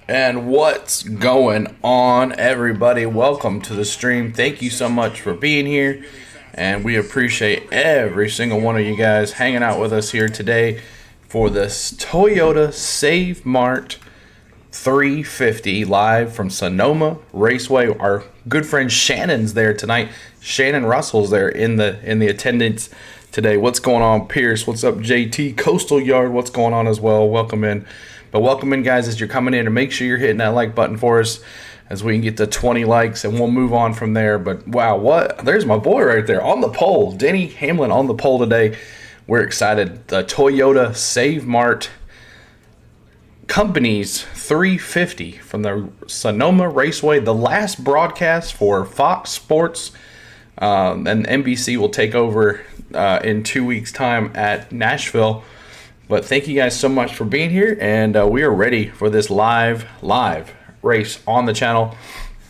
And what's going on, everybody? Welcome to the stream. Thank you so much for being here, and we appreciate every single one of you guys hanging out with us here today for this Toyota Save Mart 350 live from Sonoma Raceway. Our good friend Shannon's there tonight. Shannon Russell's there in the attendance today. What's going on, Pierce? What's up, JT? Coastal Yard, what's going on as well? Welcome in. But welcome in, guys, as you're coming in, and make sure you're hitting that like button for us as we can get to 20 likes, and we'll move on from there. But wow, there's my boy right there on the pole. Denny Hamlin on the pole today. We're excited. The Toyota Save Mart Company's 350 from the Sonoma Raceway, the last broadcast for Fox Sports, and NBC will take over in 2 weeks' time at Nashville. But thank you guys so much for being here, and we are ready for this live race on the channel.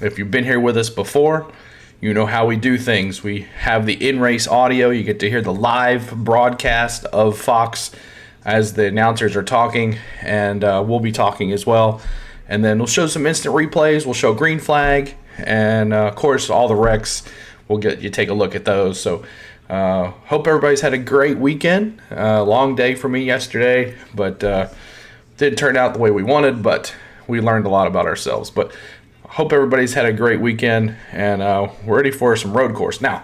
If you've been here with us before, you know how we do things. We have the in-race audio. You get to hear the live broadcast of Fox as the announcers are talking, and we'll be talking as well. And then we'll show some instant replays. We'll show green flag, and of course all the wrecks. We'll get you take a look at those. So hope everybody's had a great weekend. Long day for me yesterday, but didn't turn out the way we wanted, but we learned a lot about ourselves. But hope everybody's had a great weekend, and we're ready for some road course. Now,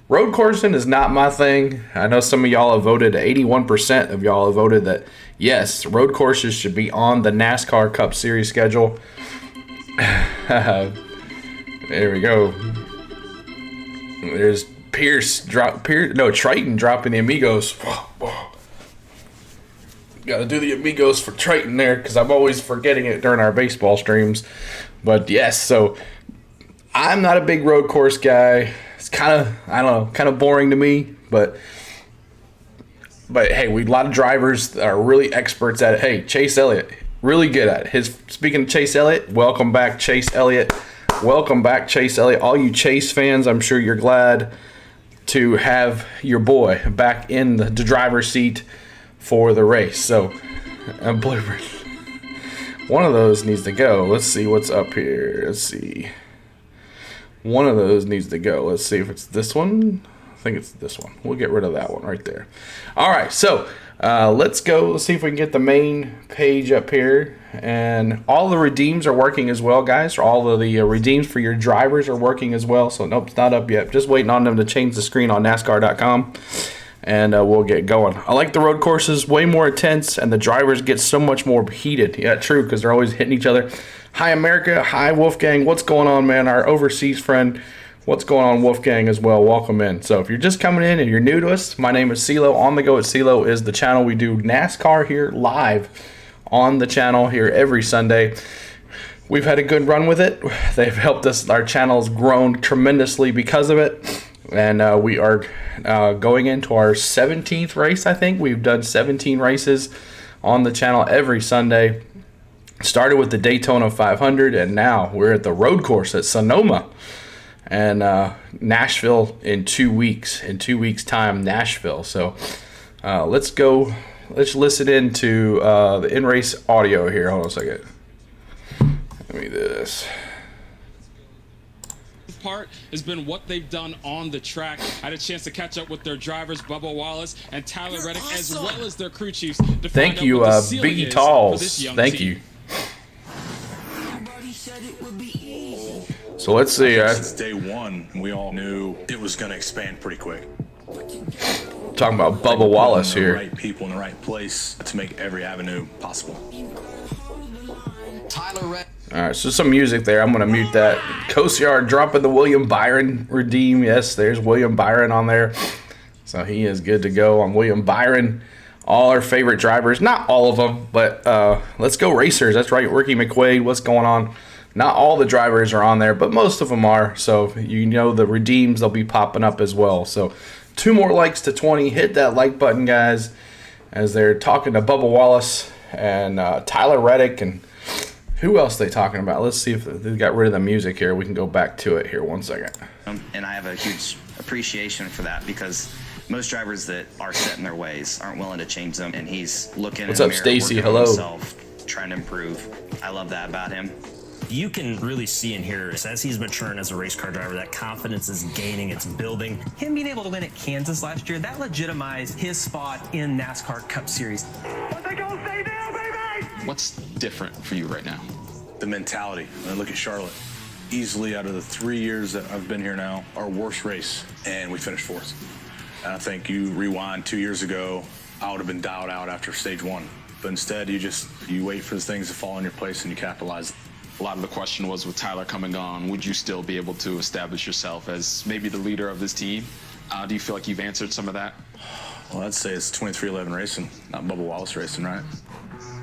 road coursing is not my thing. I know some of y'all have voted, 81% of y'all have voted that, yes, road courses should be on the NASCAR Cup Series schedule. There we go. There's Triton dropping the Amigos. Whoa. Gotta do the Amigos for Triton there, because I'm always forgetting it during our baseball streams. But yes, so I'm not a big road course guy. It's kind of boring to me, but hey, a lot of drivers that are really experts at it. Hey, Chase Elliott, really good at it. Speaking of Chase Elliott, welcome back, Chase Elliott. Welcome back, Chase Elliott. All you Chase fans, I'm sure you're glad to have your boy back in the driver's seat for the race. So, one of those needs to go. Let's see what's up here. Let's see. One of those needs to go. Let's see if it's this one. I think it's this one. We'll get rid of that one right there. All right, so let's go. Let's see if we can get the main page up here. And all the redeems are working as well, guys. All of the redeems for your drivers are working as well. So, nope, it's not up yet. Just waiting on them to change the screen on NASCAR.com. And we'll get going. I like the road courses, way more intense, and the drivers get so much more heated. Yeah, true, because they're always hitting each other. Hi, America. Hi, Wolfgang. What's going on, man? Our overseas friend. What's going on, Wolfgang, as well? Welcome in. So if you're just coming in and you're new to us, my name is CeeLo. On the Go at CeeLo is the channel. We do NASCAR here live on the channel here every Sunday. We've had a good run with it. They've helped us. Our channel's grown tremendously because of it. And we are going into our 17th race, I think. We've done 17 races on the channel every Sunday. Started with the Daytona 500, and now we're at the road course at Sonoma. And Nashville in 2 weeks. In 2 weeks' time, Nashville. So let's go. Let's listen into the in-race audio here. Hold on a second. Let me do this. Part has been what they've done on the track. I had a chance to catch up with their drivers, Bubba Wallace and Tyler Reddick, as well as their crew chiefs. Thank you, Biggie Talls. Thank you. So let's see. Since day one, we all knew it was going to expand pretty quick. Talking about Bubba Wallace here. Right people in the right place to make every avenue possible. Tyler Reddick. All right, so some music there. I'm going to mute that. Coast Yard dropping the William Byron redeem. Yes, there's William Byron on there. So he is good to go on William Byron. All our favorite drivers. Not all of them, but let's go racers. That's right, Ricky McQuaid. What's going on? Not all the drivers are on there, but most of them are. So you know the redeems, they'll be popping up as well. So 2 more likes to 20. Hit that like button, guys, as they're talking to Bubba Wallace and Tyler Reddick and who else they talking about? Let's see if they got rid of the music here. We can go back to it here 1 second. And I have a huge appreciation for that, because most drivers that are set in their ways aren't willing to change them, and he's looking What's in up, the mirror, Stacy? working on Hello. himself, trying to improve. I love that about him. You can really see and hear as he's maturing as a race car driver, that confidence is gaining, it's building. Him being able to win at Kansas last year, that legitimized his spot in NASCAR Cup Series. What they gonna say now, baby? What's different for you right now? The mentality. When I look at Charlotte, easily out of the 3 years that I've been here now, our worst race, and we finished fourth. And I think you rewind 2 years ago, I would have been dialed out after stage one. But instead, you wait for the things to fall in your place and you capitalize. A lot of the question was, with Tyler coming on, would you still be able to establish yourself as maybe the leader of this team? Do you feel like you've answered some of that? Well, I'd say it's 2311 racing, not Bubba Wallace racing, right?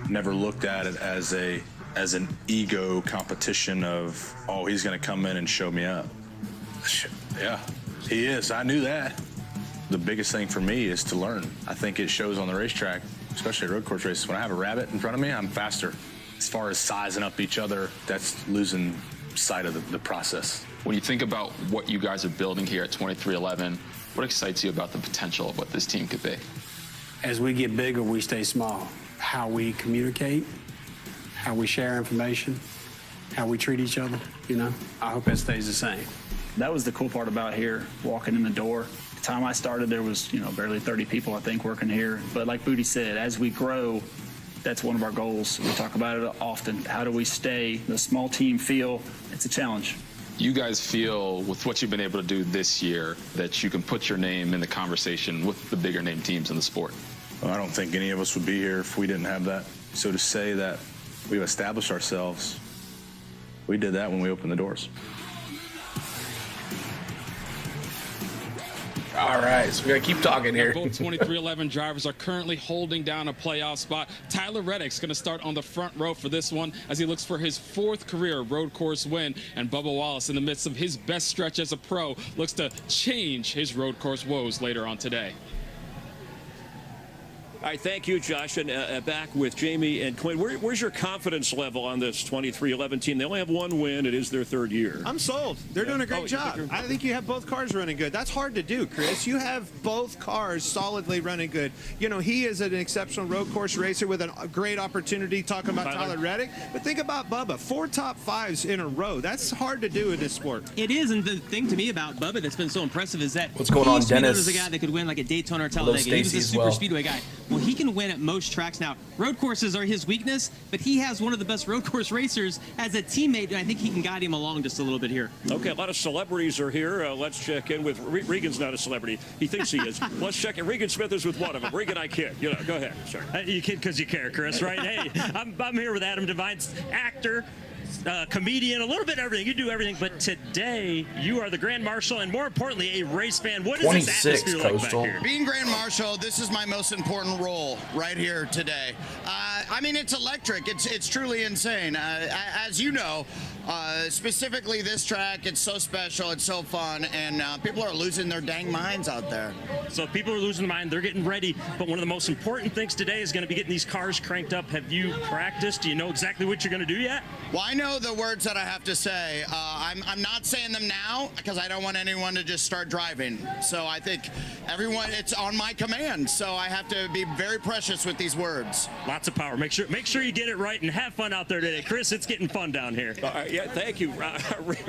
Never looked at it as an ego competition of, oh, he's going to come in and show me up. Yeah, he is. I knew that. The biggest thing for me is to learn. I think it shows on the racetrack, especially at road course races. When I have a rabbit in front of me, I'm faster. As far as sizing up each other, that's losing sight of the process. When you think about what you guys are building here at 2311, what excites you about the potential of what this team could be? As we get bigger, we stay small. How we communicate, how we share information, how we treat each other, I hope that stays the same. That was the cool part about here, walking in the door. The time I started, there was, barely 30 people, I think, working here. But like Booty said, as we grow, that's one of our goals. We talk about it often. How do we stay the small team feel? It's a challenge. You guys feel, with what you've been able to do this year, that you can put your name in the conversation with the bigger name teams in the sport? Well, I don't think any of us would be here if we didn't have that. So to say that we've established ourselves, we did that when we opened the doors. All right, so we got to keep talking here. Both 2311 drivers are currently holding down a playoff spot. Tyler Reddick's going to start on the front row for this one as he looks for his fourth career road course win. And Bubba Wallace, in the midst of his best stretch as a pro, looks to change his road course woes later on today. All right, thank you, Josh. And back with Jamie and Quinn. Where's your confidence level on this 2311 team? They only have one win. It is their third year. I'm sold. They're doing a great job. I think you have both cars running good. That's hard to do, Chris. You have both cars solidly running good. He is an exceptional road course racer with a great opportunity, talking about Tyler Reddick. But think about Bubba. 4 top 5s in a row. That's hard to do in this sport. It is, and the thing to me about Bubba that's been so impressive is that what's going on, Dennis? He was a guy that could win like a Daytona or Talladega. He was a super speedway guy. Well, he can win at most tracks now. Road courses are his weakness, but he has one of the best road course racers as a teammate, and I think he can guide him along just a little bit here. Okay, a lot of celebrities are here. Let's check in with Regan's not a celebrity. He thinks he is. Let's check in. Regan Smith is with one of them. Regan, I kid. Go ahead. Sorry. You kid because you care, Chris, right? Hey, I'm here with Adam Devine's actor, comedian, a little bit of everything. You do everything, but today you are the Grand Marshal and, more importantly, a race fan. What is this atmosphere like back here? Being Grand Marshal, this is my most important role right here today. It's electric. It's truly insane. As you know, specifically this track, it's so special, it's so fun, and people are losing their dang minds out there. So people are losing their mind. They're getting ready, but one of the most important things today is going to be getting these cars cranked up. Have you practiced? Do you know exactly what you're going to do yet? Well, I know the words that I have to say. I'm not saying them now because I don't want anyone to just start driving. So I think it's on my command. So I have to be very precious with these words. Lots of power. Make sure you get it right and have fun out there today. Chris, it's getting fun down here. Yeah, thank you,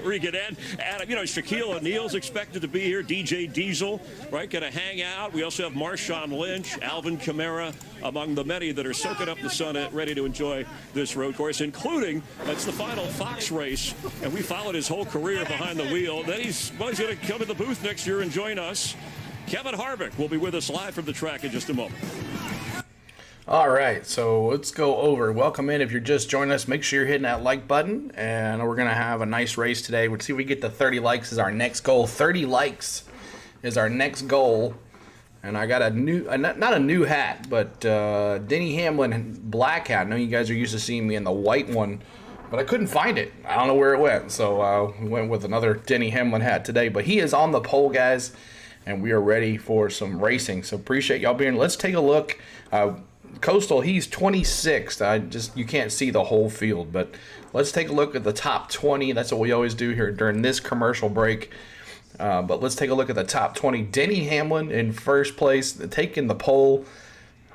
Regan. And Adam, Shaquille O'Neal's expected to be here. DJ Diesel, right, going to hang out. We also have Marshawn Lynch, Alvin Kamara, among the many that are soaking up the sun and ready to enjoy this road course, including that's the final Fox race, and we followed his whole career behind the wheel. Then he's going to come in the booth next year and join us. Kevin Harvick will be with us live from the track in just a moment. All right, so let's go over. Welcome in. If you're just joining us, make sure you're hitting that like button, and we're going to have a nice race today. We'll see if we get to 30 likes is our next goal. 30 likes is our next goal. And I got a new, not a new hat, but Denny Hamlin black hat. I know you guys are used to seeing me in the white one, but I couldn't find it. I don't know where it went, so we went with another Denny Hamlin hat today. But he is on the pole, guys, and we are ready for some racing. So appreciate y'all being here. Let's take a look. Coastal, he's 26th. You can't see the whole field, but let's take a look at the top 20. That's what we always do here during this commercial break. But let's take a look at the top 20. Denny Hamlin in first place, taking the pole.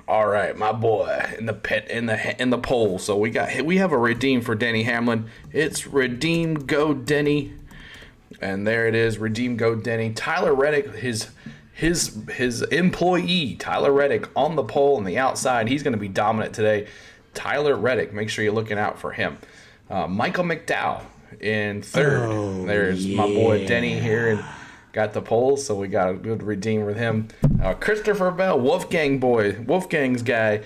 All right, my boy in the poll. So we have a redeem for Denny Hamlin. It's redeem go Denny, and there it is. Redeem go Denny. Tyler Reddick, his employee Tyler Reddick on the pole on the outside. He's going to be dominant today. Tyler Reddick, make sure you're looking out for him. Michael McDowell in third. There's my boy Denny here and got the pole, so we got a good redeem with him. Christopher Bell, Wolfgang's guy,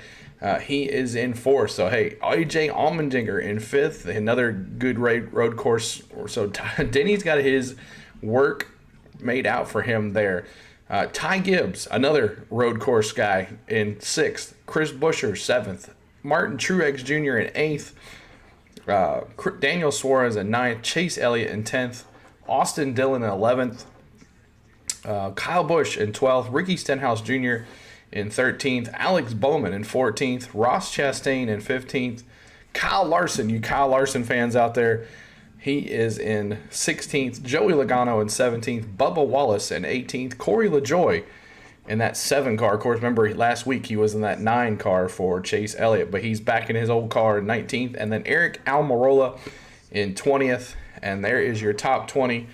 he is in fourth. So hey, AJ Allmendinger in fifth, another good road course. So Denny's got his work made out for him there. Ty Gibbs, another road course guy, in sixth. Chris Buescher, seventh. Martin Truex Jr. in eighth. Daniel Suarez in ninth. Chase Elliott in 10th. Austin Dillon in 11th. Kyle Busch in 12th. Ricky Stenhouse Jr. in 13th. Alex Bowman in 14th. Ross Chastain in 15th. Kyle Larson, you Kyle Larson fans out there, he is in 16th. Joey Logano in 17th. Bubba Wallace in 18th. Corey LaJoie in that 7 car. Of course, remember last week he was in that 9 car for Chase Elliott, but he's back in his old car in 19th. And then Eric Almirola in 20th. And there is your top 20.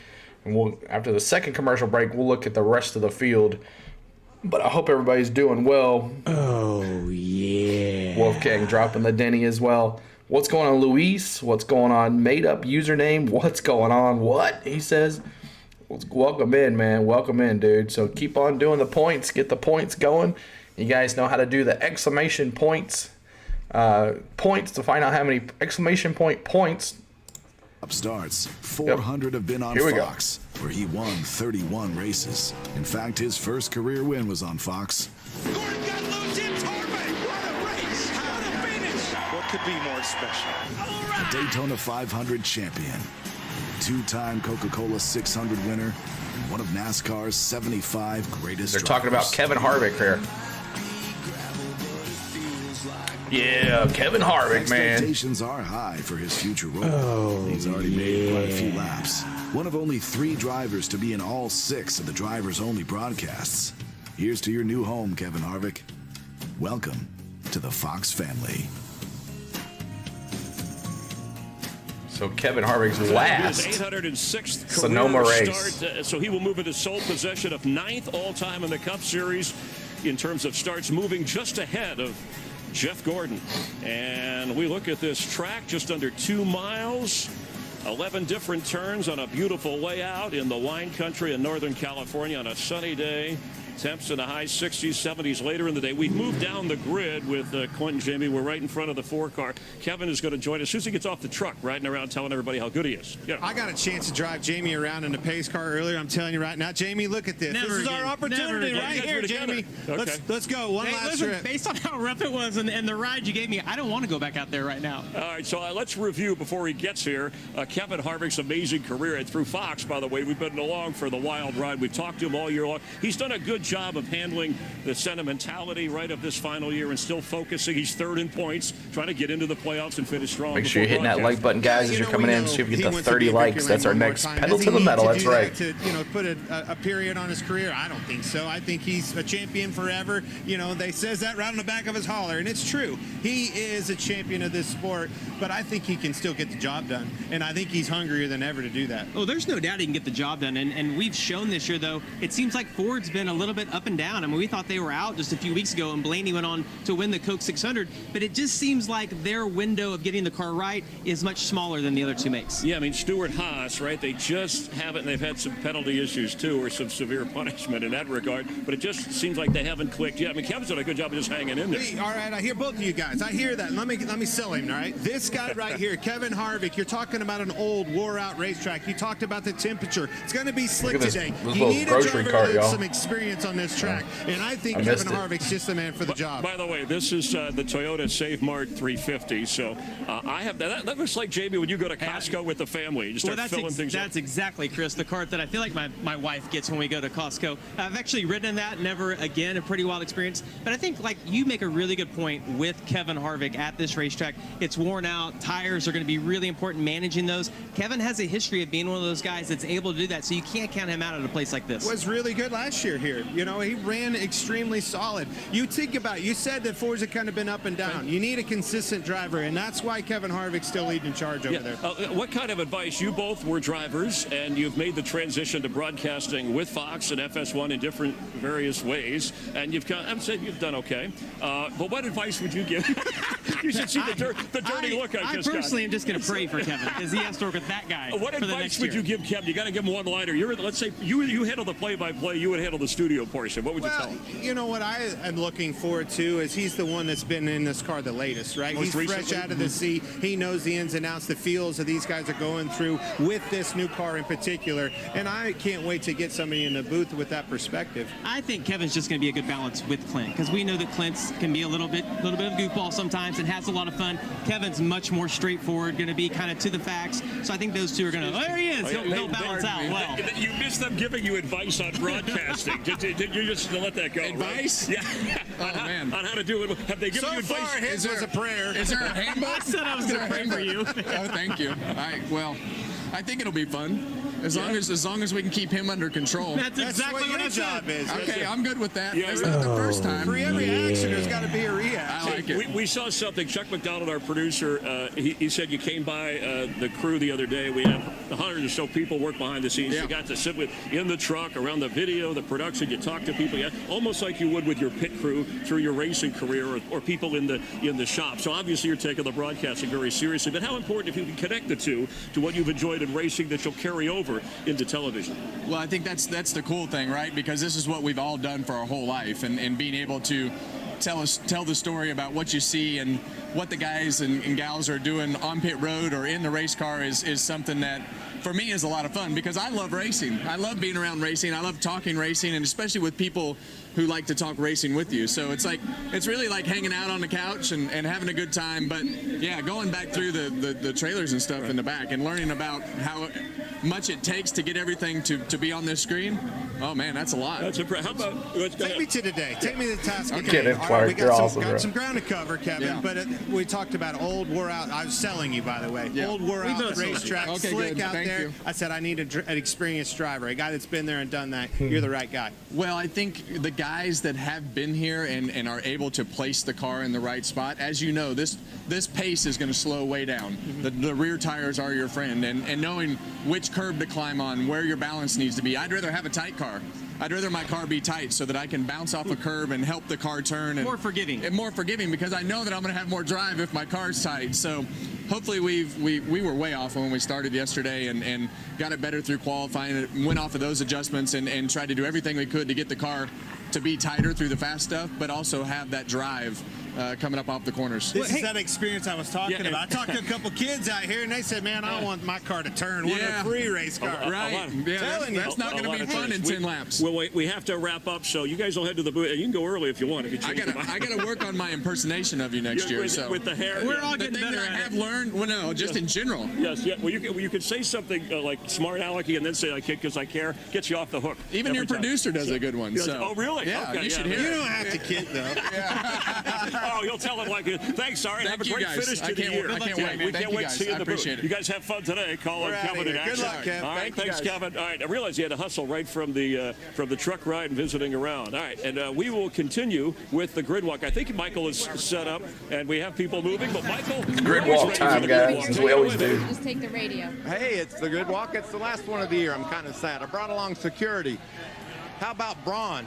And after the second commercial break, we'll look at the rest of the field. But I hope everybody's doing well. Oh, yeah. Wolfgang dropping the Denny as well. What's going on, Luis? What's going on? Made up username. What's going on? What? He says. Welcome in, man. Welcome in, dude. So keep on doing the points. Get the points going. You guys know how to do the exclamation points. Points to find out how many exclamation point points. Up starts. 400 have been on Fox, where he won 31 races. In fact, his first career win was on Fox. Gordon got loose. It's Harvick. What a race. What a finish. What could be more special? A Daytona 500 champion. 2-time Coca-Cola 600 winner. And one of NASCAR's 75 greatest They're talking about Kevin Harvick here. Yeah, Kevin Harvick, man. Expectations are high for his future role. He's already made quite a few laps. One of only 3 drivers to be in all 6 of the drivers-only broadcasts. Here's to your new home, Kevin Harvick. Welcome to the Fox family. So Kevin Harvick's last his 806th Sonoma Race. Start, so he will move into sole possession of 9th all-time in the Cup Series in terms of starts, moving just ahead of Jeff Gordon. And we look at this track, just under 2 miles, 11 different turns on a beautiful layout in the wine country in Northern California on a sunny day. Temps in the high 60s, 70s later in the day. We've moved down the grid with Quentin, Jamie. We're right in front of the 4-car. Kevin is going to join us as soon as he gets off the truck, riding around telling everybody how good he is. Yeah. I got a chance to drive Jamie around in the pace car earlier. I'm telling you right now, Jamie, look at this. This is our opportunity right here, Jamie. Okay. Let's go. One last trip. Based on how rough it was and the ride you gave me, I don't want to go back out there right now. All right, so let's review before he gets here Kevin Harvick's amazing career through Fox, by the way. We've been along for the wild ride. We've talked to him all year long. He's done a good job of handling the sentimentality right of this final year and still focusing. He's 3rd in points, trying to get into the playoffs and finish strong. Make sure you're hitting that like button, guys, as you're coming in. See if we get the 30 likes. That's our next pedal to the metal. That's right. To put a period on his career, I don't think so. I think he's a champion forever. They says that right on the back of his holler, and it's true. He is a champion of this sport, but I think he can still get the job done, and I think he's hungrier than ever to do that. Oh, there's no doubt he can get the job done, and we've shown this year, though, it seems like Ford's been a little bit up and down. I mean, we thought they were out just a few weeks ago, and Blaney went on to win the Coke 600, but it just seems like their window of getting the car right is much smaller than the other 2 makes. Yeah, I mean, Stewart Haas, right? They just haven't. They've had some penalty issues, too, or some severe punishment in that regard, but it just seems like they haven't clicked yet. I mean, Kevin's done a good job of just hanging in there. All right, I hear both of you guys. I hear that. Let me sell him, all right? This guy right here, Kevin Harvick, you're talking about an old, wore-out racetrack. You talked about the temperature. It's going to be slick today. You need a driver with some experience on this track, and I think Kevin Harvick's just the man for the job. By the way, this is the Toyota Save Mart 350. So I have that. That looks like, Jamie, when you go to Costco with the family, you start filling things up. That's exactly, Chris, the cart that I feel like my wife gets when we go to Costco. I've actually ridden in that, never again, a pretty wild experience. But I think, like, you make a really good point with Kevin Harvick at this racetrack. It's worn out. Tires are going to be really important managing those. Kevin has a history of being one of those guys that's able to do that, so you can't count him out at a place like this. Was really good last year here. You know, he ran extremely solid. You think about it. You said that Fords have kind of been up and down. You need a consistent driver, and that's why Kevin Harvick's still leading charge over there. What kind of advice? You both were drivers, and you've made the transition to broadcasting with Fox and FS1 in different various ways, and I'm saying you've done okay. But what advice would you give? You should see the dirty look I just got. I personally am just going to pray for Kevin because he has to work with that guy. What advice would you give Kevin? You got to give him one liner. Let's say you handle the play-by-play. You would handle the studio portion. What would you tell him? You know what I am looking forward to is he's the one that's been in this car the latest, right? He's fresh out of the seat. He knows the ins and outs, the feels that these guys are going through with this new car in particular. And I can't wait to get somebody in the booth with that perspective. I think Kevin's just going to be a good balance with Clint because we know that Clint can be a little bit of a goofball sometimes and has a lot of fun. Kevin's much more straightforward, going to be kind of to the facts. So I think those two are going to. Oh, there he is. He'll balance out well. You missed them giving you advice on broadcasting. Did you just let that go? Advice? Right? Yeah. Man. On how to do it. Have they given you advice? So far, his was a prayer. Is there a handbook? I said I was going to pray for you. Oh, thank you. Well, I think it'll be fun. As long as we can keep him under control. That's exactly what your job is. Okay, I'm good with that. Yeah, That's not the first time. For every action, there's got to be a reaction. I like it. We saw something. Chuck McDonald, our producer, he said you came by the crew the other day. We had 100 or so people work behind the scenes. Yeah. You got to sit in the truck, around the video, the production. You talk to people, almost like you would with your pit crew through your racing career, or people in the shop. So obviously you're taking the broadcasting very seriously. But how important, if you can connect the two to what you've enjoyed in racing, that you'll carry over into television? Well, I think that's the cool thing, right? Because this is what we've all done for our whole life, and being able to tell the story about what you see and what the guys and gals are doing on pit road or in the race car is something that for me is a lot of fun because I love racing. I love being around racing. I love talking racing, and especially with people who like to talk racing with you. So it's really like hanging out on the couch and having a good time. But yeah, going back through the trailers and stuff in the back and learning about how much it takes to get everything to be on this screen. Oh man, that's a lot. That's impressive. How about take me to today? Take me to the task. I'm kidding, Clark. We You're awesome, bro. got some ground to cover, Kevin. But we talked about old, wore out. I was selling you, by the way. Yeah. Old, wore out racetrack, okay, slick good. out Thank there. you. I said I need an experienced driver, a guy that's been there and done that. You're the right guy. Well, I think the guys that have been here and are able to place the car in the right spot, as you know, this pace is going to slow way down. The rear tires are your friend, and knowing which curb to climb on, where your balance needs to be. I'd rather have a tight car. I'd rather my car be tight so that I can bounce off a curb and help the car turn. And more forgiving. And more forgiving because I know that I'm going to have more drive if my car's tight. So hopefully we were way off when we started yesterday and got it better through qualifying. And went off of those adjustments and tried to do everything we could to get the car to be tighter through the fast stuff, but also have that drive coming up off the corners. This is that experience I was talking about. I talked to a couple kids out here, and they said, man, I want my car to turn. One of the free race car. Right. That's not going to be fun in 10 laps. Well, we have to wrap up, so you guys will head to the booth. You can go early if you want. If you change I got to work on my impersonation of you next year. With the hair. We're all getting better at it. I have learned, just in general. Yes, yeah. Well, you could say something like smart alecky and then say I kid because I care. Gets you off the hook. Even your producer does a good one. So. Oh, really? Yeah, okay, you should hear it. You don't have to kid, though. Oh, you'll tell it like thanks, sorry. Have a great finish to the year. I can't wait. We can't wait to see you in the booth. Appreciate it. You guys have fun today. Call on Kevin in action. Good luck, Kevin. All right, thanks, Kevin. All right, I realized you had to hustle right from the truck ride and visiting around. All right, and we will continue with the grid walk. I think Michael is set up, and we have people moving. But Michael, grid walk time, guys, as we always do. Just take the radio. Hey, it's the grid walk. It's the last one of the year. I'm kind of sad. I brought along security. How about Braun?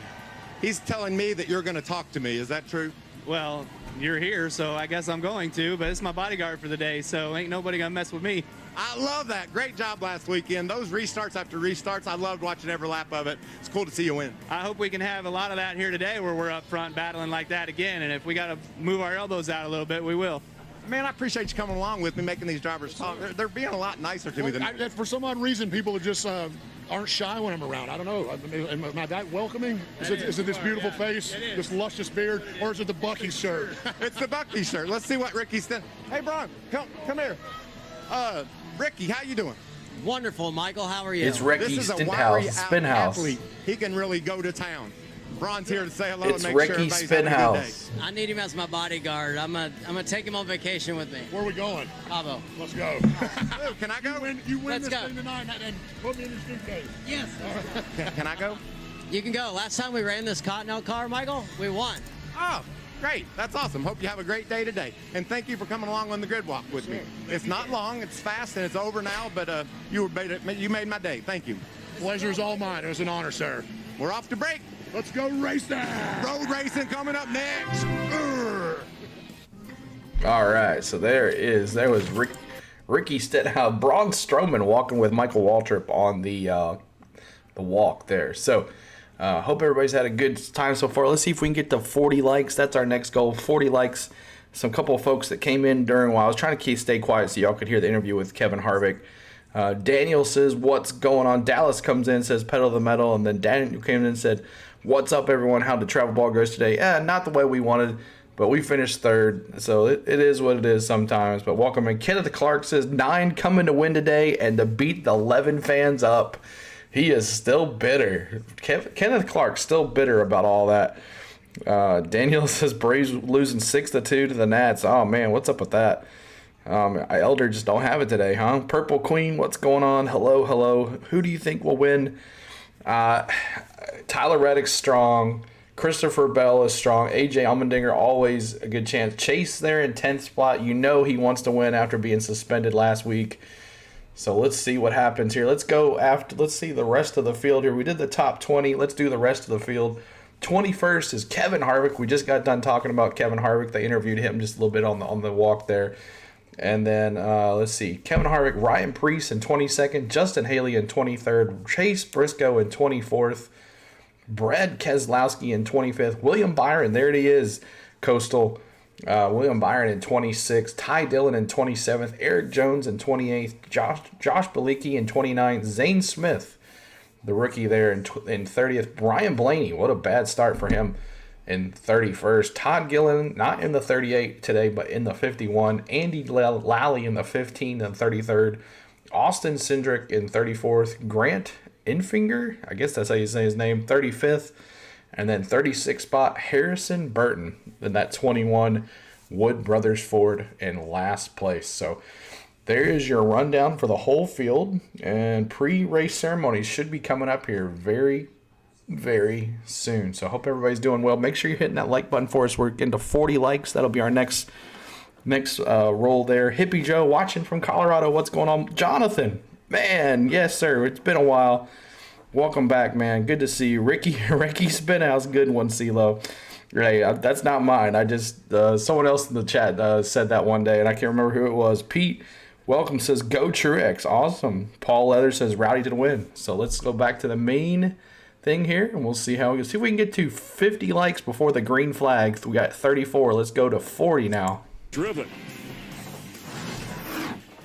He's telling me that you're going to talk to me. Is that true? Well, you're here, so I guess I'm going to, but it's my bodyguard for the day, so ain't nobody gonna mess with me. I love that. Great job last weekend. Those restarts after restarts, I loved watching every lap of it. It's cool to see you win. I hope we can have a lot of that here today where we're up front battling like that again, and if we got to move our elbows out a little bit, we will. Man, I appreciate you coming along with me, making these drivers talk. They're being a lot nicer to me than for some odd reason, people are just aren't shy when I'm around. I don't know. Am I that welcoming? Is it this beautiful face, this luscious beard, or is it the Bucky shirt? It's the Bucky shirt. Let's see what Ricky's done. Hey, Brian, come here. Ricky, how you doing? Wonderful, Michael. How are you? It's Ricky Spinhouse. Athlete. He can really go to town. Braun's here to say hello It's and make Ricky sure everybody's having a good day. Spinhouse. I need him as my bodyguard. I'm gonna take him on vacation with me. Where are we going? Cabo. Let's go. Can I go? You win Let's this go. thing tonight and put me in your suitcase. Yes. Can I go? You can go. Last time we ran this Cottonelle car, Michael, we won. Oh, great. That's awesome. Hope you have a great day today. And thank you for coming along on the grid walk with me. It's not long. It's fast, and it's over now, but you made my day. Thank you. Pleasure's all mine. It was an honor, sir. We're off to break. Let's go racing. Road racing coming up next. All right, so there was Ricky Stenhouse, Braun Strowman walking with Michael Waltrip on the walk there. So hope everybody's had a good time so far. Let's see if we can get to 40 likes. That's our next goal, 40 likes. Some couple of folks that came in during while I was trying to stay quiet so y'all could hear the interview with Kevin Harvick. Daniel says, what's going on? Dallas comes in, says pedal to the metal, and then Daniel came in and said, what's up, everyone? How the travel ball goes today? Not the way we wanted, but we finished third, so it is what it is sometimes. But welcome in. Kenneth Clark says, 9 coming to win today and to beat the 11 fans up. He is still bitter. Kenneth Clark still bitter about all that. Daniel says, Braves losing 6-2 to the Nats. Oh, man, what's up with that? Elder just don't have it today, huh? Purple Queen, what's going on? Hello. Who do you think will win? Tyler Reddick's strong. Christopher Bell is strong. AJ Allmendinger, always a good chance. Chase there in 10th spot. You know he wants to win after being suspended last week. So let's see what happens here. Let's see the rest of the field here. We did the top 20. Let's do the rest of the field. 21st is Kevin Harvick. We just got done talking about Kevin Harvick. They interviewed him just a little bit on the walk there. And then, let's see, Kevin Harvick, Ryan Preece in 22nd, Justin Haley in 23rd, Chase Briscoe in 24th, Brad Keselowski in 25th, William Byron, there he is, Coastal, William Byron in 26th, Ty Dillon in 27th, Eric Jones in 28th, Josh Bilicki in 29th, Zane Smith, the rookie there in 30th, Brian Blaney, what a bad start for him, in 31st, Todd Gillen, not in the 38 today, but in the 51, Andy Lally in the 15th and 33rd, Austin Cindric in 34th, Grant Enfinger, I guess that's how you say his name, 35th, and then 36th spot, Harrison Burton, in that 21, Wood Brothers Ford in last place. So there is your rundown for the whole field, and pre-race ceremonies should be coming up here very soon. So I hope everybody's doing well. Make sure you're hitting that like button for us. We're getting to 40 likes. That'll be our next roll there. Hippie Joe watching from Colorado. What's going on? Jonathan, man, yes sir, it's been a while. Welcome back, man. Good to see you. Ricky Spinhouse, good one, CeeLo. Hey, that's not mine. I just someone else in the chat said that one day, and I can't remember who it was. Pete welcome says go Truex. Awesome. Paul Leather says rowdy to the win. So let's go back to the main thing here, and we'll see how we go. See if we can get to 50 likes before the green flag. We got 34. Let's go to 40 now. Driven.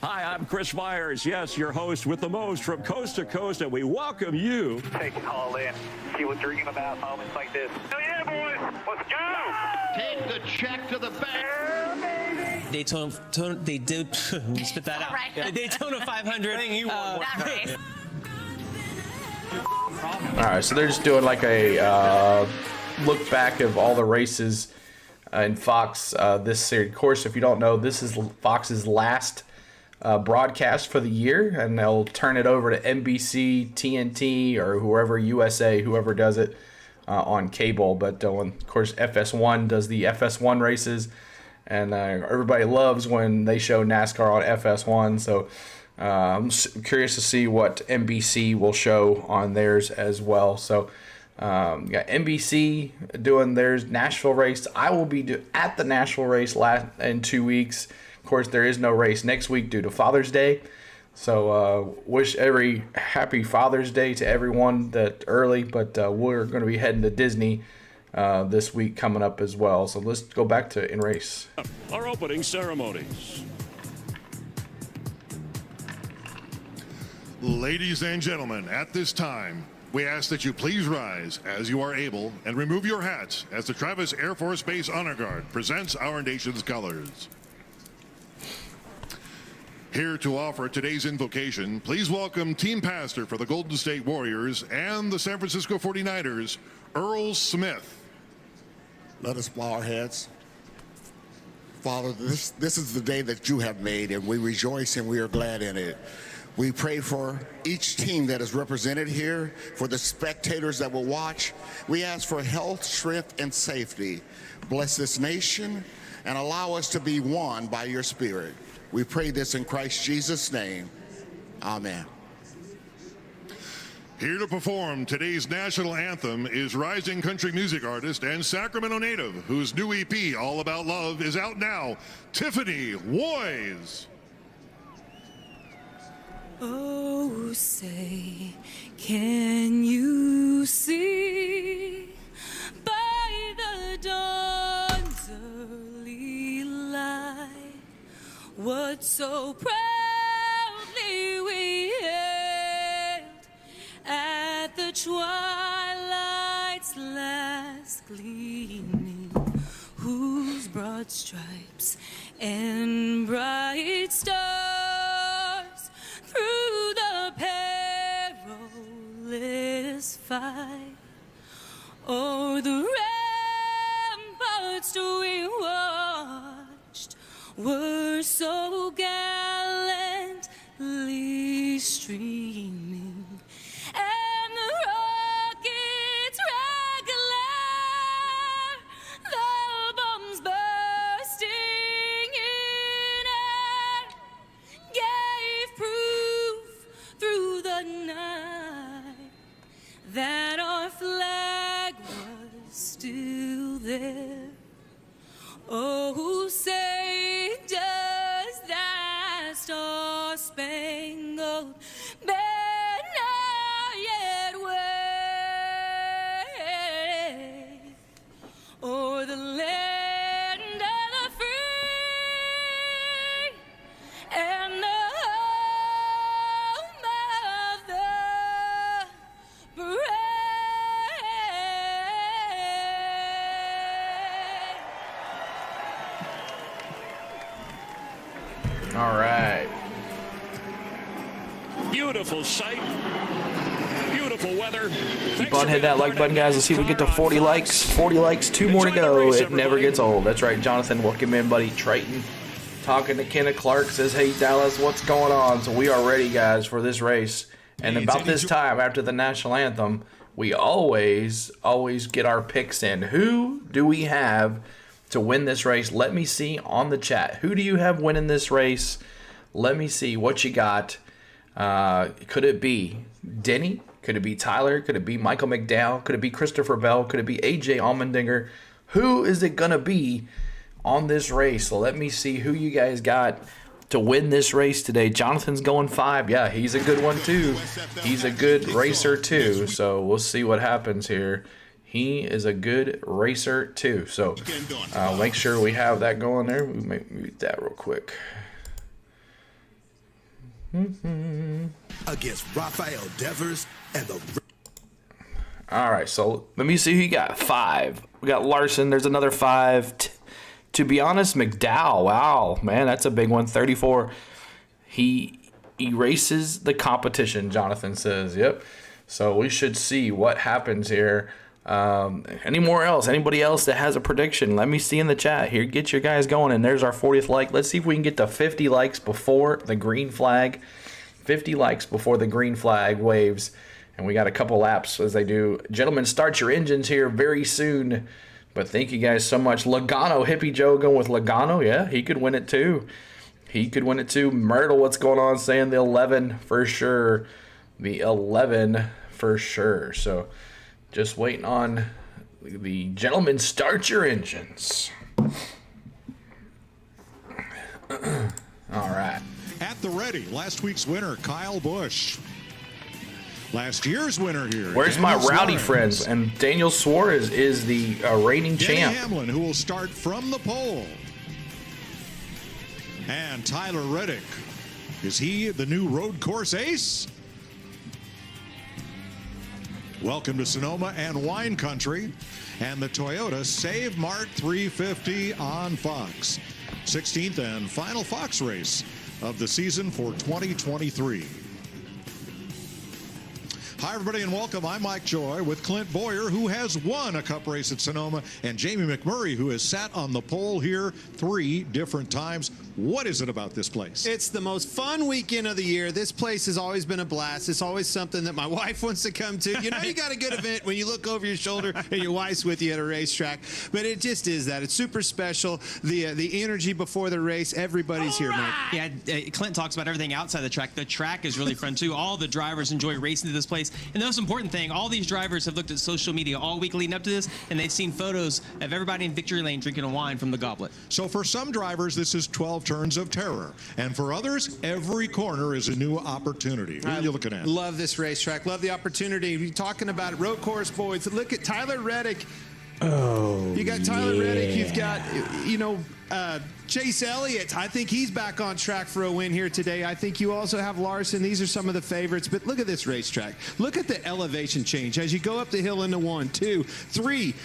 Hi, I'm Chris Myers. Yes, your host with the most from coast to coast, and we welcome you. Take a call in. See what dream about moments like this. Oh yeah, boys. Let's go. Take the check to the bank. Daytona, spit that out. Right. The Daytona 500. All right, so they're just doing like a look back of all the races in Fox this series. Of course, if you don't know, this is Fox's last broadcast for the year, and they'll turn it over to NBC, TNT, or whoever, USA, whoever does it on cable. But of course, FS1 does the FS1 races, and everybody loves when they show NASCAR on FS1. So I'm curious to see what NBC will show on theirs as well. So got NBC doing theirs Nashville race. I will be at the Nashville race in 2 weeks. Of course, there is no race next week due to Father's Day. So wish every happy Father's Day to everyone that early. But we're going to be heading to Disney this week coming up as well. So let's go back to in race. Our opening ceremonies. Ladies and gentlemen, at this time, we ask that you please rise as you are able and remove your hats as the Travis Air Force Base Honor Guard presents our nation's colors. Here to offer today's invocation, please welcome team pastor for the Golden State Warriors and the San Francisco 49ers, Earl Smith. Let us bow our heads. Father, this is the day that you have made, and we rejoice and we are glad in it. We pray for each team that is represented here, for the spectators that will watch. We ask for health, strength, and safety. Bless this nation and allow us to be one by your Spirit. We pray this in Christ Jesus' name. Amen. Here to perform today's national anthem is rising country music artist and Sacramento native, whose new EP, All About Love, is out now, Tiffany Woys. Oh, say, can you see by the dawn's early light what so proudly we hailed at the twilight's last gleaming, whose broad stripes and bright stars through the perilous fight o'er the ramparts we watched were so gallantly streaming, and the rockets regular, the bombs bursting in air, gave proof through the night that our flag was still there. Oh, say does that star-spangled banner yet wave o'er the land of the free and the home of the brave? All right. Beautiful sight. Beautiful weather. Keep on hitting that like button, guys. Let's see if we get to 40 likes. 40 likes, 2 more to go. It never gets old. That's right, Jonathan. Welcome in, buddy. Triton talking to Kenneth Clark. Says, hey, Dallas, what's going on? So we are ready, guys, for this race. And about this time, after the national anthem, we always get our picks in. Who do we have to win this race? Let me see on the chat. Who do you have winning this race? Let me see what you got. Could it be Denny? Could it be Tyler? Could it be Michael McDowell? Could it be Christopher Bell? Could it be AJ Allmendinger? Who is it going to be on this race? So let me see who you guys got to win this race today. Jonathan's going 5. Yeah, he's a good one too. He's a good racer too. So we'll see what happens here. He is a good racer too. So make sure we have that going there. We may mute that real quick. Against Rafael Devers and the... All right, so let me see who you got. 5. We got Larson. There's another 5. To be honest, McDowell. Wow, man, that's a big one. 34. He erases the competition, Jonathan says. Yep. So we should see what happens here. Anybody else that has a prediction, let me see in the chat here. Get your guys going. And there's our 40th like. Let's see if we can get to 50 likes before the green flag. 50 likes before the green flag waves. And we got a couple laps as they do. Gentlemen, start your engines here very soon. But thank you guys so much. Logano, Hippie Joe going with Logano. Yeah, he could win it too. Myrtle, what's going on? Saying the 11 for sure. The 11 for sure. So just waiting on the gentlemen. Start your engines. All right. At the ready, last week's winner, Kyle Busch. Last year's winner here. Where's Daniel my rowdy Suarez. friends? And Daniel Suarez is the reigning Denny champ. Hamlin, who will start from the pole. And Tyler Reddick. Is he the new road course ace? Welcome to Sonoma and Wine Country and the Toyota Save Mart 350 on Fox. 16th and final Fox race of the season for 2023. Hi, everybody, and welcome. I'm Mike Joy with Clint Boyer, who has won a Cup race at Sonoma, and Jamie McMurray, who has sat on the pole here 3 different times. What is it about this place? It's the most fun weekend of the year. This place has always been a blast. It's always something that my wife wants to come to. You know you got a good event when you look over your shoulder and your wife's with you at a racetrack. But it just is that. It's super special. The energy before the race, everybody's here, Mike. Yeah, Clint talks about everything outside the track. The track is really fun, too. All the drivers enjoy racing to this place. And the most important thing, all these drivers have looked at social media all week leading up to this, and they've seen photos of everybody in Victory Lane drinking a wine from the goblet. So for some drivers, this is 12 turns of terror. And for others, every corner is a new opportunity. What are you looking at? Love this racetrack. Love the opportunity. We're talking about it. Road course boys. Look at Tyler Reddick. You got Tyler Reddick. You've got, Chase Elliott. I think he's back on track for a win here today. I think you also have Larson. These are some of the favorites. But look at this racetrack. Look at the elevation change as you go up the hill into 1, 2, 3.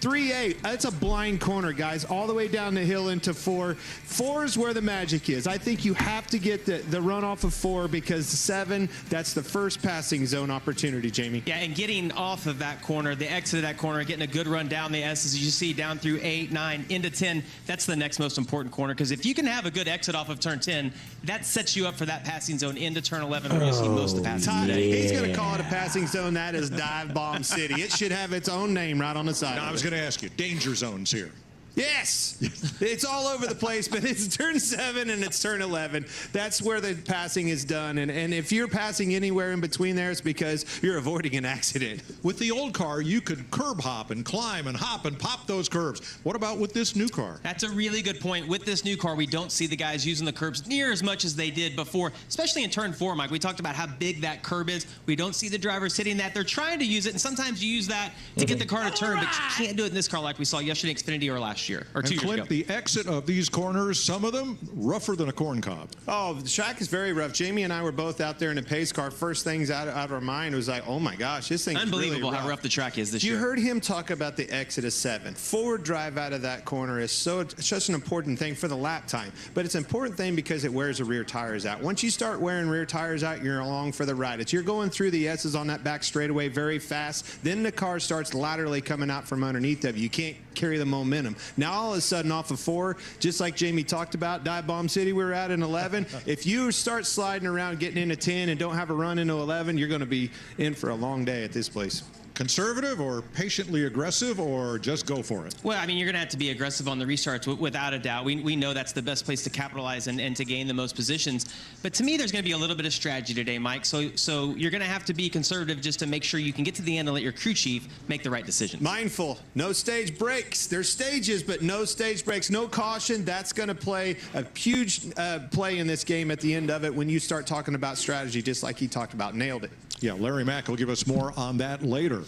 3-8. That's a blind corner, guys, all the way down the hill into 4. 4 is where the magic is. I think you have to get the runoff of 4 because 7, that's the first passing zone opportunity, Jamie. Yeah, and getting off of that corner, the exit of that corner, getting a good run down the S's, as you see, down through 8, 9, into 10, that's the next most important corner because if you can have a good exit off of turn 10, that sets you up for that passing zone into turn 11 where you see most of the passing. He's going to call it a passing zone. That is Dive Bomb City. It should have its own name right on the side. Now, I was going to ask you, danger zones here. Yes, it's all over the place, but it's turn 7 and it's turn 11. That's where the passing is done. And if you're passing anywhere in between there, it's because you're avoiding an accident. With the old car, you could curb hop and climb and hop and pop those curbs. What about with this new car? That's a really good point. With this new car, we don't see the guys using the curbs near as much as they did before, especially in turn 4, Mike. We talked about how big that curb is. We don't see the drivers hitting that. They're trying to use it, and sometimes you use that to get the car to turn, but you can't do it in this car like we saw yesterday in Xfinity or last year, or 2 years Clint, ago. The exit of these corners, some of them rougher than a corn cob. Oh, the track is very rough. Jamie and I were both out there in a pace car. First things out of our mind was like, oh my gosh, this thing's unbelievable really how rough the track is this year. You heard him talk about the exit of 7. Forward drive out of that corner is such an important thing for the lap time, but it's an important thing because it wears the rear tires out. Once you start wearing rear tires out, you're along for the ride. You're going through the S's on that back straightaway very fast. Then the car starts laterally coming out from underneath of you. You can't carry the momentum. Now all of a sudden off of 4, just like Jamie talked about, Dive Bomb City we were at in 11. If you start sliding around getting into 10 and don't have a run into 11, you're going to be in for a long day at this place. Conservative or patiently aggressive or just go for it? Well, I mean, you're going to have to be aggressive on the restarts without a doubt. We know that's the best place to capitalize and to gain the most positions. But to me, there's going to be a little bit of strategy today, Mike. So you're going to have to be conservative just to make sure you can get to the end and let your crew chief make the right decisions. Mindful. No stage breaks. There's stages, but no stage breaks. No caution. That's going to play a huge play in this game at the end of it when you start talking about strategy, just like he talked about. Nailed it. Yeah, Larry Mack will give us more on that later.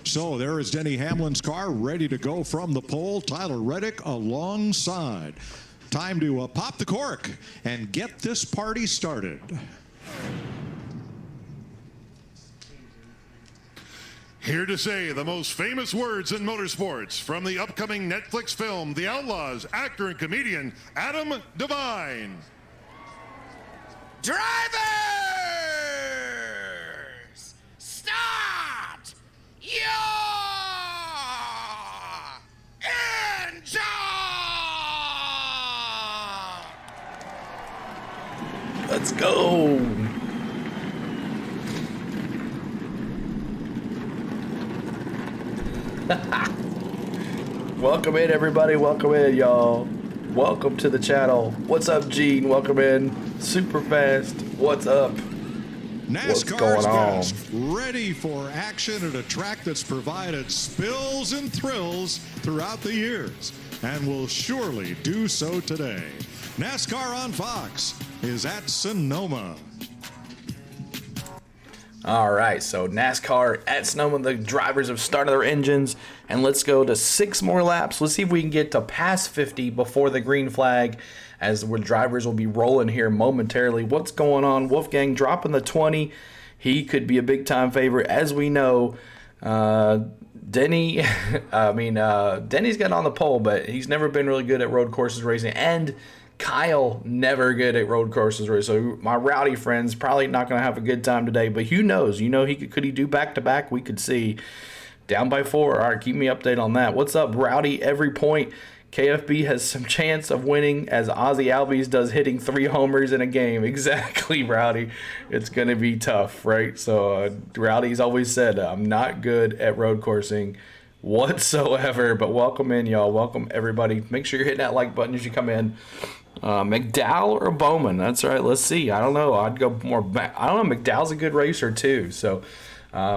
So there is Denny Hamlin's car ready to go from the pole. Tyler Reddick alongside. Time to pop the cork and get this party started. Here to say the most famous words in motorsports from the upcoming Netflix film The Outlaws, actor and comedian Adam Devine. Drivers! Start your engine! Let's go! Welcome in, everybody. Welcome in, y'all. Welcome to the channel. What's up, Gene? Welcome in. Super fast. What's up? What's going on? Best, ready for action at a track that's provided spills and thrills throughout the years, and will surely do so today. NASCAR on Fox is at Sonoma. All right, so NASCAR at Sonoma. The drivers have started their engines, and let's go to 6 more laps. Let's see if we can get to past 50 before the green flag, as the drivers will be rolling here momentarily. What's going on? Wolfgang dropping the 20. He could be a big-time favorite, as we know. Denny's got on the pole, but he's never been really good at road courses racing. And Kyle, never good at road courses. So my Rowdy friend's probably not going to have a good time today. But who knows? Could he do back-to-back? We could see. Down by 4. All right, keep me updated on that. What's up, Rowdy? Every point. KFB has some chance of winning as Ozzy Albies does hitting 3 homers in a game. Exactly, Rowdy. It's going to be tough, right? So Rowdy's always said, I'm not good at road coursing whatsoever. But welcome in, y'all. Welcome, everybody. Make sure you're hitting that like button as you come in. McDowell or Bowman? That's right. Let's see. I don't know. I'd go more back. I don't know. McDowell's a good racer, too. So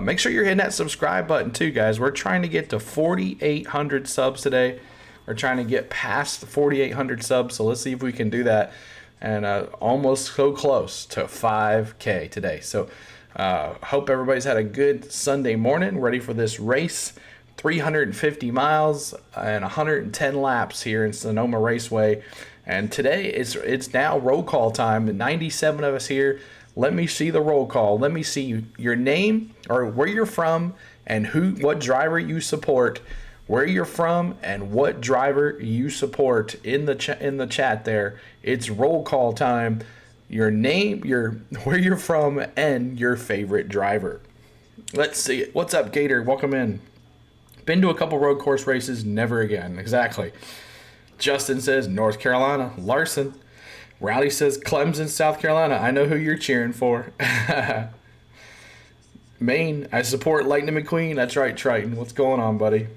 make sure you're hitting that subscribe button, too, guys. We're trying to get to 4,800 subs today. We're trying to get past the 4,800 subs, so let's see if we can do that. And almost so close to 5K today. So hope everybody's had a good Sunday morning, ready for this race. 350 miles and 110 laps here in Sonoma Raceway. And today it's now roll call time. 97 of us here. Let me see the roll call. Let me see your name or where you're from and what driver you support. Where you're from and what driver you support in the chat there. It's roll call time. Your name, where you're from, and your favorite driver. Let's see it. What's up, Gator? Welcome in. Been to a couple road course races, never again. Exactly. Justin says North Carolina. Larson. Rowdy says Clemson, South Carolina. I know who you're cheering for. Maine. I support Lightning McQueen. That's right, Triton. What's going on, buddy?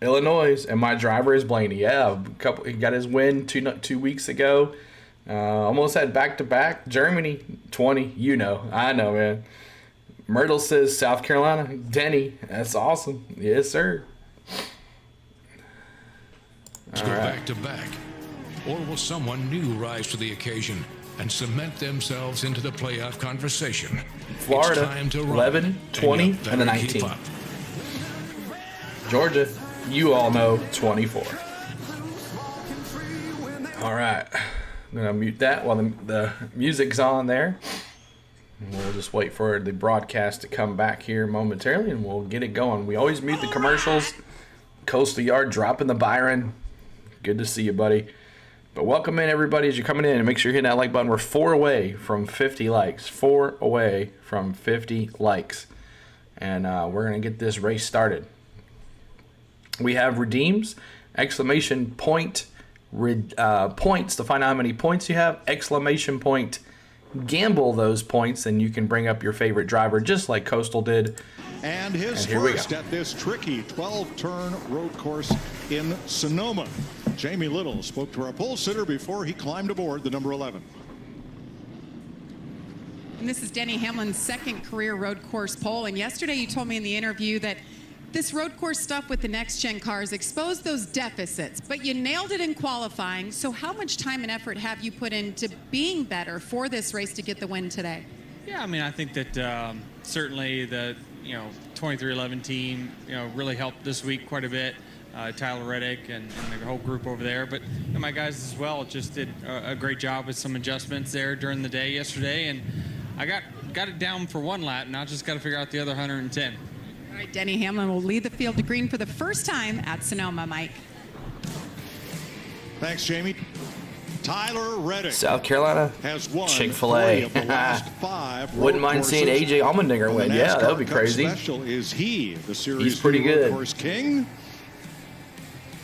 Illinois, and my driver is Blaney. Yeah, he got his win two weeks ago. Almost had back-to-back. Germany, 20. I know, man. Myrtle says South Carolina. Denny, that's awesome. Yes, sir. Let's go back-to-back. Or will someone new rise to the occasion and cement themselves into the playoff conversation? Florida, 11, 20, and the 19. Georgia, you all know, 24. All right. I'm going to mute that while the music's on there. We'll just wait for the broadcast to come back here momentarily, and we'll get it going. We always mute the commercials. Coastal Yard dropping the Byron. Good to see you, buddy. But welcome in, everybody, as you're coming in. And make sure you're hitting that like button. We're 4 away from 50 likes. 4 away from 50 likes. And we're going to get this race started. We have redeems, exclamation point, points to find out how many points you have, exclamation point, gamble those points, and you can bring up your favorite driver just like Coastal did. And his first at this tricky 12-turn road course in Sonoma. Jamie Little spoke to our pole sitter before he climbed aboard the number 11. And this is Denny Hamlin's second career road course pole. And yesterday you told me in the interview that this road course stuff with the next-gen cars exposed those deficits, but you nailed it in qualifying. So how much time and effort have you put into being better for this race to get the win today? Yeah, I mean, I think that certainly the 2311 team really helped this week quite a bit. Tyler Reddick and the whole group over there, but my guys as well just did a great job with some adjustments there during the day yesterday, and I got it down for one lap. Now just got to figure out the other 110. All right, Denny Hamlin will lead the field to green for the first time at Sonoma, Mike. Thanks, Jamie. Tyler Reddick, South Carolina, has won Chick-fil-A. 3 of the last 5 Wouldn't mind seeing AJ Allmendinger win. Yeah, that would be crazy. Special is he, the series He's pretty good. Road course king.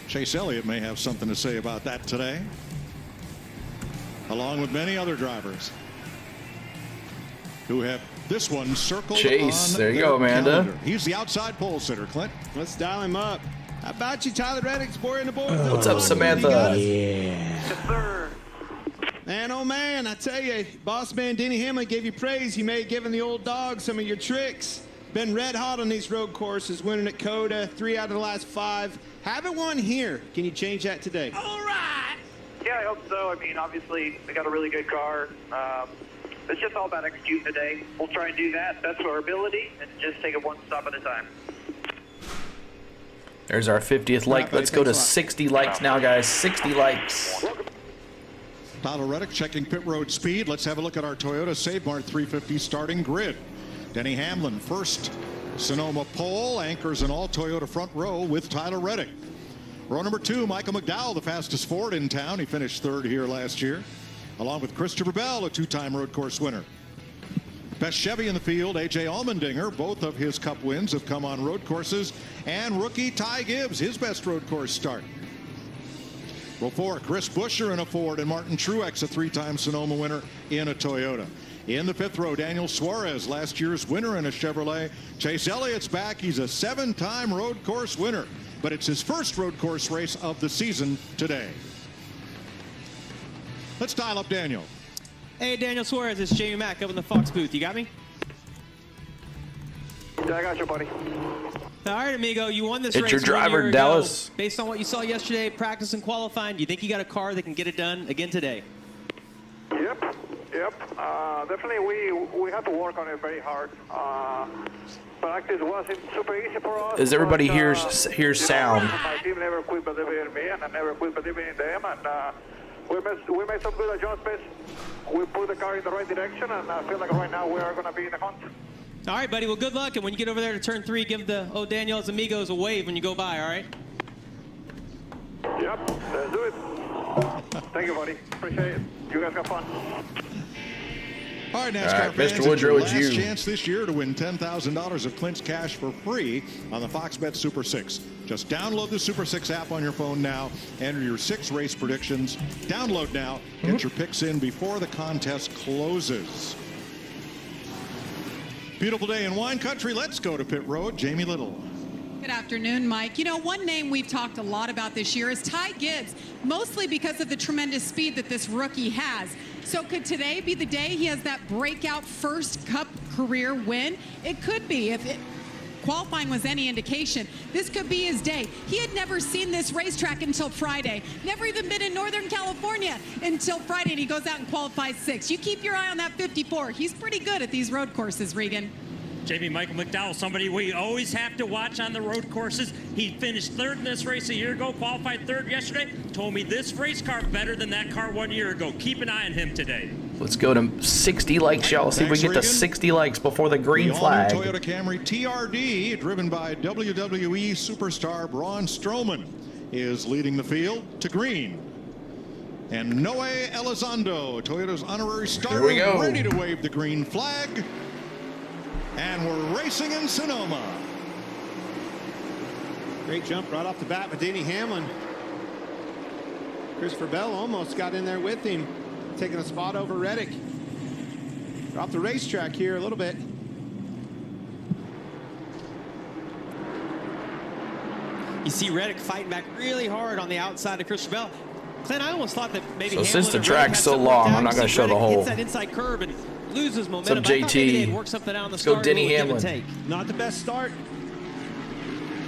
Chase Elliott may have something to say about that today, along with many other drivers who have this one circled. Chase, on there you go, Amanda. Calendar. He's the outside pole sitter, Clint. Let's dial him up. How about you, Tyler Reddick, boy in the board? What's up, Samantha? Yes, sir. Man, oh man, I tell you, boss man Denny Hamlin gave you praise. You may have given the old dog some of your tricks. Been red hot on these road courses, winning at Coda, 3 out of the last 5. Haven't won here. Can you change that today? All right. Yeah, I hope so. I mean, obviously, they got a really good car. It's just all about executing today. We'll try and do that. That's our ability, and just take it one stop at a time. There's our 50th like. Let's go to 60 likes now, guys. 60 likes. Tyler Reddick checking pit road speed. Let's have a look at our Toyota Save Mart 350 starting grid. Denny Hamlin first Sonoma pole, anchors an all Toyota front row with Tyler Reddick. Row number 2, Michael McDowell, the fastest Ford in town. He finished 3rd here last year, along with Christopher Bell, a 2-time road course winner. Best Chevy in the field, A.J. Allmendinger. Both of his Cup wins have come on road courses. And rookie Ty Gibbs, his best road course start. Row 4, Chris Buescher in a Ford, and Martin Truex, a 3-time Sonoma winner in a Toyota. In the 5th row, Daniel Suarez, last year's winner in a Chevrolet. Chase Elliott's back. He's a 7-time road course winner, but it's his first road course race of the season today. Let's dial up Daniel. Hey, Daniel Suarez, it's Jamie Mack up in the Fox booth. You got me? Yeah, I got you, buddy. All right, amigo, you won this It's race your driver, 1 year Dallas. ago. Based on what you saw yesterday, practice and qualifying, do you think you got a car that can get it done again today? Yep. Definitely, we had to work on it very hard. Practice wasn't super easy for us. As everybody but, hears sound. My team never quit believing in me, and I never quit believing in them. And we made some good adjustments. We put the car in the right direction, and I feel like right now we are going to be in the hunt. All right, buddy. Well, good luck. And when you get over there to turn 3, give the Daniel's amigos a wave when you go by, all right? Yep, let's do it. Thank you, buddy. Appreciate it. You guys have fun. All right, NASCAR All right, fans, Mr. it's Woodrow, your it's last you. chance this year to win $10,000 of clinched cash for free on the Fox Bet Super 6. Just download the Super 6 app on your phone now. Enter your 6 race predictions. Download now. Get your picks in before the contest closes. Beautiful day in wine country. Let's go to pit road. Jamie Little. Good afternoon, Mike. You know, one name we've talked a lot about this year is Ty Gibbs, mostly because of the tremendous speed that this rookie has. So could today be the day he has that breakout first Cup career win? It could be. If qualifying was any indication, this could be his day. He had never seen this racetrack until Friday, never even been in Northern California until Friday, and he goes out and qualifies 6th. You keep your eye on that 54. He's pretty good at these road courses, Regan. Jamie Michael McDowell, somebody we always have to watch on the road courses. He finished 3rd in this race a year ago, qualified 3rd yesterday. Told me this race car better than that car 1 year ago. Keep an eye on him today. Let's go to 60 likes, y'all. See if we get to 60 likes before the green flag. The Toyota Camry TRD, driven by WWE superstar Braun Strowman, is leading the field to green. And Noe Elizondo, Toyota's honorary starter, ready to wave the green flag. And we're racing in Sonoma. Great jump right off the bat with Denny Hamlin. Christopher Bell almost got in there with him, taking a spot over Reddick. They're off the racetrack here a little bit. You see Reddick fighting back really hard on the outside of Christopher Bell. Clint, I almost thought that maybe So Hamlin since the and track's Reddick so had some long, work I'm not out. going to show the Reddick whole. hits that inside curb and loses momentum. What's up, I thought maybe JT? they'd work something out on the Let's go, start. Denny Give and Hamlin. take. Not the best start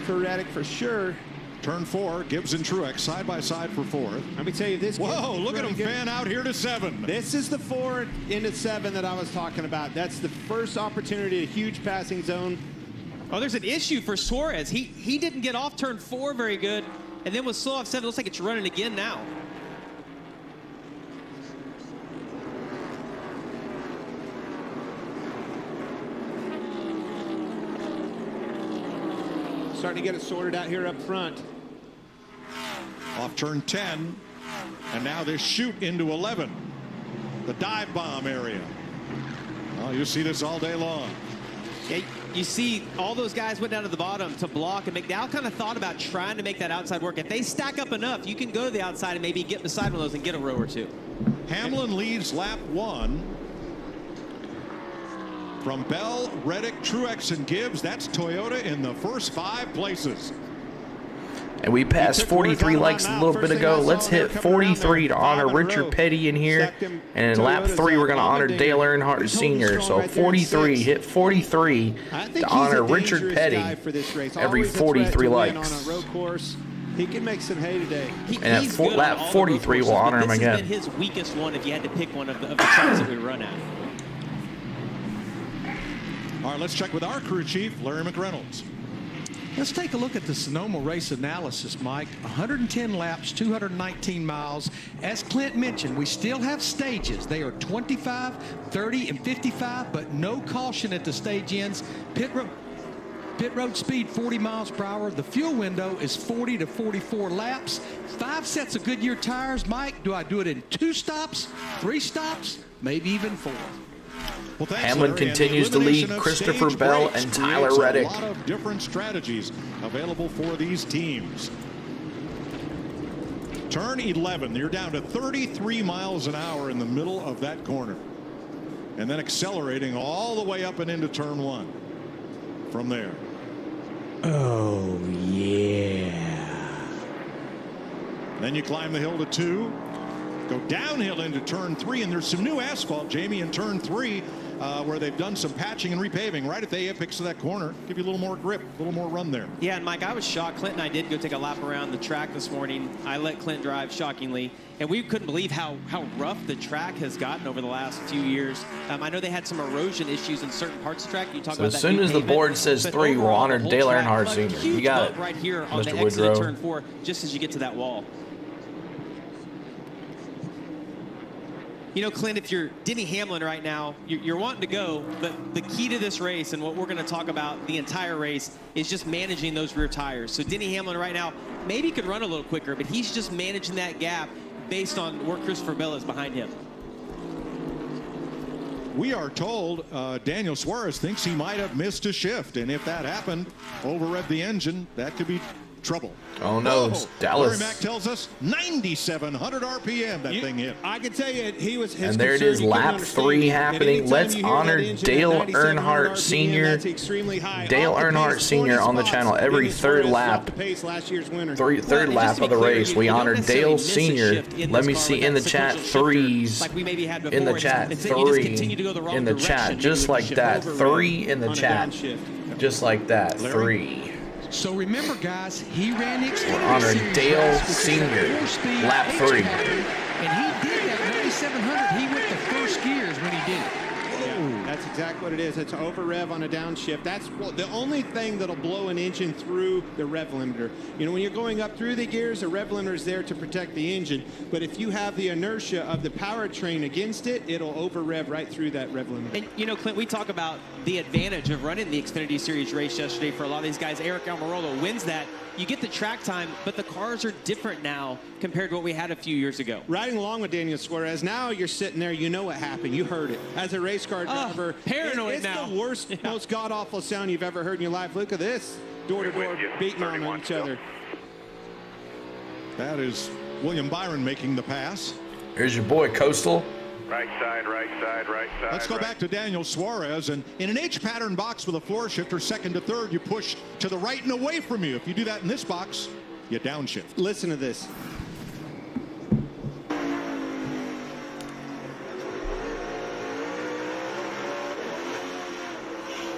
for Reddick for sure. Turn 4, Gibbs and Truex side by side for 4th. Let me tell you this. Whoa, look at him fan out here to 7. This is the 4 into 7 that I was talking about. That's the first opportunity, a huge passing zone. Oh, there's an issue for Suarez. He didn't get off turn 4 very good, and then was slow off 7. Looks like it's running again now. Starting to get it sorted out here up front. Off turn 10, and now they shoot into 11. The dive bomb area. Oh, you see this all day long. Yeah, you see all those guys went down to the bottom to block and make. They all kind of thought about trying to make that outside work. If they stack up enough, you can go to the outside and maybe get beside one of those and get a row or two. Hamlin leads lap 1. From Bell, Reddick, Truex, and Gibbs, that's Toyota in the first 5 places. And we passed 43 likes a little bit ago. Let's hit 43 to honor Richard Petty in here. And in lap 3, we're going to honor Dale Earnhardt Sr. So 43, hit 43 to honor Richard Petty every 43 likes. On a road course. He can make some hay today. And at lap 43, we'll honor him again. This has been his weakest one if you had to pick one of the tracks that we run at. All right, let's check with our crew chief, Larry McReynolds. Let's take a look at the Sonoma race analysis, Mike. 110 laps, 219 miles. As Clint mentioned, we still have stages. They are 25, 30, and 55, but no caution at the stage ends. Pit road speed 40 miles per hour. The fuel window is 40 to 44 laps. 5 sets of Goodyear tires. Mike, do I do it in 2 stops, 3 stops, maybe even 4? Well, thanks, Hamlin Larry. continues to lead Christopher Bell and Tyler Reddick. A lot of different strategies available for these teams. Turn 11, you're down to 33 miles an hour in the middle of that corner. And then accelerating all the way up and into turn 1 from there. Oh, yeah. Then you climb the hill to 2. Go downhill into turn 3, and there's some new asphalt, Jamie, in turn 3 where they've done some patching and repaving right at the apex of that corner. Give you a little more grip, a little more run there. Yeah, and Mike, I was shocked. Clint and I did go take a lap around the track this morning. I let Clint drive, shockingly, and we couldn't believe how rough the track has gotten over the last few years. I know they had some erosion issues in certain parts of the track. You talk So about as that soon new as the pavement, board says but 3, we'll overall, honor the whole Dale track, Earnhardt a Sr. You huge got bump it, right here on the Mr. exit of Woodrow. turn 4, just as you get to that wall. You know, Clint, if you're Denny Hamlin right now, you're wanting to go, but the key to this race and what we're going to talk about the entire race is just managing those rear tires. So Denny Hamlin right now maybe could run a little quicker, but he's just managing that gap based on where Christopher Bell is behind him. We are told Daniel Suarez thinks he might have missed a shift, and if that happened, overrev the engine, that could be trouble. Oh no, it's Dallas. Larry Mack tells us 9,700 RPM that thing hit. I can tell you, he was. And there it is, lap 3 happening. Let's honor Dale Earnhardt Sr. Dale Earnhardt Sr. on the channel every third lap. Third lap of the race. We honor Dale Sr. Let me see in the chat 3s. In the chat 3. In the chat, just like that. 3 in the chat. Just like that. 3. So remember, guys, he ran the Xfinity Honor Series Dale race with Sr. 4-speed Lap H 3. and he did that 9,700. He went the first gears when he did it. That's exactly what it is. It's over rev on a downshift. That's the only thing that'll blow an engine through the rev limiter. You know, when you're going up through the gears, the rev limiter is there to protect the engine. But if you have the inertia of the powertrain against it, it'll over rev right through that rev limiter. And, you know, Clint, we talk about the advantage of running the Xfinity Series race yesterday for a lot of these guys. Eric Almirola wins that. You get the track time, but the cars are different now compared to what we had a few years ago. Riding along with Daniel Suarez, now you're sitting there, you know what happened. You heard it. As a race car driver, paranoid it's now. the worst, most god-awful sound you've ever heard in your life. Look at this. Door-to-door beating on each other. That is William Byron making the pass. Here's your boy, Coastal. Right side, right side, right side. Let's go back to Daniel Suarez. And in an H-pattern box with a floor shifter, second to third, you push to the right and away from you. If you do that in this box, you downshift. Listen to this.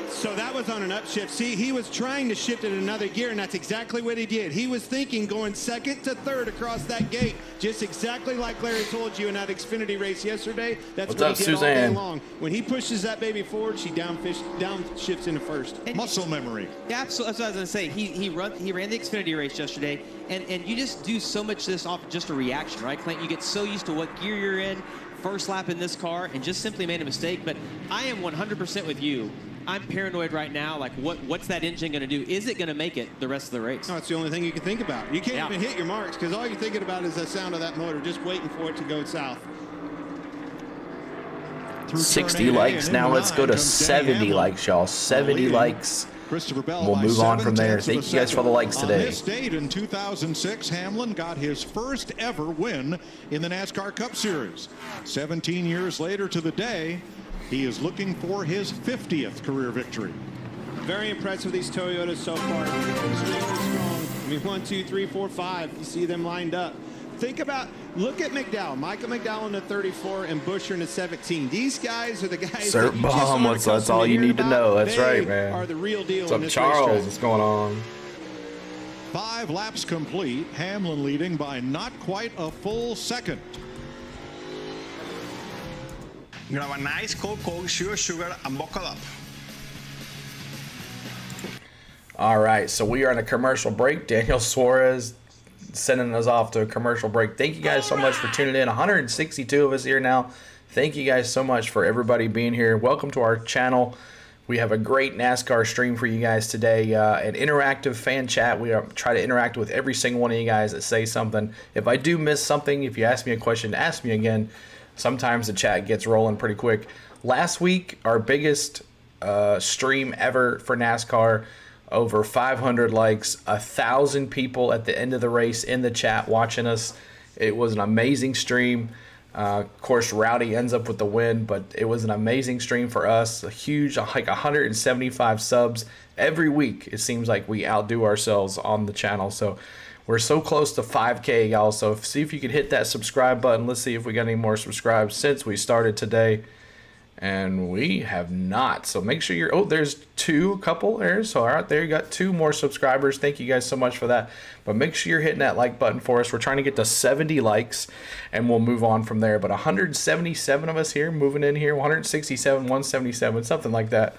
So that was on an upshift. See, he was trying to shift in another gear, and that's exactly what he did. He was thinking going second to third across that gate, just exactly like Larry told you in that Xfinity race yesterday. That's What's what up, he did Suzanne? all day long. When he pushes that baby forward, she downshifts into first. Muscle memory. Yeah, absolutely. That's what I was going to say. He ran the Xfinity race yesterday, and you just do so much of this off just a reaction, right, Clint? You get so used to what gear you're in, first lap in this car, and just simply made a mistake. But I am 100% with you. I'm paranoid right now. Like, what's that engine going to do? Is it going to make it the rest of the race? No, it's the only thing you can think about. You can't even hit your marks because all you're thinking about is the sound of that motor, just waiting for it to go south. 60 likes. Now let's go to 70 likes, y'all. 70 likes. Christopher Bell We'll move on from there. Thank you guys for the likes On today. this date in 2006, Hamlin got his first ever win in the NASCAR Cup Series. 17 years later to the day, he is looking for his 50th career victory. Very impressed with these Toyotas so far. Extremely strong. I mean, 1, 2, 3, 4, 5. You see them lined up. Look at McDowell. Michael McDowell in the 34 and Buescher in the 17. These guys are the guys Cert Bomb, that's all you need to know. That's right, man. Are the real deal. What's up, in this Charles? racetrack. What's going on? 5 laps complete. Hamlin leading by not quite a full second. Grab a nice cold Coke, sugar, and buckle up. All right, so we are in a commercial break. Daniel Suarez sending us off to a commercial break. Thank you guys so much for tuning in. 162 of us here now. Thank you guys so much for everybody being here. Welcome to our channel. We have a great NASCAR stream for you guys today, an interactive fan chat. We try to interact with every single one of you guys that say something. If I do miss something, if you ask me a question, ask me again. Sometimes the chat gets rolling pretty quick. Last week, our biggest stream ever for NASCAR, over 500 likes, 1,000 people at the end of the race in the chat watching us. It was an amazing stream. Of course, Rowdy ends up with the win, but it was an amazing stream for us. A huge, like 175 subs every week. It seems like we outdo ourselves on the channel. So we're so close to 5K, y'all. So see if you can hit that subscribe button. Let's see if we got any more subscribes since we started today. And we have not. So make sure you're... Oh, there's a couple there. So all right, there you got 2 more subscribers. Thank you guys so much for that. But make sure you're hitting that like button for us. We're trying to get to 70 likes, and we'll move on from there. But 177 of us here, moving in here. 167, 177, something like that.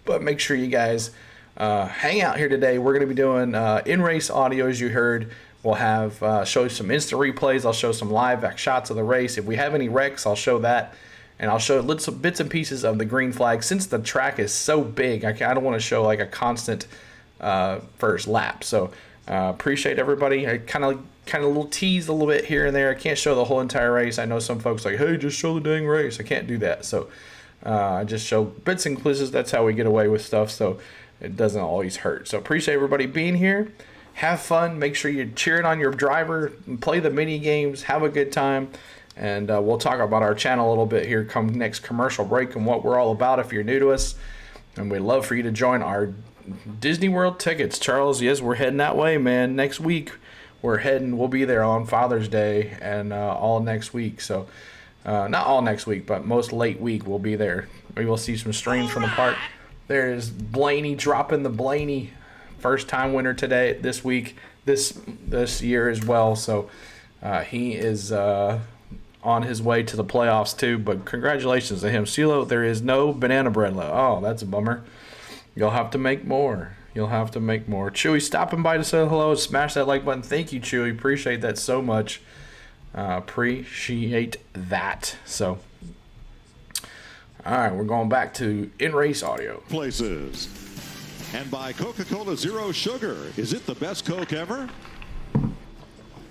But make sure you guys hang out here today. We're going to be doing in-race audio, as you heard. We'll have show you some instant replays. I'll show some live shots of the race. If we have any wrecks, I'll show that. And I'll show little bits and pieces of the green flag. Since the track is so big, I don't want to show like a constant first lap. So appreciate everybody. I kind of little tease a little bit here and there. I can't show the whole entire race. I know some folks like, hey, just show the dang race. I can't do that. So I just show bits and pieces. That's how we get away with stuff. So it doesn't always hurt. So appreciate everybody being here. Have fun. Make sure you're cheering on your driver. Play the mini games. Have a good time. And we'll talk about our channel a little bit here come next commercial break and what we're all about if you're new to us. And we'd love for you to join our Disney World tickets. Charles, yes, we're heading that way, man. Next week, we'll be there on Father's Day and all next week. So, not all next week, but most late week we'll be there. We will see some streams from the park. There's Blaney dropping the Blaney first time winner today, this week, this year as well. So, he is... on his way to the playoffs too, but congratulations to him. CeeLo, there is no banana bread left. Oh, that's a bummer. You'll have to make more. Chewy stopping by to say hello. Smash that like button. Thank you, Chewy. Appreciate that so much. Appreciate that. So, all right, we're going back to in-race audio. Places. And by Coca-Cola Zero Sugar. Is it the best Coke ever?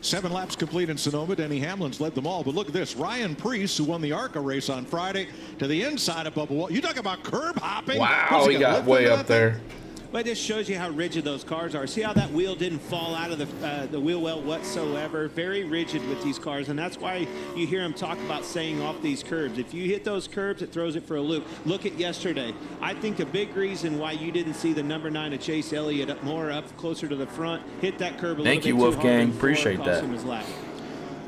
7 laps complete in Sonoma. Denny Hamlin's led them all. But look at this. Ryan Preece, who won the ARCA race on Friday, to the inside of Bubba Wall. You talk about curb hopping. Wow, he got way up there. But it just shows you how rigid those cars are. See how that wheel didn't fall out of the wheel well whatsoever? Very rigid with these cars, and that's why you hear him talk about staying off these curbs. If you hit those curbs, it throws it for a loop. Look at yesterday. I think a big reason why you didn't see the number 9 of Chase Elliott up closer to the front, hit that curb a little bit too hard. Thank you, Wolfgang. Appreciate that.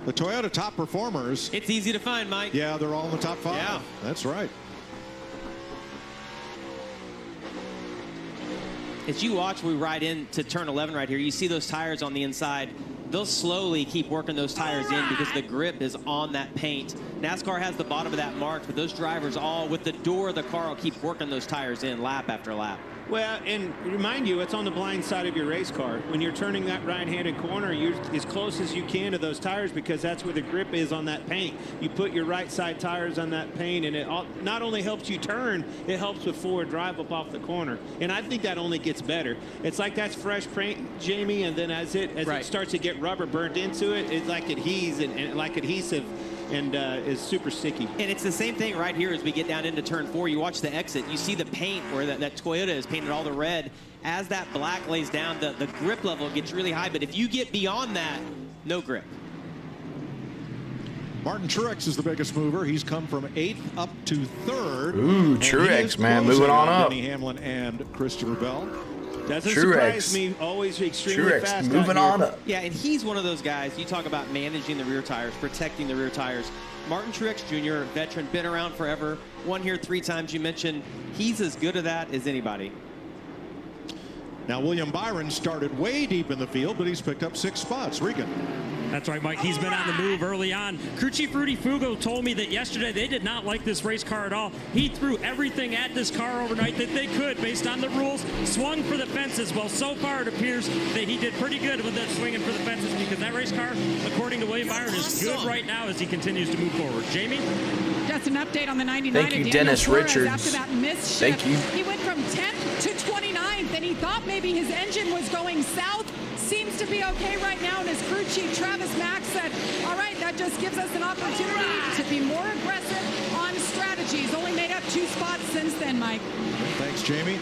The Toyota top performers. It's easy to find, Mike. Yeah, they're all in the top 5. Yeah. That's right. As you watch, we ride into turn 11 right here. You see those tires on the inside. They'll slowly keep working those tires in because the grip is on that paint. NASCAR has the bottom of that marked, but those drivers all, with the door of the car, will keep working those tires in lap after lap. Well, and remind you, it's on the blind side of your race car. When you're turning that right-handed corner, you're as close as you can to those tires because that's where the grip is on that paint. You put your right side tires on that paint, and it not only helps you turn, it helps with forward drive up off the corner. And I think that only gets better. It's like that's fresh paint, Jamie, and then as it starts to get rubber burnt into it, it's like adheses and like adhesive. And is super sticky. And it's the same thing right here as we get down into turn 4. You watch the exit. You see the paint where that Toyota is painted all the red. As that black lays down, the grip level gets really high. But if you get beyond that, no grip. Martin Truex is the biggest mover. He's come from 8th up to 3rd. Ooh, Truex, man, moving on up. Denny Hamlin and Christopher Bell. Doesn't surprise me. Always extremely fast. Moving on up. Yeah, and he's one of those guys. You talk about managing the rear tires, protecting the rear tires. Martin Truex Jr., veteran, been around forever. Won here 3 times. You mentioned he's as good at that as anybody. Now, William Byron started way deep in the field, but he's picked up 6 spots. Regan. That's right, Mike. He's been on the move early on. Crew Chief Rudy Fugo told me that yesterday they did not like this race car at all. He threw everything at this car overnight that they could based on the rules, swung for the fences. Well, so far it appears that he did pretty good with that swinging for the fences because that race car, according to William Byron, is good right now as he continues to move forward. Jamie? Just an update on the 99. Thank you, Dennis Suarez Richards. After that missed shift, Thank you. he went from 10th to 29th, and he thought maybe his engine was going south. Seems to be okay right now, and his crew chief, Travis Mack, said, all right, that just gives us an opportunity to be more aggressive on strategies. Only made up 2 spots since then, Mike. Thanks, Jamie.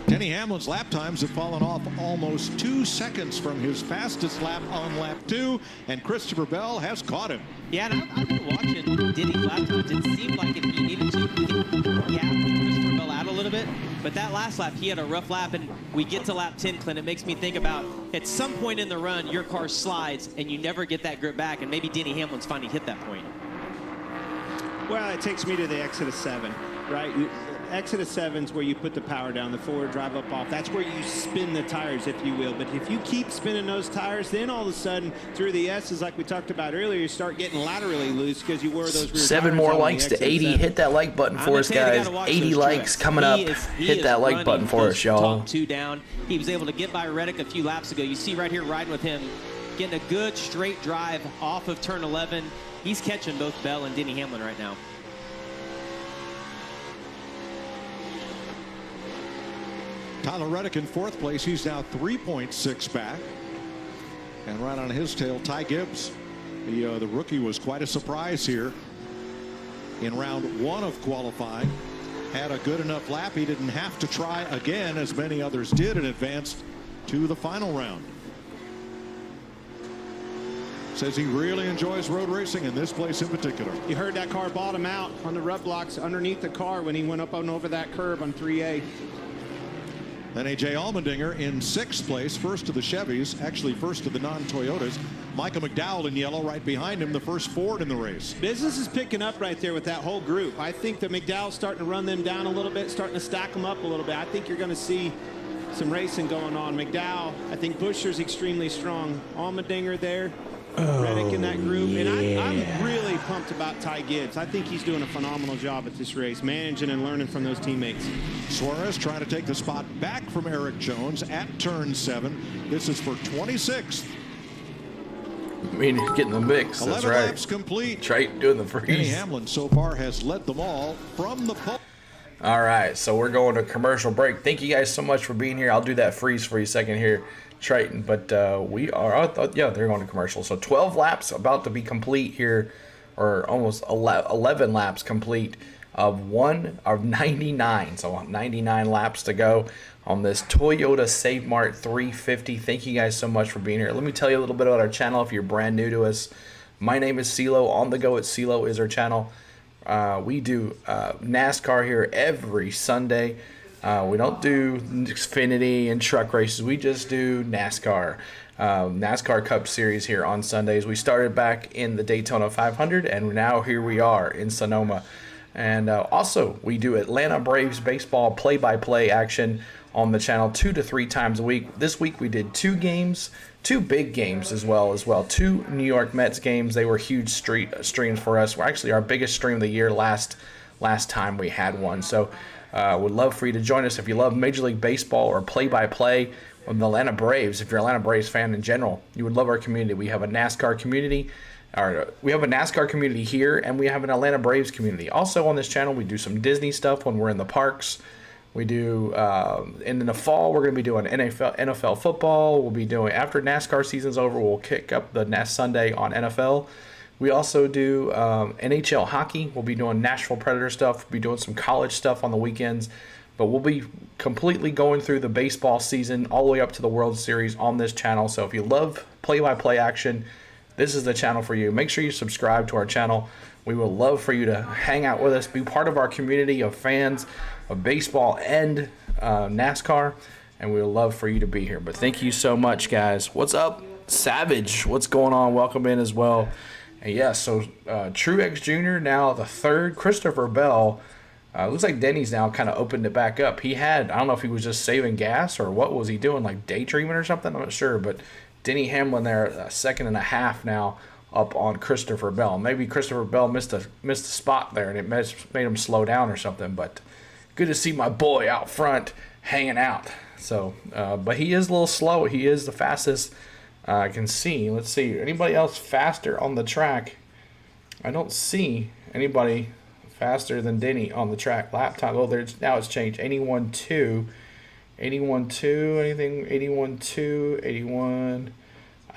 Denny Hamlin's lap times have fallen off almost 2 seconds from his fastest lap on lap 2, and Christopher Bell has caught him. Yeah, and I've been watching Denny's lap times. It seemed like if he needed to, he could gap Christopher Bell out a little bit. But that last lap, he had a rough lap, and we get to lap 10, Clint. It makes me think about at some point in the run, your car slides, and you never get that grip back, and maybe Denny Hamlin's finally hit that point. Well, it takes me to the exit of 7, right? Exit of 7 is where you put the power down, the forward drive up off. That's where you spin the tires, if you will. But if you keep spinning those tires, then all of a sudden, through the S's, like we talked about earlier, you start getting laterally loose because you wore those rear 7 tires more on likes the to 80. exit Hit that like button for us, guys. 80 likes coming up. Hit that like button for us, y'all. Top 2 down. He was able to get by Reddick a few laps ago. You see right here riding with him, getting a good straight drive off of turn 11. He's catching both Bell and Denny Hamlin right now. Tyler Reddick in 4th place. He's now 3.6 back. And right on his tail, Ty Gibbs. The rookie was quite a surprise here in round 1 of qualifying. Had a good enough lap. He didn't have to try again, as many others did, and advanced to the final round. Says he really enjoys road racing, in this place in particular. You heard that car bottom out on the rub blocks underneath the car when he went up and over that curve on 3A. Then A.J. Allmendinger in 6th place, first of the Chevys, actually first of the non-Toyotas. Michael McDowell in yellow right behind him, the first Ford in the race. Business is picking up right there with that whole group. I think that McDowell's starting to run them down a little bit, starting to stack them up a little bit. I think you're going to see some racing going on. McDowell, I think Buescher's extremely strong. Allmendinger there. Reddick in that group, and I'm really pumped about Ty Gibbs. I think he's doing a phenomenal job at this race, managing and learning from those teammates. Suarez trying to take the spot back from Eric Jones at turn 7. This is for 26th. I mean, getting the mix. That's 11 right. laps complete. Right, doing the freeze. Denny Hamlin so far has led them all from the pole. All right, so we're going to commercial break. Thank you guys so much for being here. I'll do that freeze for you a second here, Triton. But we are, yeah, they're going to commercial. So 12 laps about to be complete here, or almost 11 laps complete of 99. So 99 laps to go on this Toyota Save Mart 350. Thank you guys so much for being here. Let me tell you a little bit about our channel if you're brand new to us. My name is CeeLo. On the Go at CeeLo is our channel. We do NASCAR here every Sunday. We don't do Xfinity and truck races. We just do NASCAR. NASCAR Cup Series here on Sundays. We started back in the Daytona 500, and now here we are in Sonoma. And also, we do Atlanta Braves baseball play-by-play action on the channel 2 to 3 times a week. This week we did 2 games, 2 big games as well. 2 New York Mets games. They were huge streams for us. We're actually our biggest stream of the year last time we had one. So would love for you to join us if you love Major League Baseball or play-by-play of the Atlanta Braves. If you're an Atlanta Braves fan in general, you would love our community. We have a NASCAR community. We have a NASCAR community here, and we have an Atlanta Braves community. Also on this channel, we do some Disney stuff when we're in the parks. We do, and in the fall, we're going to be doing NFL football. We'll be doing, after NASCAR season's over, we'll kick up the Sunday on NFL. We also do NHL hockey. We'll be doing Nashville Predator stuff. We'll be doing some college stuff on the weekends. But we'll be completely going through the baseball season all the way up to the World Series on this channel. So if you love play-by-play action, this is the channel for you. Make sure you subscribe to our channel. We would love for you to hang out with us, be part of our community of fans of baseball and NASCAR, and we would love for you to be here. But thank you so much, guys. What's up, Savage? What's going on? Welcome in as well. And yeah, so Truex Jr. now the 3rd. Christopher Bell, looks like Denny's now kind of opened it back up. He had, I don't know if he was just saving gas or what was he doing, like daydreaming or something. I'm not sure, but Denny Hamlin there, a second and a half now up on Christopher Bell. Maybe Christopher Bell missed a spot there, and it made him slow down or something. But good to see my boy out front hanging out. So, but he is a little slow. He is the fastest I can see. Let's see. Anybody else faster on the track? I don't see anybody faster than Denny on the track. Lap time. Oh, now it's changed. 81.2. 81.2. Anything? 81.2. 81.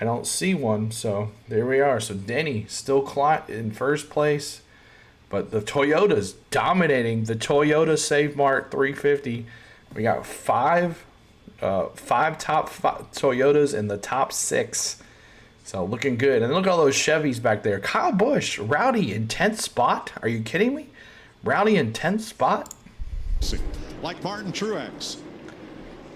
I don't see one. So there we are. So Denny still in first place. But the Toyota's dominating. The Toyota Save Mart 350. We got five top Toyotas in the top 6. So looking good. And look at all those Chevys back there. Kyle Busch, Rowdy in 10th spot. Are you kidding me? Rowdy in 10th spot? Like Martin Truex.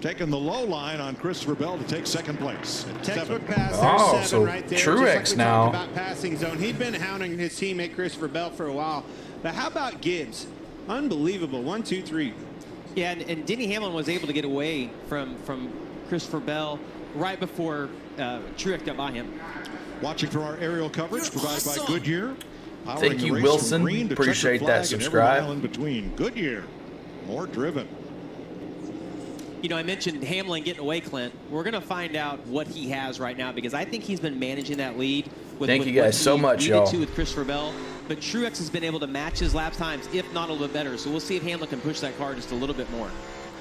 Taking the low line on Christopher Bell to take second place. Textbook pass there, 7 so right there. Truex just like we now. talked about passing zone. He'd been hounding his teammate Christopher Bell for a while. But how about Gibbs? Unbelievable. 1, 2, 3. Yeah, and Denny Hamlin was able to get away from Christopher Bell right before Truex got by him. Watching from our aerial coverage provided by Goodyear. Thank you, Wilson. Appreciate that. Subscribe. In between Goodyear, more driven. You know, I mentioned Hamlin getting away, Clint. We're going to find out what he has right now because I think he's been managing that lead. Thank you guys so much, y'all. With Christopher Bell, but Truex has been able to match his lap times, if not a little bit better. So we'll see if Hamlin can push that car just a little bit more.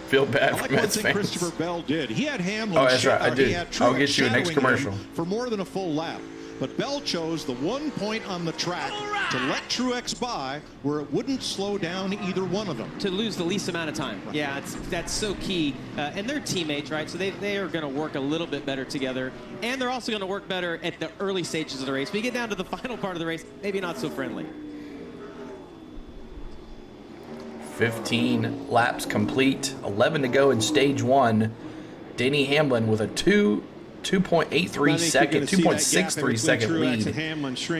Feel bad I like for one Mets thing fans. Christopher Bell did. He had Hamlin. Oh, that's right. I did. I'll get you next commercial. For more than a full lap. But Bell chose the one point on the track to let Truex by where it wouldn't slow down either one of them. To lose the least amount of time. Yeah, that's so key. And they're teammates, right? So they are going to work a little bit better together. And they're also going to work better at the early stages of the race. When you get down to the final part of the race, maybe not so friendly. 15 laps complete. 11 to go in stage 1. Denny Hamlin with a 2.83 second, 2.63 second lead.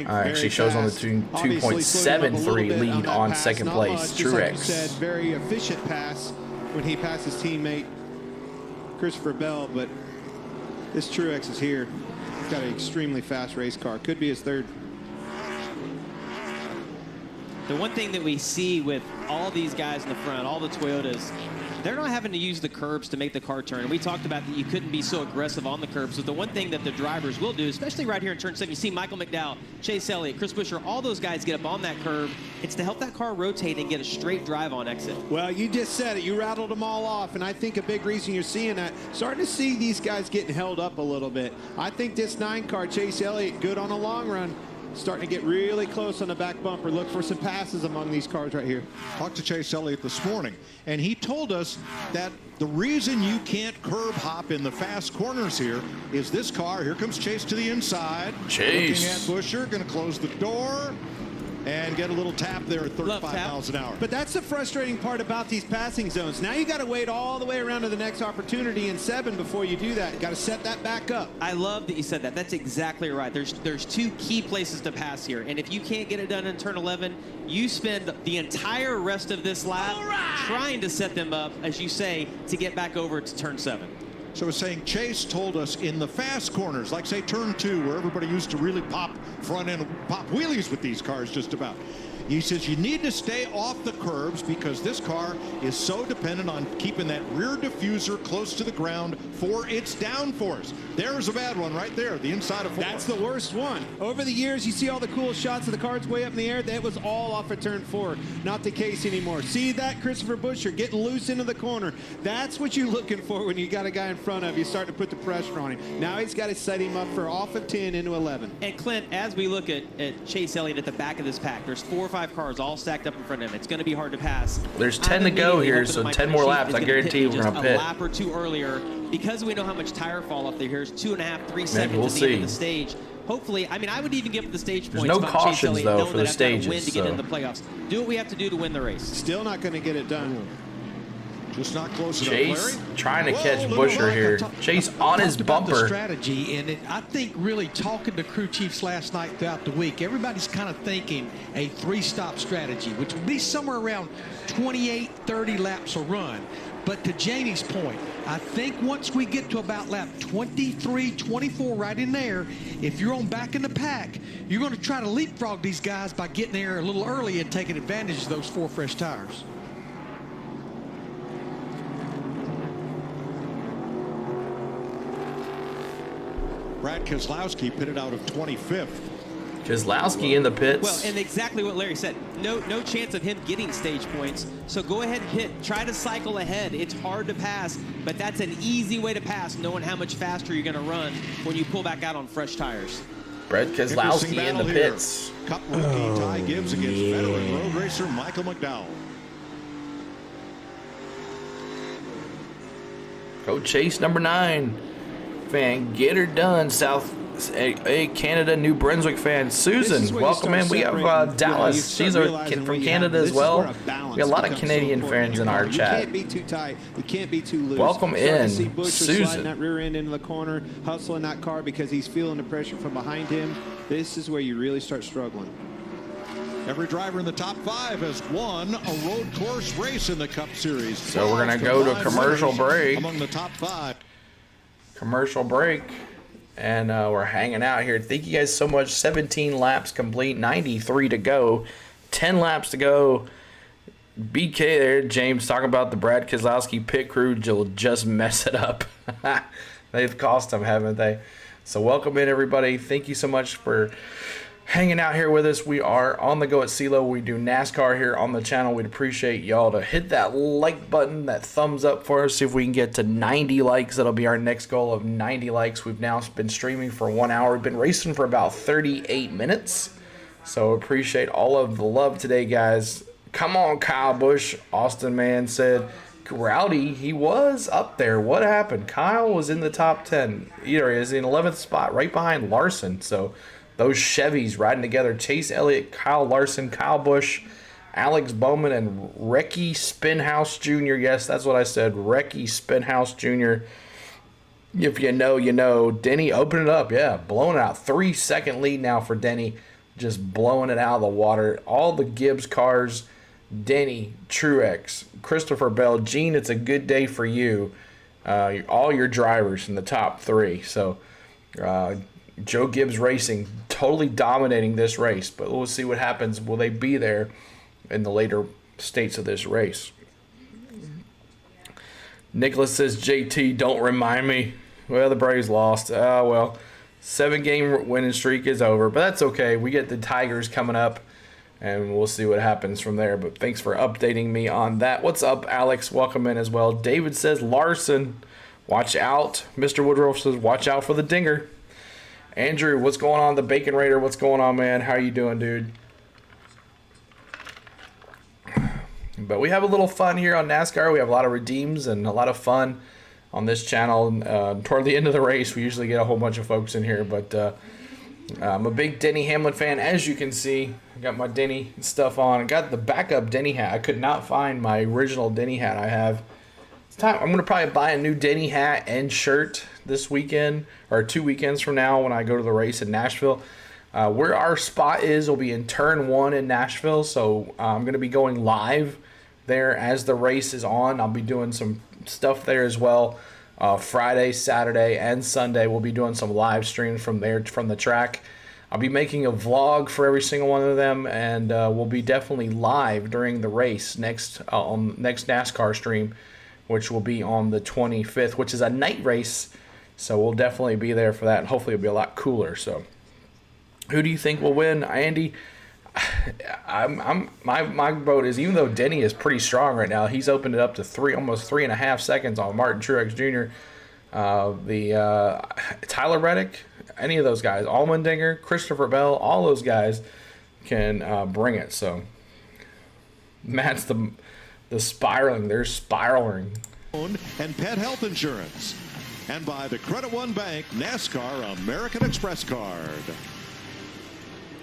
Actually shows on the 2.73 lead on second place. Truex. Like you Truex. said, very efficient pass when he passed his teammate Christopher Bell, but this Truex is here. He's got an extremely fast race car. Could be his third. The one thing that we see with all these guys in the front, all the Toyotas, they're not having to use the curbs to make the car turn. And we talked about that you couldn't be so aggressive on the curbs. So the one thing that the drivers will do, especially right here in turn 7, you see Michael McDowell, Chase Elliott, Chris Buescher, all those guys get up on that curb. It's to help that car rotate and get a straight drive on exit. Well, you just said it. You rattled them all off. And I think a big reason you're seeing that, starting to see these guys getting held up a little bit. I think this 9 car, Chase Elliott, good on a long run. Starting to get really close on the back bumper. Look for some passes among these cars right here. Talked to Chase Elliott this morning, and he told us that the reason you can't curb hop in the fast corners here is this car. Here comes Chase to the inside. Chase. Looking at Buescher, going to close the door and get a little tap there at 35 miles an hour. But that's the frustrating part about these passing zones. Now you got to wait all the way around to the next opportunity in 7 before you do that. You got to set that back up. I love that you said that. That's exactly right. There's 2 key places to pass here. And if you can't get it done in turn 11, you spend the entire rest of this lap trying to set them up, as you say, to get back over to turn 7. So it's saying Chase told us in the fast corners, like say turn 2, where everybody used to really pop front end, pop wheelies with these cars just about. He says you need to stay off the curbs because this car is so dependent on keeping that rear diffuser close to the ground for its downforce. There's a bad one right there, the inside of 4. That's the worst one. Over the years, you see all the cool shots of the cars way up in the air. That was all off of turn 4. Not the case anymore. See that, Christopher Buescher getting loose into the corner. That's what you're looking for when you got a guy in front of you starting to put the pressure on him. Now he's got to set him up for off of 10 into 11. And Clint, as we look at Chase Elliott at the back of this pack, there's 4 or 5 cars all stacked up in front of him. It's going to be hard to pass. There's 10 to go here, so 10 more laps. I guarantee you we're going to pit. A lap or 2 earlier, because we know how much tire fall up there. Here's 2.5, 3 seconds we'll at the end of the stage. Hopefully, I mean, I would even give it the stage points. There's no cautions, though, for the stages. Win to get into the playoffs. Do what we have to do to win the race. Still not going to get it done. Just not close Chase enough, Larry. trying to catch Busher here. Chase on his bumper. The strategy, and I think really talking to crew chiefs last night throughout the week, everybody's kind of thinking a 3-stop strategy, which would be somewhere around 28, 30 laps a run. But to Jamie's point, I think once we get to about lap 23, 24, right in there, if you're on back in the pack, you're going to try to leapfrog these guys by getting there a little early and taking advantage of those 4 fresh tires. Brad Keselowski pitted out of 25th. Keselowski in the pits. Well, and exactly what Larry said. No chance of him getting stage points. So go ahead and hit. Try to cycle ahead. It's hard to pass, but that's an easy way to pass, knowing how much faster you're going to run when you pull back out on fresh tires. Brad Keselowski in the pits. Cup rookie Ty Gibbs against veteran road racer Michael McDowell. Go Chase number 9. Fan, get her done. South Canada, New Brunswick fan. Susan, welcome in. We have Dallas. She's a kid from Canada as well. We got a lot of Canadian fans in our chat. You can't be too tight. You can't be too loose. Welcome in, see Busher Susan. sliding that rear end into the corner, hustling that car because he's feeling the pressure from behind him. This is where you really start struggling. Every driver in the top 5 has won a road course race in the Cup Series. So we're going to go to commercial break. Among the top 5. Commercial break. And we're hanging out here. Thank you guys so much. 17 laps complete, 93 to go. 10 laps to go. BK there, James, talking about the Brad Keselowski pit crew will just mess it up. They've cost them, haven't they? So welcome in, everybody. Thank you so much for hanging out here with us. We are on the go at CeeLo. We do NASCAR here on the channel. We'd appreciate y'all to hit that like button, that thumbs up for us. See if we can get to 90 likes. That'll be our next goal of 90 likes. We've now been streaming for 1 hour. We've been racing for about 38 minutes. So appreciate all of the love today, guys. Come on, Kyle Busch. Austin Man said, Rowdy, he was up there. What happened? Kyle was in the top 10. Either is in 11th spot, right behind Larson. So those Chevys riding together. Chase Elliott, Kyle Larson, Kyle Busch, Alex Bowman, and Recky Spinhouse Jr. Yes, that's what I said. Recky Spinhouse Jr. If you know, you know. Denny opened it up. Yeah, blowing it out. 3-second lead now for Denny. Just blowing it out of the water. All the Gibbs cars. Denny, Truex, Christopher Bell, Gene, it's a good day for you. All your drivers in the top 3. So, Joe Gibbs Racing totally dominating this race, but we'll see what happens. Will they be there in the later states of this race? Nicholas says, JT, don't remind me. Well, the Braves lost. Well, 7-game winning streak is over, but that's okay. We get the Tigers coming up, and we'll see what happens from there. But thanks for updating me on that. What's up, Alex? Welcome in as well. David says, Larson, watch out. Mr. Woodruff says, watch out for the dinger. Andrew, what's going on? The Bacon Raider, what's going on, man? How you doing, dude? But we have a little fun here on NASCAR. We have a lot of redeems and a lot of fun on this channel. Toward the end of the race, we usually get a whole bunch of folks in here. But I'm a big Denny Hamlin fan, as you can see. I got my Denny stuff on. I got the backup Denny hat. I could not find my original Denny hat I have. It's time. I'm going to probably buy a new Denny hat and shirt this weekend, or 2 weekends from now when I go to the race in Nashville. Where our spot is will be in turn 1 in Nashville, so I'm going to be going live there as the race is on. I'll be doing some stuff there as well. Friday, Saturday, and Sunday we'll be doing some live streams from there, from the track. I'll be making a vlog for every single one of them, and we'll be definitely live during the race next NASCAR stream, which will be on the 25th, which is a night race. So we'll definitely be there for that, and hopefully it'll be a lot cooler. So, who do you think will win, Andy? My vote is, even though Denny is pretty strong right now, he's opened it up to almost 3.5 seconds on Martin Truex Jr. Tyler Reddick, any of those guys, Allmendinger, Christopher Bell, all those guys can bring it. So, Matt's the spiraling. They're spiraling. And Pet Health Insurance. And by the Credit One Bank NASCAR American Express card.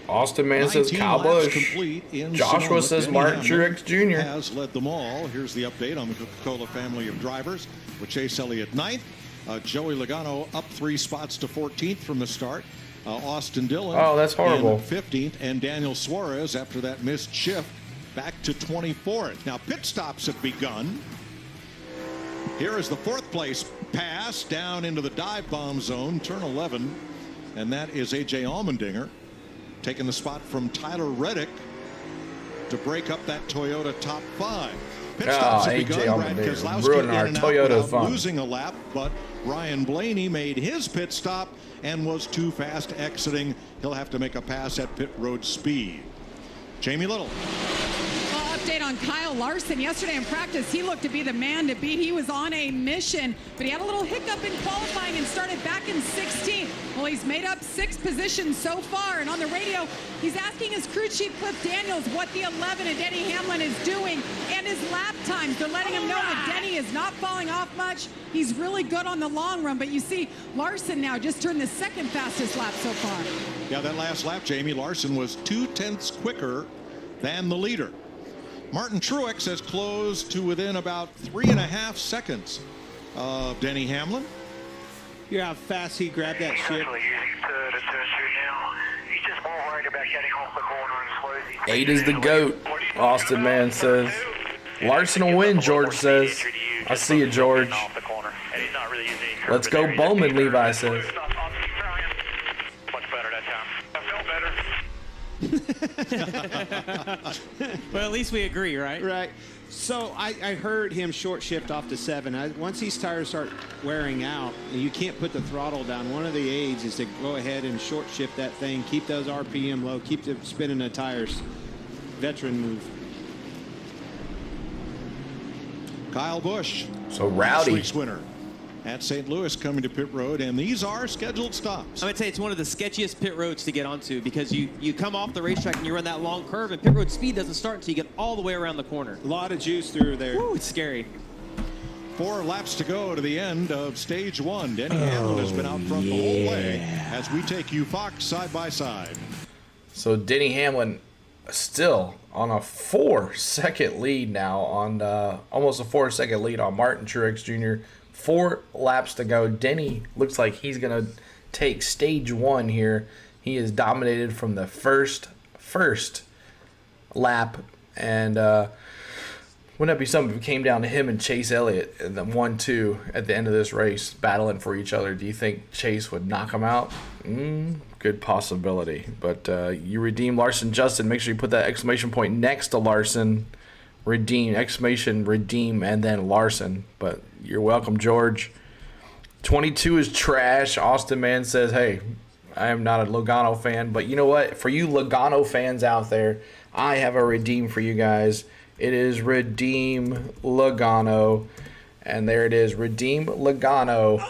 Austin Man says 19 Kyle laps Busch. complete in Joshua Sonoma. says Denny Martin Hamlin Truex Jr. has led them all. Here's the update on the Coca-Cola family of drivers with Chase Elliott 9th. Joey Logano up 3 spots to 14th from the start. Austin Dillon that's horrible. in 15th, and Daniel Suarez after that missed shift back to 24th. Now pit stops have begun. Here is the 4th place pass down into the dive bomb zone, turn 11, and that is A.J. Allmendinger taking the spot from Tyler Reddick to break up that Toyota top 5. Pit stops have begun. Brad Keselowski ruining in our and out Toyota without fun. losing a lap, but Ryan Blaney made his pit stop and was too fast exiting. He'll have to make a pass at pit road speed. Jamie Little. Well, update on Kyle Larson. Yesterday in practice, he looked to be the man to beat. He was on a mission, but he had a little hiccup in qualifying and started back in 16th. Well, he's made up 6 positions so far, and on the radio, he's asking his crew chief, Cliff Daniels, what the 11 and Denny Hamlin is doing and his lap times. They're letting him know that Denny is not falling off much. He's really good on the long run, but you see Larson now just turned the 2nd fastest lap so far. Yeah, that last lap, Jamie, Larson was 0.2 quicker than the leader. Martin Truex has closed to within about 3.5 seconds of Denny Hamlin. Hear how fast he grabbed that ship. 8 is the GOAT, Austin Man says. Larson will win, George says. I see you, George. Let's go Bowman, Levi says. Well, at least we agree, right? Right. So I heard him short shift off to 7. Once these tires start wearing out, and you can't put the throttle down, one of the aids is to go ahead and short shift that thing, keep those RPM low, keep the spinning the tires. Veteran move. Kyle Busch. So rowdy. Last week's winner at St. Louis coming to pit road, and these are scheduled stops. I would say it's one of the sketchiest pit roads to get onto because you come off the racetrack and you run that long curve, and pit road speed doesn't start until you get all the way around the corner. A lot of juice through there. Woo, it's scary. 4 laps to go to the end of stage 1. Denny Hamlin has been out front the whole way as we take you Fox side by side. So Denny Hamlin still on a 4-second lead now, on almost a 4-second lead on Martin Truex Jr. 4 laps to go. Denny looks like he's going to take stage 1 here. He is dominated from the first lap, and wouldn't that be something if it came down to him and Chase Elliott in the 1-2 at the end of this race battling for each other? Do you think Chase would knock him out? Good possibility. But you redeem Larson. Justin, make sure you put that exclamation point next to Larson. Redeem, exclamation, redeem, and then Larson. But you're welcome, George. 22 is trash. Austin Man says, hey, I am not a Logano fan, but you know what? For you Logano fans out there, I have a redeem for you guys. It is Redeem Logano. And there it is, Redeem Logano.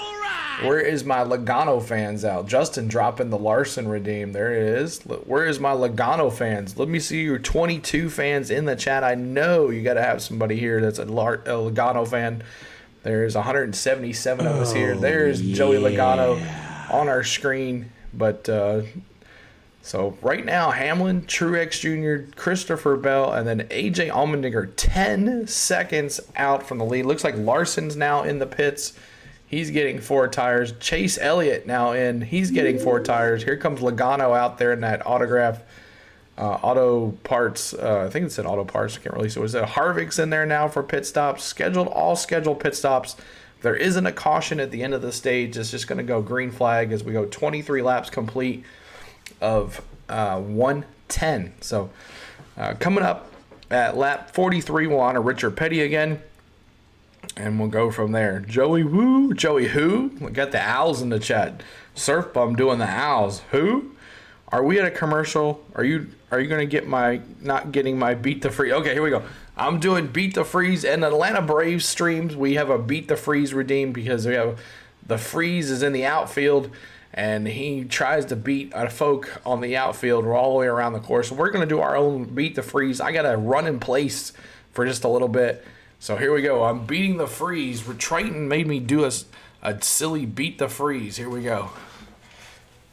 Where is my Logano fans out? Justin dropping the Larson redeem. There it is. Where is my Logano fans? Let me see your 22 fans in the chat. I know you got to have somebody here that's a Logano fan. There's 177 of us here. There's Joey Logano on our screen. But so right now, Hamlin, Truex Jr., Christopher Bell, and then A.J. Allmendinger 10 seconds out from the lead. Looks like Larson's now in the pits. He's getting 4 tires. Chase Elliott now in. He's getting 4 tires. Here comes Logano out there in that autograph auto parts. I think it said auto parts. I can't really see. Was it Harvick's in there now for pit stops? All scheduled pit stops. There isn't a caution at the end of the stage. It's just going to go green flag as we go 23 laps complete of 110. So coming up at lap 43, we'll honor Richard Petty again. And we'll go from there. Joey woo. Joey who? We got the owls in the chat. Surf Bum doing the owls. Who? Are we at a commercial? Are you going to get my not getting my Beat the Freeze? Okay, here we go. I'm doing Beat the Freeze and Atlanta Braves streams. We have a Beat the Freeze redeem because we have the Freeze is in the outfield and he tries to beat a folk on the outfield. We're all the way around the course. So we're going to do our own Beat the Freeze. I got to run in place for just a little bit. So here we go. I'm beating the freeze. Triton made me do a silly beat the freeze. Here we go.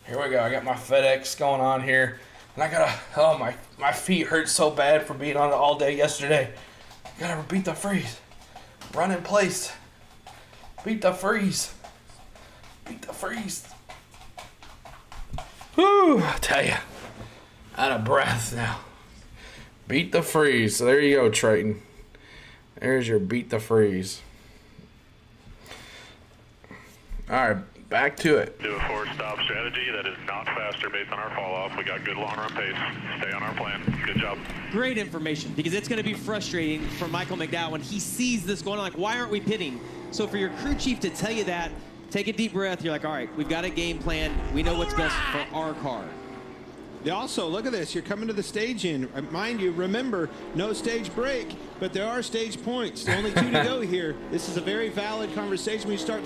I got my FedEx going on here. And I gotta, oh my feet hurt so bad from being on it all day yesterday. Gotta beat the freeze. Run in place. Beat the freeze. Beat the freeze. Whew, I tell you. Out of breath now. Beat the freeze. So there you go, Triton. There's your beat the freeze. Alright, back to it. Do a 4-stop strategy that is not faster based on our fall off. We got good long run pace. Stay on our plan. Good job. Great information, because it's going to be frustrating for Michael McDowell when he sees this going on. Like, why aren't we pitting? So for your crew chief to tell you that, take a deep breath. You're like, all right, we've got a game plan. We know what's best for our car. Also, look at this. You're coming to the stage in. Mind you, remember, no stage break, but there are stage points. Only 2 to go here. This is a very valid conversation when you start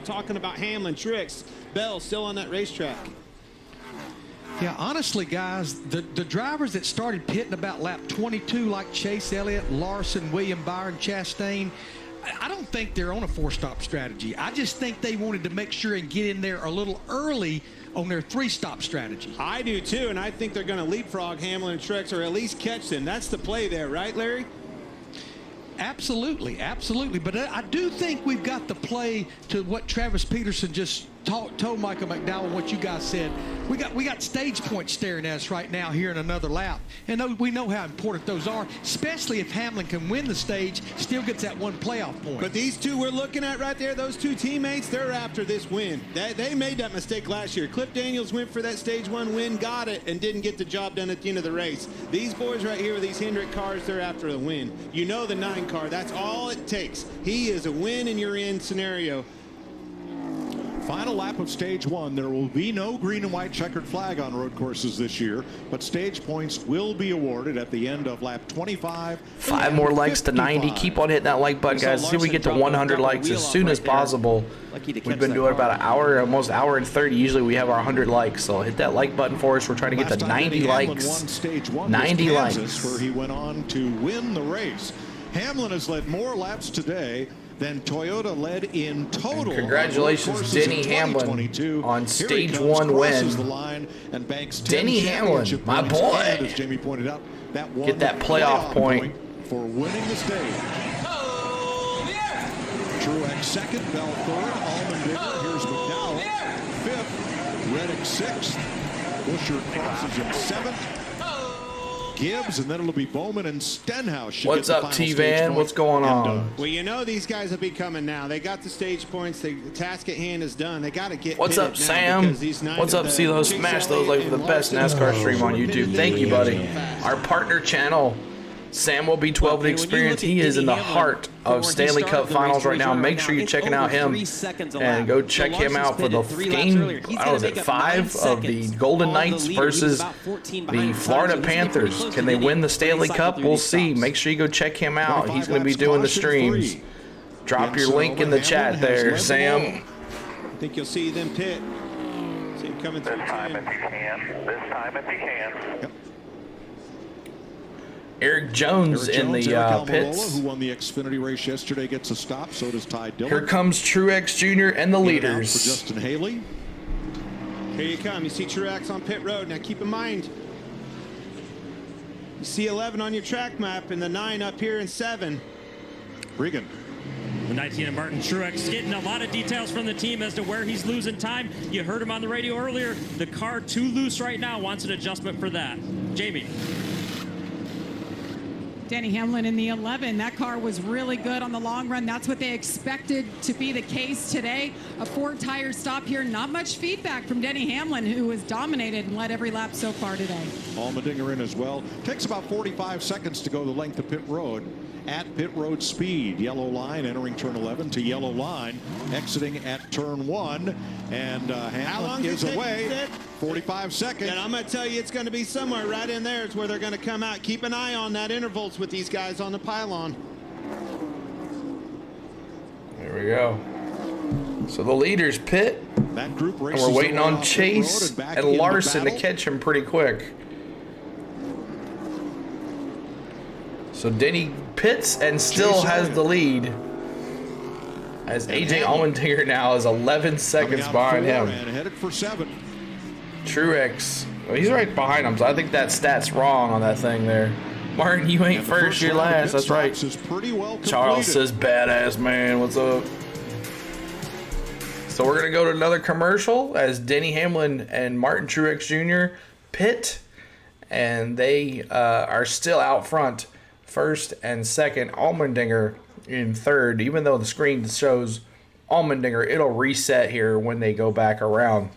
talking about Hamlin, Truex, Bell still on that racetrack. Yeah, honestly, guys, the drivers that started pitting about lap 22, like Chase Elliott, Larson, William Byron, Chastain, I don't think they're on a 4-stop strategy. I just think they wanted to make sure and get in there a little early on their 3-stop strategy. I do too, and I think they're going to leapfrog Hamlin and Truex, or at least catch them. That's the play there, right, Larry? Absolutely, absolutely. But I do think we've got the play to what Travis Peterson just told Michael McDowell, what you guys said. We got stage points staring at us right now here in another lap. And we know how important those are, especially if Hamlin can win the stage, still gets that one playoff point. But these two we're looking at right there, those two teammates, they're after this win. They made that mistake last year. Cliff Daniels went for that stage 1 win, got it, and didn't get the job done at the end of the race. These boys right here with these Hendrick cars, they're after the win. You know the 9 car, that's all it takes. He is a win and you're in scenario. Final lap of stage 1. There will be no green and white checkered flag on road courses this year, but stage points will be awarded at the end of lap 25. 5 more likes to 90. Keep on hitting that like button, guys. See if we get to 100 likes as soon as possible. We've been doing about an hour, almost hour and 30. Usually we have our 100 likes, so hit that like button for us. We're trying to get to 90 likes. 90 likes. Where he went on to win the race. Hamlin has led more laps today than Toyota led in total. And congratulations, Denny Hamlin, on stage 1 win. Denny Hamlin, my boy. As Jamie pointed out, that get that playoff point for winning the stage. Truex second, Bell third, Allmendinger. Here's McDowell fifth, Reddick sixth, Buschert crosses in seventh. Gibbs, and then it'll be Bowman and Stenhouse. What's up, T-Van? What's going on? Well, you know these guys will be coming now. They got the stage points. The task at hand is done. They got to get. What's up, Sam? What's up, CeeLo? Smash those like the best NASCAR stream on YouTube. Thank you, buddy. Our partner channel, Sam will be 12 the experience. He is in the heart of Stanley Cup Finals right now. Make sure you're checking out him and go check him out for the game. I was at 5 of the Golden Knights versus the Florida Panthers. Can they win the Stanley Cup? We'll see. Make sure you go check him out. He's going to be doing the streams. Drop your link in the chat there, Sam. I think you'll see them pit. See him coming through. This time if you can. This time if you can. Yep. Eric Jones in the pits. Who won the Xfinity race yesterday, gets a stop. So does Ty Dillon. Here comes Truex Jr. and the leaders. For Justin Haley. Here you come. You see Truex on pit road. Now keep in mind, you see 11 on your track map and the 9 up here in 7. Regan. The 19 of Martin Truex getting a lot of details from the team as to where he's losing time. You heard him on the radio earlier. The car too loose right now. Wants an adjustment for that. Jamie. Denny Hamlin in the 11. That car was really good on the long run. That's what they expected to be the case today. A 4-tire stop here. Not much feedback from Denny Hamlin, who has dominated and led every lap so far today. Allmendinger in as well. Takes about 45 seconds to go the length of pit road. At pit road speed, yellow line entering turn 11 to yellow line exiting at turn 1, and Hamlin is away. 45 seconds. And I'm going to tell you, it's going to be somewhere right in there. It's where they're going to come out. Keep an eye on that intervals with these guys on the pylon. There we go. So the leaders pit, that group and we're waiting on Chase and Larson to catch him pretty quick. So Denny pits and still has the lead, as AJ Allmendinger now is 11 seconds behind him. And headed for 7. Truex Well, he's right behind him, so I think that stat's wrong on that thing there. Martin, you ain't first, you're last. That's right. Charles says, badass man. What's up? So we're going to go to another commercial as Denny Hamlin and Martin Truex Jr. pit. And they are still out front, first and second. Allmendinger in third. Even though the screen shows Allmendinger, it'll reset here when they go back around.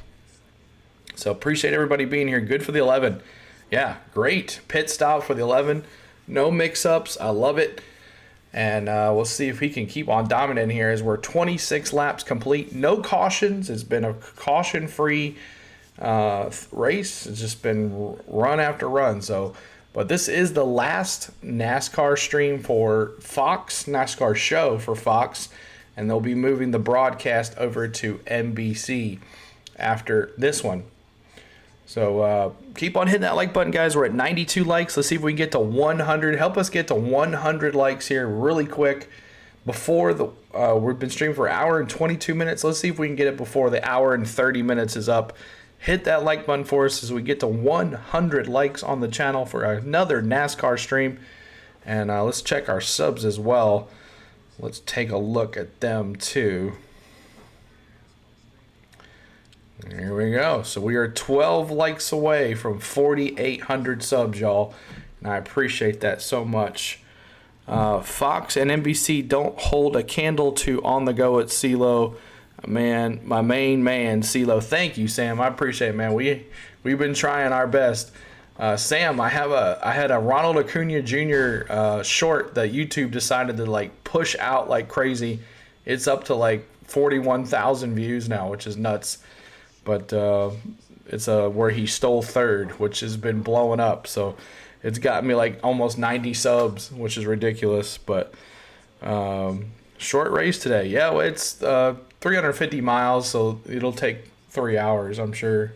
So appreciate everybody being here. Good for the 11. Yeah, great pit stop for the 11. No mix-ups. I love it. And we'll see if he can keep on dominating here as we're 26 laps complete. No cautions. It's been a caution-free race. It's just been run after run. So, but this is the last NASCAR stream for Fox, NASCAR show for Fox. And they'll be moving the broadcast over to NBC after this one. So keep on hitting that like button, guys. We're at 92 likes. Let's see if we can get to 100. Help us get to 100 likes here really quick. Before the we've been streaming for an hour and 22 minutes. Let's see if we can get it before the hour and 30 minutes is up. Hit that like button for us as we get to 100 likes on the channel for another NASCAR stream. And let's check our subs as well. Let's take a look at them too. Here we go. So we are 12 likes away from 4,800 subs, y'all. And I appreciate that so much. Fox and NBC don't hold a candle to On the Go at CeeLo. Man, my main man, CeeLo. Thank you, Sam. I appreciate it, man. We've been trying our best. Sam, I had a Ronald Acuna Jr. Short that YouTube decided to like push out like crazy. It's up to like 41,000 views now, which is nuts. But it's where he stole third, which has been blowing up. So it's got me like almost 90 subs, which is ridiculous. But short race today. Yeah, well, it's 350 miles, so it'll take 3 hours, I'm sure.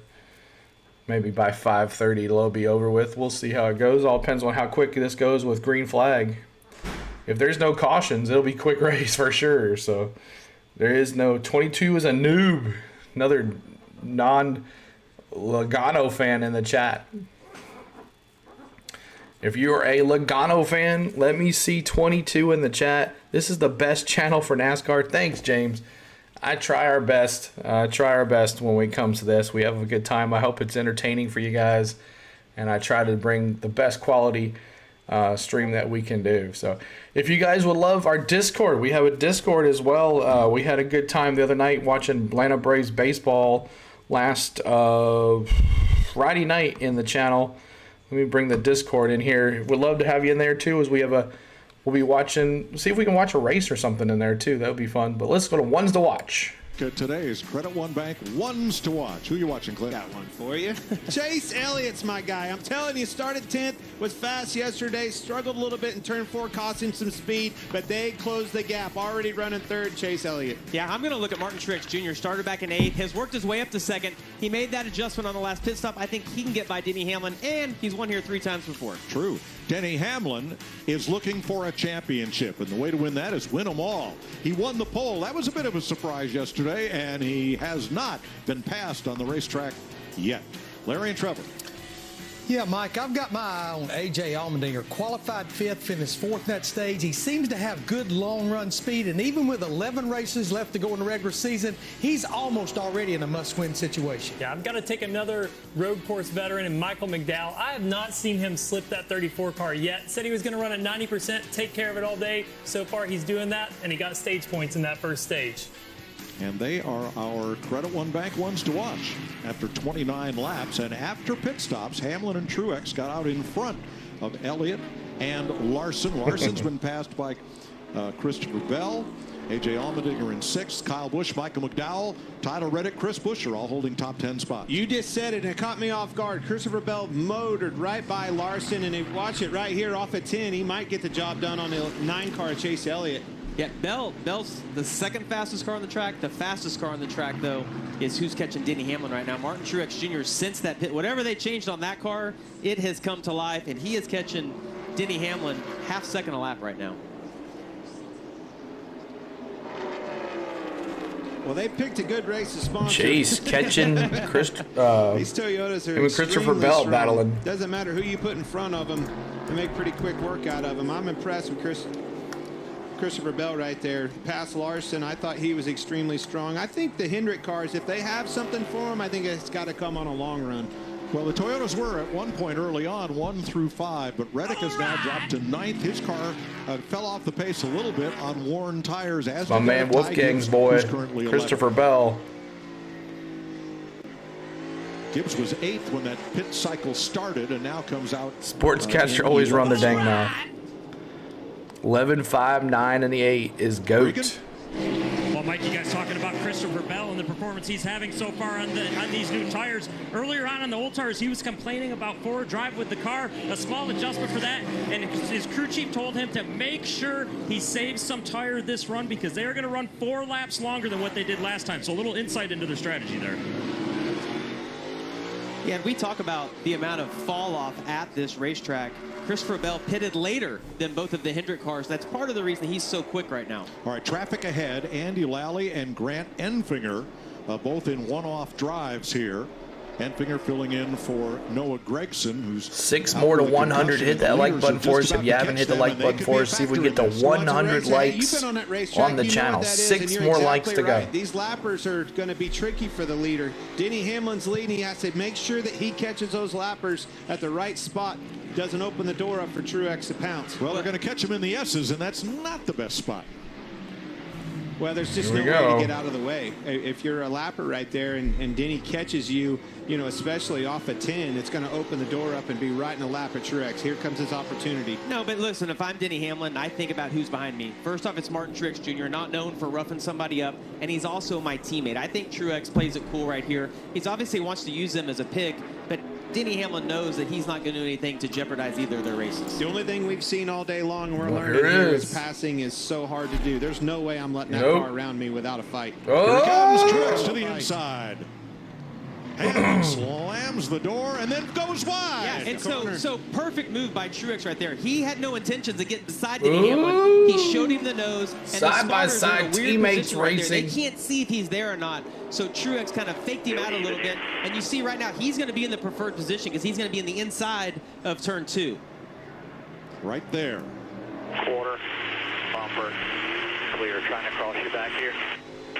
Maybe by 5:30 it'll be over with. We'll see how it goes. All depends on how quick this goes with green flag. If there's no cautions, it'll be quick race for sure. So there is no 22 is a noob. Another non-Logano fan in the chat. If you're a Logano fan, let me see 22 in the chat. This is the best channel for NASCAR. Thanks, James. I try our best. When it comes to this. We have a good time. I hope it's entertaining for you guys. And I try to bring the best quality stream that we can do. So if you guys would love our Discord, we have a Discord as well. We had a good time the other night watching Atlanta Braves baseball last Friday night in the channel. Let me bring the Discord in here. We'd love to have you in there too, as we'll be watching, see if we can watch a race or something in there too. That would be fun. But let's go to ones to watch. Today's Credit One Bank ones to watch. Who you watching, Clint? Got one for you. Chase Elliott's my guy. I'm telling you, started 10th, was fast yesterday, struggled a little bit in turn 4, cost him some speed, but they closed the gap. Already running third, Chase Elliott. Yeah, I'm going to look at Martin Truex Jr. Started back in 8th, has worked his way up to 2nd. He made that adjustment on the last pit stop. I think he can get by Denny Hamlin, and he's won here 3 times before. True. Denny Hamlin is looking for a championship, and the way to win that is win them all. He won the pole. That was a bit of a surprise yesterday, and he has not been passed on the racetrack yet. Larry and Trevor. Yeah, Mike, I've got my eye on A.J. Allmendinger. Qualified 5th, finished 4th in that stage. He seems to have good long-run speed, and even with 11 races left to go in the regular season, he's almost already in a must-win situation. Yeah, I've got to take another road course veteran in Michael McDowell. I have not seen him slip that 34 car yet. Said he was going to run at 90%, take care of it all day. So far, he's doing that, and he got stage points in that first stage. And they are our Credit One Bank ones to watch. After 29 laps and after pit stops, Hamlin and Truex got out in front of Elliott and Larson. Larson's been passed by Christopher Bell. A.J. Allmendinger in 6th. Kyle Busch, Michael McDowell, Tyler Reddick, Chris Buescher all holding top 10 spots. You just said it, and it caught me off guard. Christopher Bell motored right by Larson, and watch it right here off of 10. He might get the job done on the 9 car Chase Elliott. Yeah, Bell's the second fastest car on the track. The fastest car on the track, though, is who's catching Denny Hamlin right now. Martin Truex Jr. since that pit, whatever they changed on that car, it has come to life, and he is catching Denny Hamlin half second a lap right now. Well, they picked a good race to sponsor. Chase catching These Toyotas are him and Christopher extremely Bell strong. battling. Doesn't matter who you put in front of them, they make pretty quick work out of them. I'm impressed with Christopher Bell right there. Past Larson, I thought he was extremely strong. I think the Hendrick cars, if they have something for them, I think it's got to come on a long run. Well, the Toyotas were at one point early on 1 through 5, but Reddick has now dropped to 9th. His car fell off the pace a little bit on worn tires. As my man Wolfgang's boy, Christopher Bell. Gibbs was 8th when that pit cycle started and now comes out. Sportscaster always run their dang mouth. 11, 5, 9, and the 8 is GOAT. Well, Mike, you guys talking about Christopher Bell and the performance he's having so far on these new tires. Earlier on the old tires, he was complaining about forward drive with the car, a small adjustment for that, and his crew chief told him to make sure he saves some tire this run because they're going to run 4 laps longer than what they did last time. So a little insight into their strategy there. Yeah, and we talk about the amount of fall off at this racetrack. Christopher Bell pitted later than both of the Hendrick cars. That's part of the reason he's so quick right now. All right, traffic ahead. Andy Lally and Grant Enfinger both in one-off drives here. Enfinger filling in for Noah Gregson, who's 6 more to 100. Hit that like button for us if you haven't hit the like button for us. See if we get to 100 likes on the channel. 6 more likes to go. These lappers are going to be tricky for the leader. Denny Hamlin's leading. He has to make sure that he catches those lappers at the right spot. Doesn't open the door up for Truex to pounce. Well, they're going to catch him in the S's, and that's not the best spot. Well, there's just no way to get out of the way. If you're a lapper right there and Denny catches you, especially off a 10, it's going to open the door up and be right in the lap of Truex. Here comes his opportunity. No, but listen, if I'm Denny Hamlin, I think about who's behind me. First off, it's Martin Truex Jr., not known for roughing somebody up, and he's also my teammate. I think Truex plays it cool right here. He's obviously wants to use them as a pick, but Denny Hamlin knows that he's not going to do anything to jeopardize either of their races. The only thing we've seen all day long and we're learning here is passing is so hard to do. There's no way I'm letting that car around me without a fight. Here comes Truex to the inside. Hamlin slams the door and then goes wide. Yeah, and so perfect move by Truex right there. He had no intentions of getting beside Denny Hamlin. He showed him the nose. And side by side teammates racing. They can't see if he's there or not. So Truex kind of faked him out a little bit. And you see right now he's going to be in the preferred position because he's going to be in the inside of turn 2. Right there. Quarter, bumper, clear. Trying to cross you back here.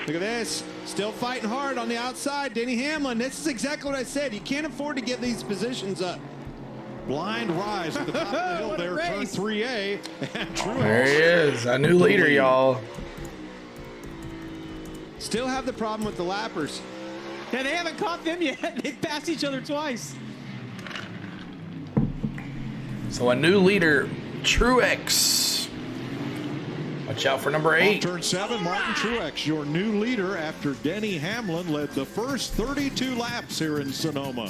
Look at this. Still fighting hard on the outside. Denny Hamlin. This is exactly what I said. You can't afford to get these positions up. Blind rise at the top of the hill there, turn 3A. And Truex. There he is. A new leader, y'all. Still have the problem with the lappers. Yeah, they haven't caught them yet. They've passed each other twice. So a new leader, Truex. Watch out for number 8. Turn 7, Martin Truex, your new leader after Denny Hamlin led the first 32 laps here in Sonoma.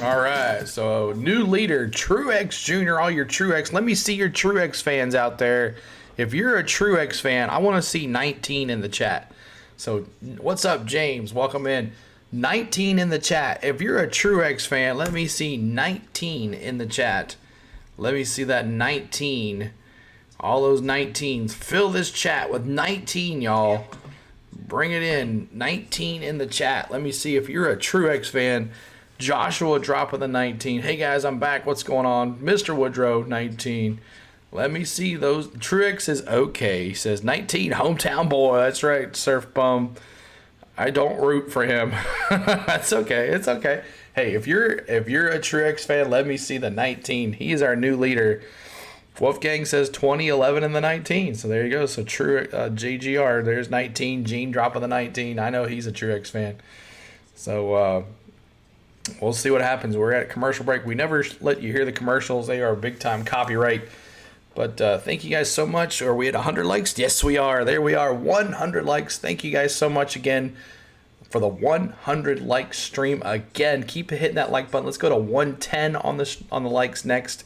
All right, so new leader, Truex Jr., all your Truex. Let me see your Truex fans out there. If you're a Truex fan, I want to see 19 in the chat. So what's up, James? Welcome in. 19 in the chat. If you're a Truex fan, let me see 19 in the chat. Let me see that 19. All those 19s. Fill this chat with 19, y'all. Bring it in. 19 in the chat. Let me see if you're a Truex fan. Joshua dropping the 19. Hey, guys, I'm back. What's going on? Mr. Woodrow, 19. Let me see those. Truex is okay. He says 19, hometown boy. That's right, Surf Bum. I don't root for him. That's okay. It's okay. Hey, if you're a Truex fan, let me see the 19. He is our new leader. Wolfgang says 20, 11, and the 19. So there you go. So true, JGR, there's 19. Gene dropping the 19. I know he's a Truex fan. So we'll see what happens. We're at a commercial break. We never let you hear the commercials. They are big time copyright. But thank you guys so much. Are we at 100 likes? Yes, we are. There we are. 100 likes. Thank you guys so much again for the 100 like stream. Again, keep hitting that like button. Let's go to 110 on the likes next.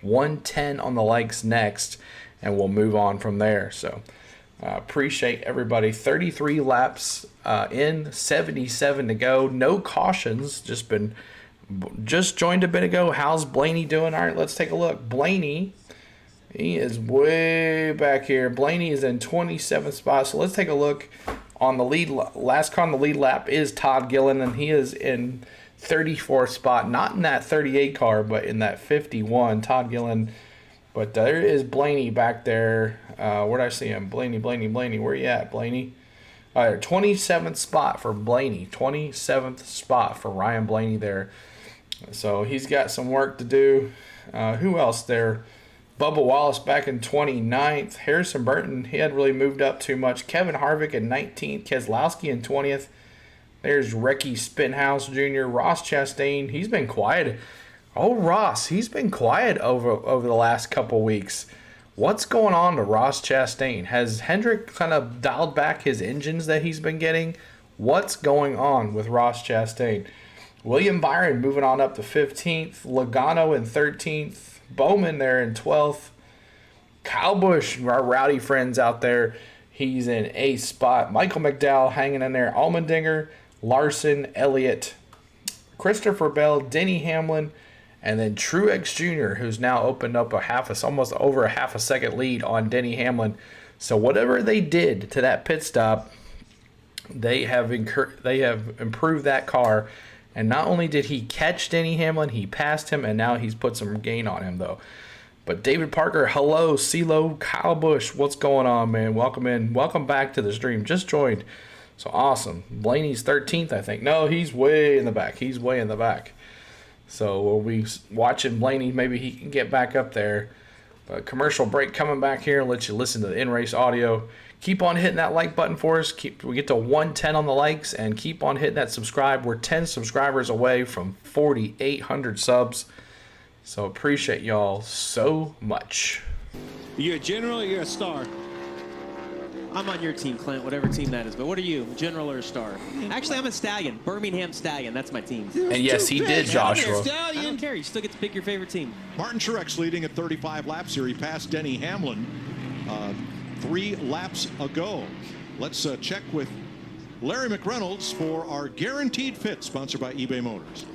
110 on the likes next, and we'll move on from there. So appreciate everybody. 33 laps in, 77 to go. No cautions. Just joined a bit ago. How's Blaney doing? All right, let's take a look. Blaney, he is way back here. Blaney is in 27th spot. So let's take a look On the lead, last car on the lead lap is Todd Gillen, and he is in 34th spot. Not in that 38 car, but in that 51. Todd Gillen. But there is Blaney back there. Where'd I see him? Blaney. Where you at, Blaney? 27th spot for Blaney. 27th spot for Ryan Blaney there. So he's got some work to do. Who else there? Bubba Wallace back in 29th. Harrison Burton, he hadn't really moved up too much. Kevin Harvick in 19th. Keselowski in 20th. There's Ricky Spithouse Jr. Ross Chastain, he's been quiet. Oh, Ross, he's been quiet over the last couple weeks. What's going on to Ross Chastain? Has Hendrick kind of dialed back his engines that he's been getting? What's going on with Ross Chastain? William Byron moving on up to 15th. Logano in 13th. Bowman there in 12th. Kyle Busch, our rowdy friends out there, he's in 8th spot. Michael McDowell hanging in there. Allmendinger, Larson, Elliott, Christopher Bell, Denny Hamlin, and then Truex Jr., who's now opened up almost over a half a second lead on Denny Hamlin. So whatever they did to that pit stop, they have improved that car. And not only did he catch Denny Hamlin, he passed him, and now he's put some gain on him, though. But David Parker, hello, CeeLo, Kyle Busch, what's going on, man? Welcome in. Welcome back to the stream. Just joined. So awesome. Blaney's 13th, I think. No, he's way in the back. So we'll be watching Blaney. Maybe he can get back up there. But commercial break coming back here. Let you listen to the in-race audio. Keep on hitting that like button for us. We get to 110 on the likes, and keep on hitting that subscribe. We're 10 subscribers away from 4,800 subs. So appreciate y'all so much. You're a general or you're a star? I'm on your team, Clint, whatever team that is. But what are you, general or a star? Actually, I'm a Stallion. Birmingham Stallion. That's my team. And yes, he did, Joshua. I don't care. You still get to pick your favorite team. Martin Truex leading at 35 laps here. He passed Denny Hamlin 3 laps ago. Let's check with Larry McReynolds for our Guaranteed Fit, sponsored by eBay Motors.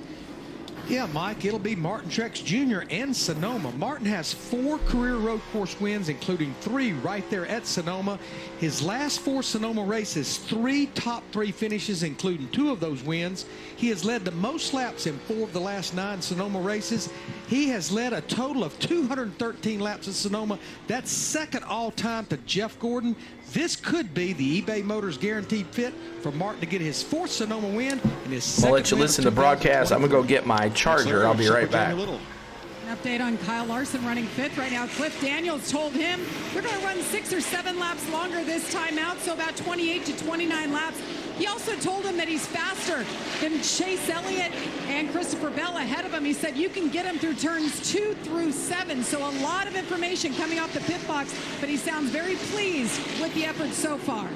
Yeah, Mike, it'll be Martin Truex Jr. and Sonoma. Martin has 4 career road course wins, including 3 right there at Sonoma. His last 4 Sonoma races, 3 top 3 finishes, including 2 of those wins. He has led the most laps in 4 of the last 9 Sonoma races. He has led a total of 213 laps at Sonoma. That's second all-time to Jeff Gordon. This could be the eBay Motors Guaranteed Fit for Martin to get his 4th Sonoma win and his second. I'm going to let you listen to the broadcast. I'm going to go get my charger. I'll be right back. An update on Kyle Larson running 5th right now. Cliff Daniels told him they're going to run 6 or 7 laps longer this time out, so about 28 to 29 laps. He also told him that he's faster than Chase Elliott and Christopher Bell ahead of him. He said you can get him through turns 2 through 7. So a lot of information coming off the pit box, but he sounds very pleased with the effort so far.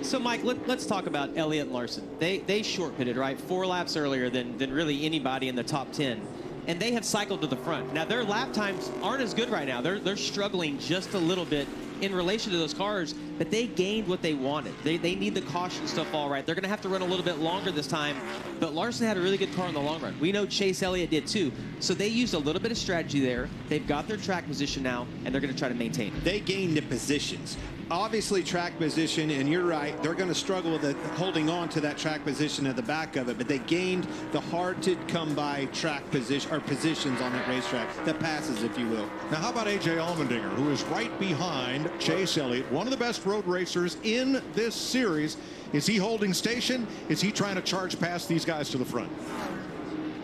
So, Mike, let's talk about Elliott and Larson. They short pitted, right? 4 laps earlier than really anybody in the top 10. And they have cycled to the front. Now, their lap times aren't as good right now. They're struggling just a little bit in relation to those cars, but they gained what they wanted. They need the caution stuff all right. They're going to have to run a little bit longer this time, but Larson had a really good car in the long run. We know Chase Elliott did too, so they used a little bit of strategy there. They've got their track position now, and they're going to try to maintain it. They gained the positions. Obviously, track position, and you're right, they're going to struggle with holding on to that track position at the back of it, but they gained the hard-to-come-by track position or positions on that racetrack, the passes, if you will. Now, how about A.J. Allmendinger, who is right behind Chase Elliott, one of the best road racers in this series? Is he holding station? Is he trying to charge past these guys to the front?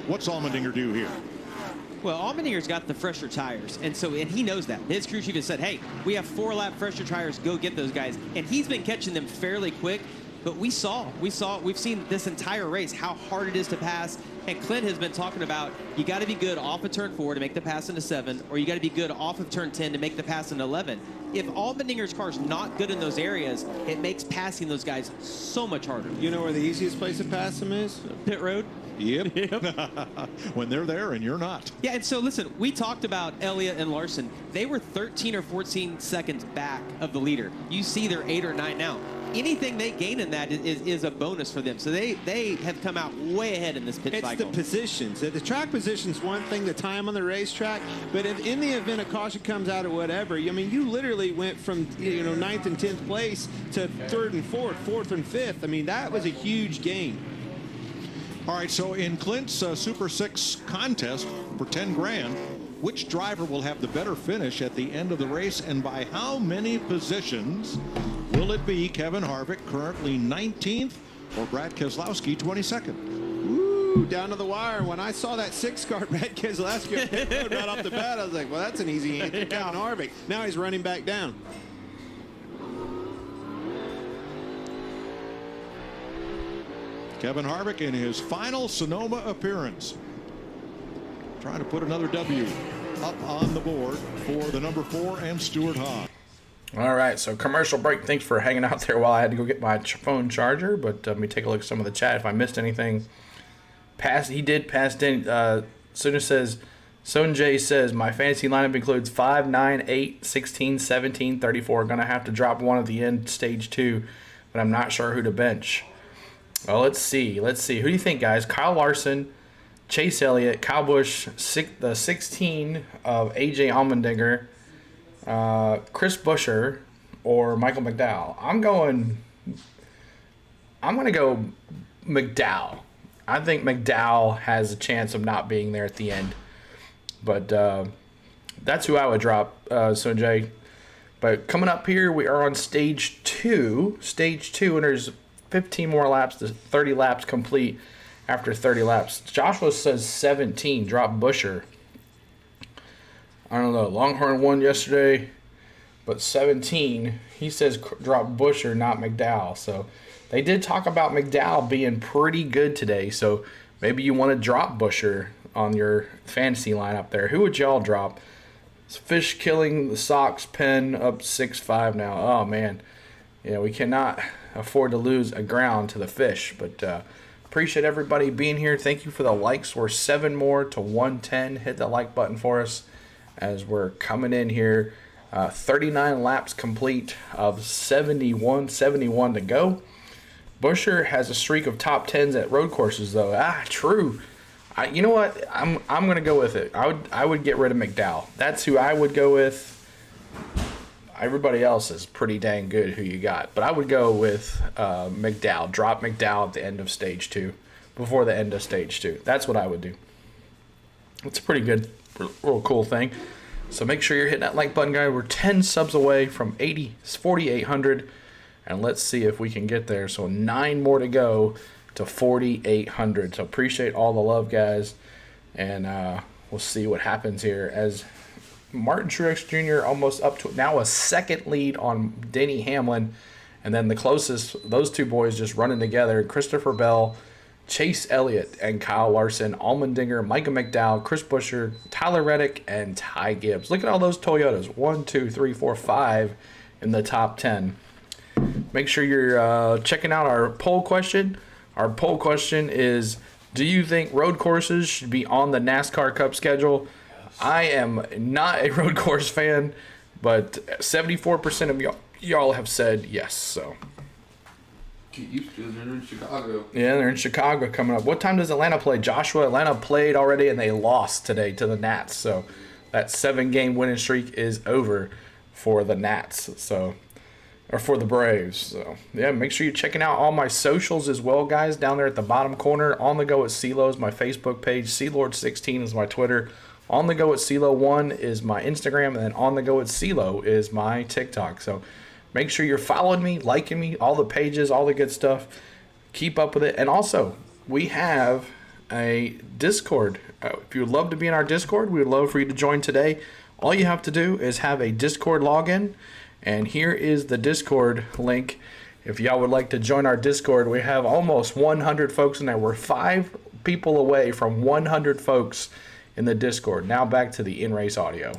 What's Allmendinger do here? Well, Allmendinger's got the fresher tires, and he knows that. His crew chief has said, hey, we have 4-lap fresher tires, go get those guys. And he's been catching them fairly quick, but we've seen this entire race how hard it is to pass. And Clint has been talking about you got to be good off of turn 4 to make the pass into 7, or you got to be good off of turn 10 to make the pass into 11. If Allmendinger's car's not good in those areas, it makes passing those guys so much harder. You know where the easiest place to pass them is? Pit road. Yep. When they're there and you're not. Yeah, and so listen, we talked about Elliott and Larson. They were 13 or 14 seconds back of the leader. You see they're 8 or 9 now. anything they gain in that is a bonus for them. So they have come out way ahead in this pit cycle. It's the positions. The track position's one thing, the time on the racetrack, but if in the event a caution comes out or whatever, I mean, you literally went from 9th and 10th place to 3rd and 4th, 4th and 5th. I mean, that was a huge gain. All right, so in Clint's Super 6 contest for 10 grand, which driver will have the better finish at the end of the race, and by how many positions will it be Kevin Harvick, currently 19th, or Brad Keselowski, 22nd? Ooh, down to the wire. When I saw that 6-car Brad Keselowski right off the bat, I was like, well, that's an easy answer. Kevin Harvick. Now he's running back down. Kevin Harvick in his final Sonoma appearance, trying to put another W up on the board for the number 4 and Stuart Haas. All right, so commercial break. Thanks for hanging out there while I had to go get my phone charger. But let me take a look at some of the chat. If I missed anything, he did pass Denny. Sooner says, Sonjay says, my fantasy lineup includes 5, 9, 8, 16, 17, 34. Going to have to drop one at the end, stage 2, but I'm not sure who to bench. Well, let's see. Who do you think, guys? Kyle Larson, Chase Elliott, Kyle Busch, the 16 of AJ Allmendinger, Chris Buescher, or Michael McDowell? I'm going to go McDowell. I think McDowell has a chance of not being there at the end. But that's who I would drop, Sonjay. But coming up here, we are on stage 2. Stage 2, and there's 15 more laps to 30 laps complete after 30 laps. Joshua says 17. Drop Buescher. I don't know. Longhorn won yesterday, but 17. He says drop Buescher, not McDowell. So they did talk about McDowell being pretty good today. So maybe you want to drop Buescher on your fantasy lineup there. Who would y'all drop? Fish killing the Sox pen up 6-5 now. Oh, man. Yeah, we cannot afford to lose a ground to the fish. But appreciate everybody being here. Thank you for the likes. We're 7 more to 110. Hit the like button for us as we're coming in here. 39 laps complete of 71 to go. Buescher has a streak of top 10s at road courses, though. True. You know what? I'm going to go with it. I would get rid of McDowell. That's who I would go with. Everybody else is pretty dang good who you got. But I would go with McDowell. Drop McDowell at the end of stage 2. Before the end of stage 2. That's what I would do. It's a pretty good, real cool thing. So make sure you're hitting that like button, guys. We're 10 subs away from 4,800. And let's see if we can get there. So 9 more to go to 4,800. So appreciate all the love, guys. And we'll see what happens here as Martin Truex Jr. almost up to now a second lead on Denny Hamlin. And then the closest, those two boys just running together, Christopher Bell, Chase Elliott, and Kyle Larson, Allmendinger, Micah McDowell, Chris Buescher, Tyler Reddick, and Ty Gibbs. Look at all those Toyotas. 1, 2, 3, 4, 5 in the top 10. Make sure you're checking out our poll question. Our poll question is, do you think road courses should be on the NASCAR Cup schedule? I am not a road course fan, but 74% of y'all have said yes. So get used to it. They're in Chicago. Yeah, they're in Chicago coming up. What time does Atlanta play, Joshua? Atlanta played already, and they lost today to the Nats. So that 7-game winning streak is over for the Nats. So, or for the Braves. So yeah, make sure you're checking out all my socials as well, guys. Down there at the bottom corner, On the Go at CeeLo is my Facebook page. CLord16 is my Twitter. On the Go at CeeLo1 is my Instagram, and then On the Go at CeeLo is my TikTok. So make sure you're following me, liking me, all the pages, all the good stuff. Keep up with it. And also, we have a Discord. If you would love to be in our Discord, we would love for you to join today. All you have to do is have a Discord login. And here is the Discord link. If y'all would like to join our Discord, we have almost 100 folks in there. We're 5 people away from 100 folks in the Discord. Now back to the in-race audio.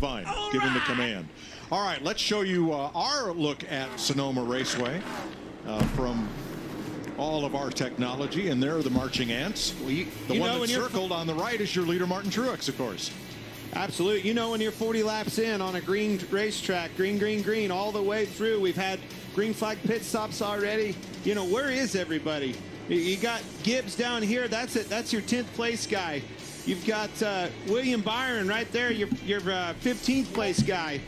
Fine, given the command. All right, let's show you our look at Sonoma Raceway from all of our technology. And there are the marching ants. The one that's circled on the right is your leader, Martin Truex, of course. Absolutely. You know, when you're 40 laps in on a green racetrack, green, all the way through, we've had green flag pit stops already. You know, where is everybody? You got Gibbs down here. That's it. That's your 10th place guy. You've got William Byron right there, your 15th place guy.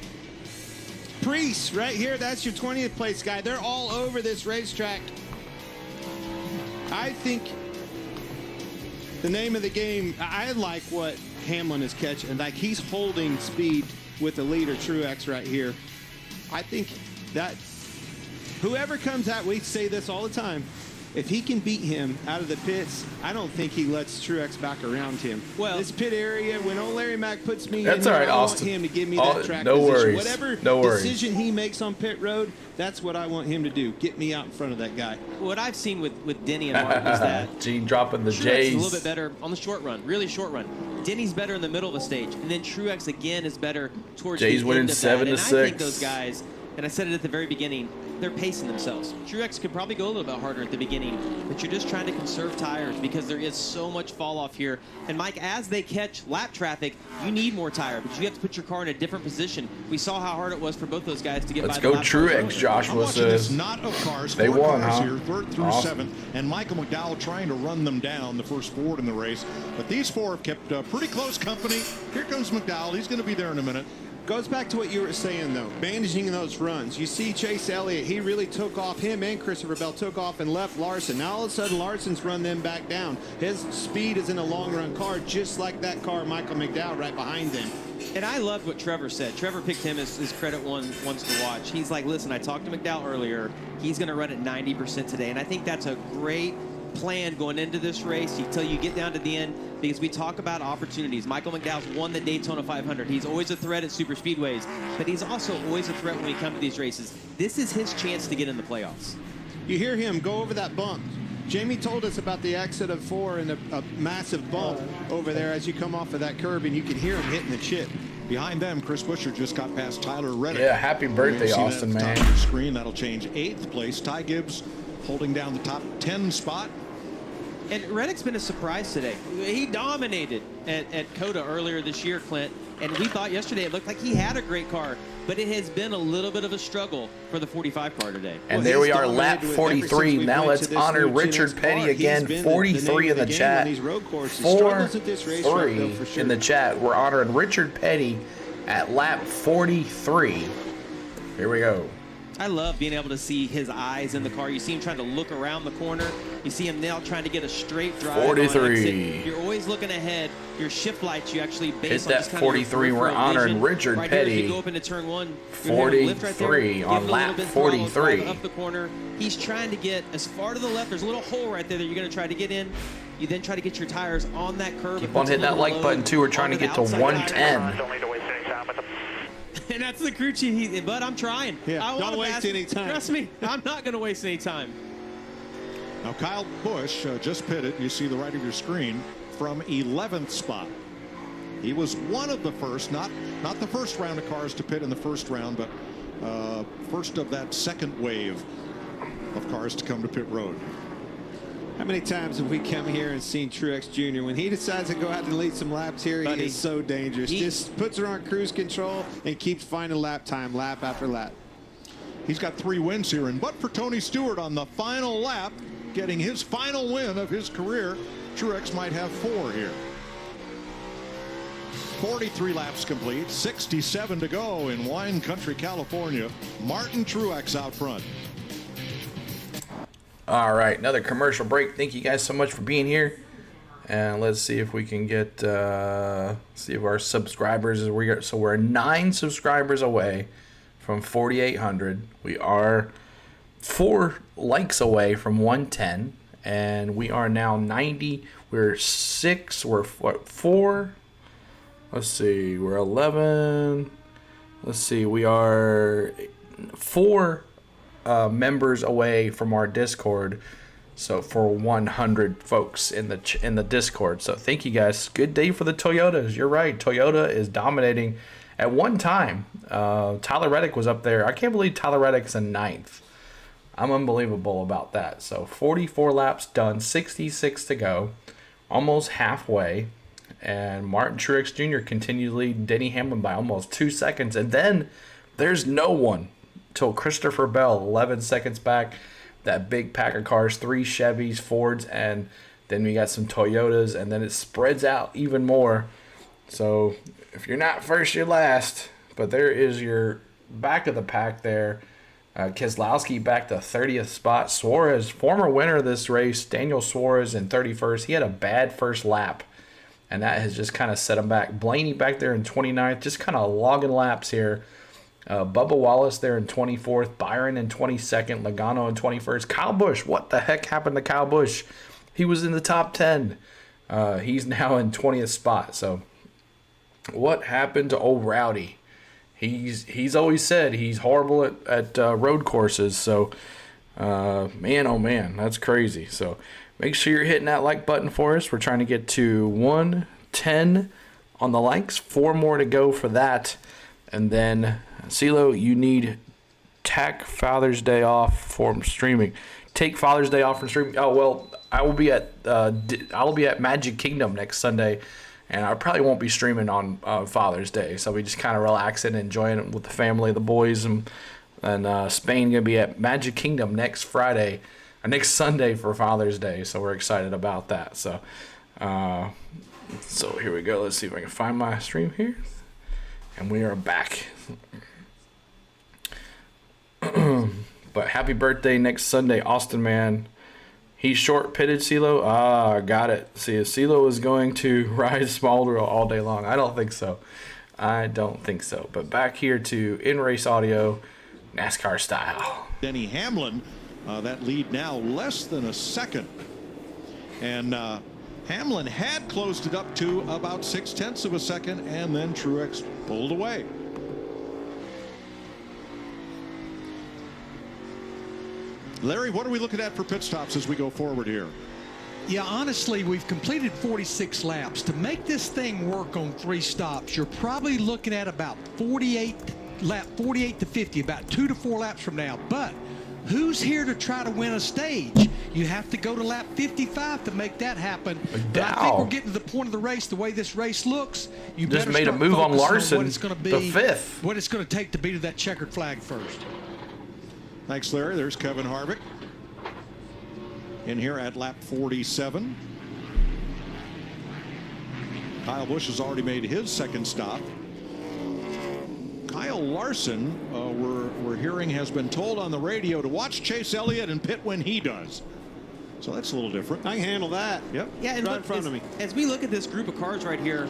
Priest right here, that's your 20th place guy. They're all over this racetrack. I think the name of the game, I like what Hamlin is catching. Like, he's holding speed with the leader, Truex, right here. I think that whoever comes out, we say this all the time, if he can beat him out of the pits, I don't think he lets Truex back around him. Well, this pit area, when old Larry Mack puts me that's in all there, right, I Austin. want him to give me that track no position. worries. Whatever decision he makes on pit road, that's what I want him to do. Get me out in front of that guy. What I've seen with Denny and Mark is that Gene dropping the Truex J's. is a little bit better on the short run, really short run. Denny's better in the middle of the stage, and then Truex again is better towards Jay's the winning end of 7 that. to And 6. I think those guys, and I said it at the very beginning, they're pacing themselves. Truex could probably go a little bit harder at the beginning, but you're just trying to conserve tires because there is so much fall off here. And Mike, as they catch lap traffic, you need more tire, but you have to put your car in a different position. We saw how hard it was for both those guys to get Let's by go the lap Truex, Joshua says. Knot of cars, They 4 won, cars huh? here, 3rd through Awesome. 7th, and Michael McDowell trying to run them down, the first Ford in the race. But these 4 have kept pretty close company. Here comes McDowell. He's going to be there in a minute. Goes back to what you were saying, though, managing those runs. You see Chase Elliott, he really took off. Him and Christopher Bell took off and left Larson. Now all of a sudden Larson's run them back down. His speed is in a long run car, just like that car, Michael McDowell, right behind them. And I loved what Trevor said. Trevor picked him as his credit one wants to watch. He's like, listen, I talked to McDowell earlier. He's going to run at 90% today. And I think that's a great plan going into this race until you get down to the end, because we talk about opportunities. Michael McDowell's won the Daytona 500. He's always a threat at super speedways, but he's also always a threat when we come to these races. This is his chance to get in the playoffs. You hear him go over that bump. Jamie told us about the exit of 4 and a massive bump over there as you come off of that curb, and you can hear him hitting the chip. Behind them, Chris Buescher just got past Tyler Reddick. Yeah, happy birthday, Austin, man. Top of your screen. That'll change 8th place. Ty Gibbs holding down the top 10 spot. And Reddick's been a surprise today. He dominated at COTA earlier this year, Clint. And we thought yesterday it looked like he had a great car, but it has been a little bit of a struggle for the 45 car today. And there we are, lap 43. Now let's honor Richard Petty again. 43 in the chat. 4-3 in the chat. We're honoring Richard Petty at lap 43. Here we go. I love being able to see his eyes in the car. You see him trying to look around the corner. You see him now trying to get a straight drive. 43. You're always looking ahead. Your shift lights, you actually base Hit on that 43. We're honoring Richard right Petty. Here, if you go up into turn 1, 43 on lap 43. Up the corner. He's trying to get as far to the left. There's a little hole right there that you're going to try to get in. You then try to get your tires on that curve. Keep on hitting that like button too. We're trying to get to 110. And that's the crew chief. But I'm trying. Yeah, I don't waste any time. Trust me, I'm not going to waste any time. Now Kyle Busch just pitted. You see the right of your screen from 11th spot. He was one of the first, not the first round of cars to pit in the first round, but first of that second wave of cars to come to pit road. How many times have we come here and seen Truex Jr. when he decides to go out and lead some laps here? He is so dangerous. Just puts her on cruise control and keeps finding lap time, lap after lap. He's got 3 wins here, and but for Tony Stewart on the final lap, getting his final win of his career, Truex might have 4 here. 43 laps complete, 67 to go in Wine Country, California. Martin Truex out front. All right, another commercial break. Thank you guys so much for being here. And let's see if we can get, see if our subscribers, so we're 9 subscribers away from 4,800. We are 4 likes away from 110. And we are now 90. We're 6, we're 4. Let's see, we're 11. Let's see, we are 4 members away from our Discord, so for 100 folks in the Discord. So thank you guys. Good day for the Toyotas. You're right, Toyota is dominating. At one time, Tyler Reddick was up there. I can't believe Tyler Reddick's in 9th. I'm unbelievable about that. So 44 laps done, 66 to go, almost halfway. And Martin Truex Jr. continued to lead Denny Hamlin by almost 2 seconds. And then there's no one till Christopher Bell, 11 seconds back. That big pack of cars, 3 Chevys, Fords, and then we got some Toyotas. And then it spreads out even more. So if you're not first, you're last. But there is your back of the pack there. Keselowski back to 30th spot. Suarez, former winner of this race, Daniel Suarez in 31st. He had a bad first lap, and that has just kind of set him back. Blaney back there in 29th, just kind of logging laps here. Bubba Wallace there in 24th. Byron in 22nd. Logano in 21st. Kyle Busch, what the heck happened to Kyle Busch? He was in the top 10. He's now in 20th spot. So what happened to old Rowdy? He's always said he's horrible at road courses. So, man, oh, man, that's crazy. So make sure you're hitting that like button for us. We're trying to get to 110 on the likes. 4 more to go for that. And then, CeeLo, you need take Father's Day off from streaming. Take Father's Day off from streaming. Oh, well, I will be at Magic Kingdom next Sunday. And I probably won't be streaming on Father's Day. So we just kind of relaxing and enjoying it with the family, the boys. And Spain going to be at Magic Kingdom next Sunday for Father's Day. So we're excited about that. So here we go. Let's see if I can find my stream here. And we are back. But happy birthday next Sunday, Austin, man. He's short pitted, CeeLo. Got it. See, if CeeLo is going to ride Smallville all day long, I don't think so. But back here to in-race audio, NASCAR style. Denny Hamlin, that lead now less than a second. And Hamlin had closed it up to about 0.6 of a second, and then Truex pulled away. Larry, what are we looking at for pit stops as we go forward here? Yeah, honestly, we've completed 46 laps. To make this thing work on 3 stops, you're probably looking at about 48 to 50, about 2 to 4 laps from now. But who's here to try to win a stage? You have to go to lap 55 to make that happen. But I think we're getting to the point of the race, the way this race looks. You just better made a move on Larson, what it's going to be, the 5th. What it's going to take to be to that checkered flag first. Thanks, Larry. There's Kevin Harvick in here at lap 47. Kyle Busch has already made his second stop. Kyle Larson, we're hearing, has been told on the radio to watch Chase Elliott and pit when he does. So that's a little different. I can handle that. Yep. Yeah, and right look, in front of me. As we look at this group of cars right here,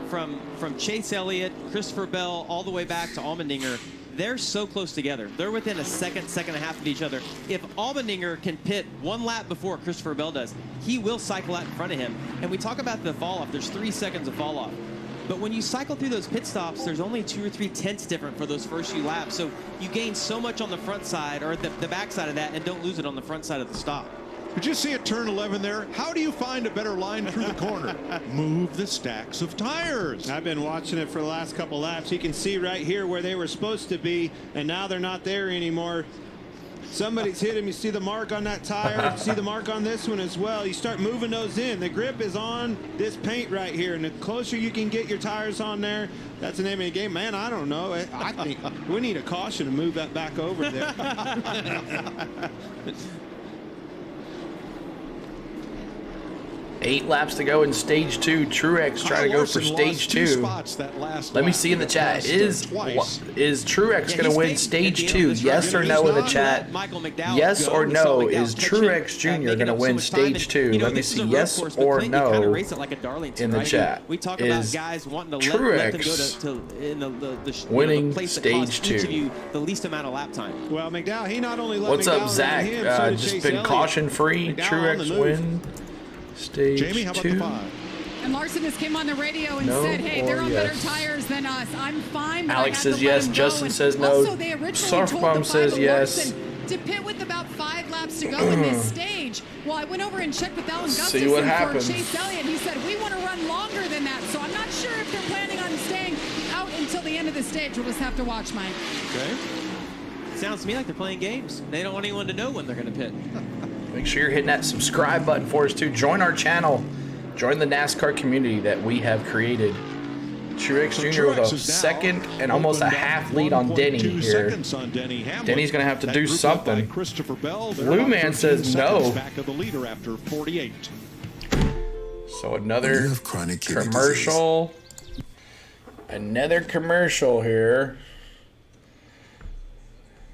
from Chase Elliott, Christopher Bell, all the way back to Allmendinger, they're so close together. They're within a second and a half of each other. If Allmendinger can pit 1 lap before Christopher Bell does, he will cycle out in front of him. And we talk about the fall off. There's 3 seconds of fall off. But when you cycle through those pit stops, there's only 2 or 3 tenths different for those first few laps. So you gain so much on the front side or the back side of that and don't lose it on the front side of the stop. Did you see at turn 11 there? How do you find a better line through the corner? Move the stacks of tires. I've been watching it for the last couple laps. You can see right here where they were supposed to be, and now they're not there anymore. Somebody's hit him. You see the mark on that tire. You see the mark on this one as well. You start moving those in. The grip is on this paint right here, and the closer you can get your tires on there, that's the name of the game. Man, I don't know. I think we need a caution to move that back over there. 8 laps to go in stage 2. Truex trying to go for stage 2. Let me see in the chat. Is Truex going to win stage 2? Yes or no in the chat. Yes or no. Is Truex Jr. going to win stage 2? Let me see yes or no in the chat. Is Truex winning stage 2? The least amount of lap time. Well, McDowell, he not only let What's up, Zach? Just been caution free. Truex win. Stage Jamie, how about 2? the 5? And Larson just came on the radio and said, hey, they're on better tires than us. I'm fine, but Alex says yes. Justin says no. Also, they originally told the says yes. to pit with about 5 laps to go in this stage. Well, I went over and checked with Alan See what Gustafson happens. for Chase Elliott. He said, we want to run longer than that. So I'm not sure if they're planning on staying out until the end of the stage. We'll just have to watch, Mike. Okay. Sounds to me like they're playing games. They don't want anyone to know when they're going to pit. Make sure you're hitting that subscribe button for us, too. Join our channel. Join the NASCAR community that we have created. Truex Jr. with a second and almost a half lead on Denny here. Denny's going to have to do something. Blue Man says no. So another commercial. Another commercial here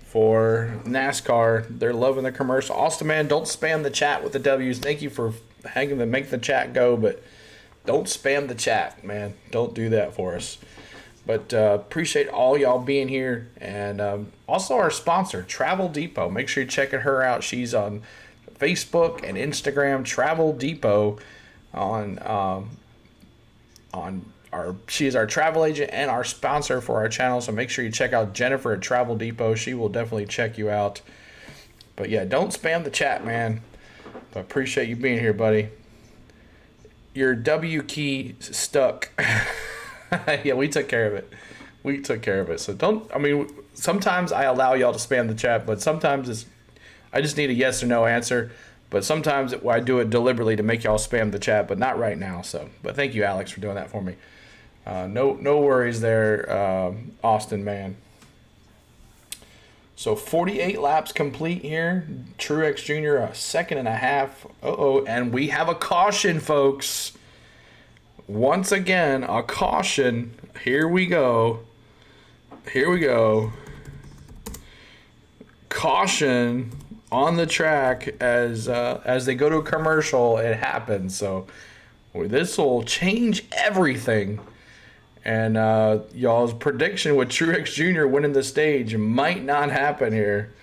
for NASCAR. They're loving the commercial. Austin, man, don't spam the chat with the W's. Thank you for hanging to make the chat go, but don't spam the chat, man. Don't do that for us. But appreciate all y'all being here. And also our sponsor, Travel Depot. Make sure you're checking her out. She's on Facebook and Instagram, Travel Depot. She is our travel agent and our sponsor for our channel. So make sure you check out Jennifer at Travel Depot. She will definitely check you out. But yeah, don't spam the chat, man. But appreciate you being here, buddy. Your W key stuck. Yeah, we took care of it. So sometimes I allow y'all to spam the chat, but sometimes I just need a yes or no answer. But sometimes I do it deliberately to make y'all spam the chat, but not right now. But thank you, Alex, for doing that for me. No worries there, Austin, man. So 48 laps complete here. Truex Jr. a second and a half. And we have a caution, folks. Once again, a caution. Here we go. Caution on the track as they go to a commercial. It happens. So this will change everything. And y'all's prediction with Truex Jr. winning the stage might not happen here.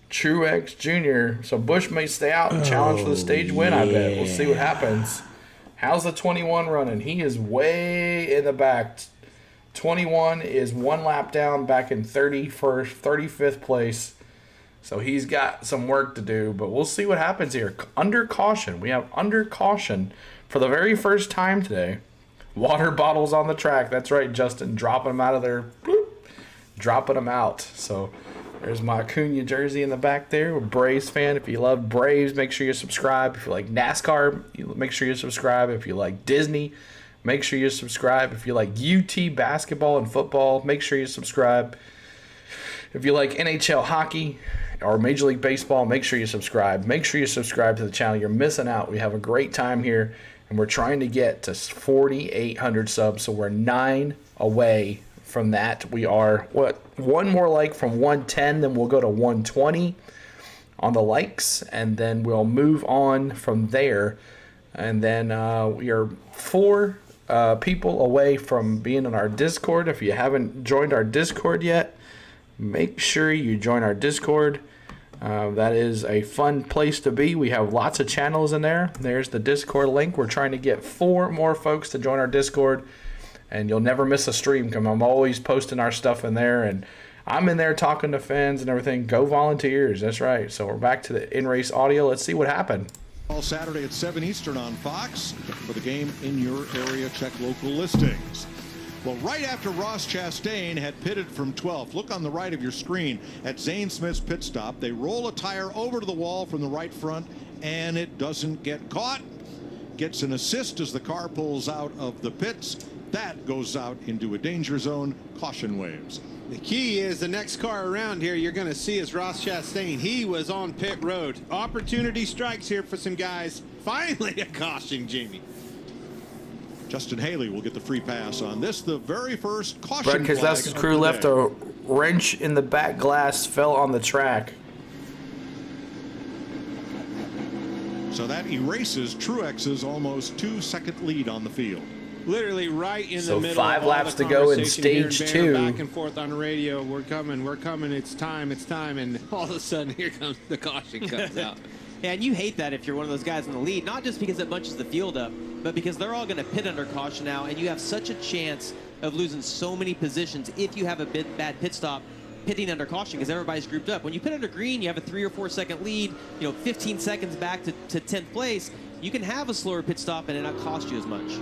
Truex Jr. So Busch may stay out and challenge for the stage win, I bet. We'll see what happens. How's the 21 running? He is way in the back. 21 is one lap down, back in 35th place. So he's got some work to do, but we'll see what happens here. Under caution. We have under caution for the very first time today. Water bottles on the track. That's right, Justin. Dropping them out of there. Bloop. Dropping them out. So there's my Acuna jersey in the back there. We're a Braves fan. If you love Braves, make sure you subscribe. If you like NASCAR, make sure you subscribe. If you like Disney, make sure you subscribe. If you like UT basketball and football, make sure you subscribe. If you like NHL hockey or Major League Baseball, make sure you subscribe. Make sure you subscribe to the channel. You're missing out. We have a great time here. And we're trying to get to 4,800 subs, so we're 9 away from that. We are, one more like from 110, then we'll go to 120 on the likes, and then we'll move on from there. And then we are 4 people away from being in our Discord. If you haven't joined our Discord yet, make sure you join our Discord. That is a fun place to be. We have lots of channels in there. There's the Discord link. We're trying to get 4 more folks to join our Discord, and you'll never miss a stream because I'm always posting our stuff in there, and I'm in there talking to fans and everything. Go Volunteers. That's right. So we're back to the in-race audio. Let's see what happened. All Saturday at 7 Eastern on Fox. For the game in your area, check local listings. Well, right after Ross Chastain had pitted from 12th, look on the right of your screen at Zane Smith's pit stop. They roll a tire over to the wall from the right front, and it doesn't get caught. Gets an assist as the car pulls out of the pits. That goes out into a danger zone. Caution waves. The key is the next car around here you're going to see is Ross Chastain. He was on pit road. Opportunity strikes here for some guys. Finally a caution, Jamie. Justin Haley will get the free pass on this. The very first caution flag. Brett Keselowski's crew left a wrench in the back glass, fell on the track. So that erases Truex's almost 2-second lead on the field. Literally right in the middle. So 5 laps to go in stage 2. Back and forth on the radio. We're coming. It's time. And all of a sudden, here comes the caution comes out. Yeah, and you hate that if you're one of those guys in the lead, not just because it bunches the field up, but because they're all going to pit under caution now, and you have such a chance of losing so many positions if you have a bad pit stop pitting under caution because everybody's grouped up. When you pit under green, you have a 3 or 4 second lead, 15 seconds back to 10th place. You can have a slower pit stop and it not cost you as much.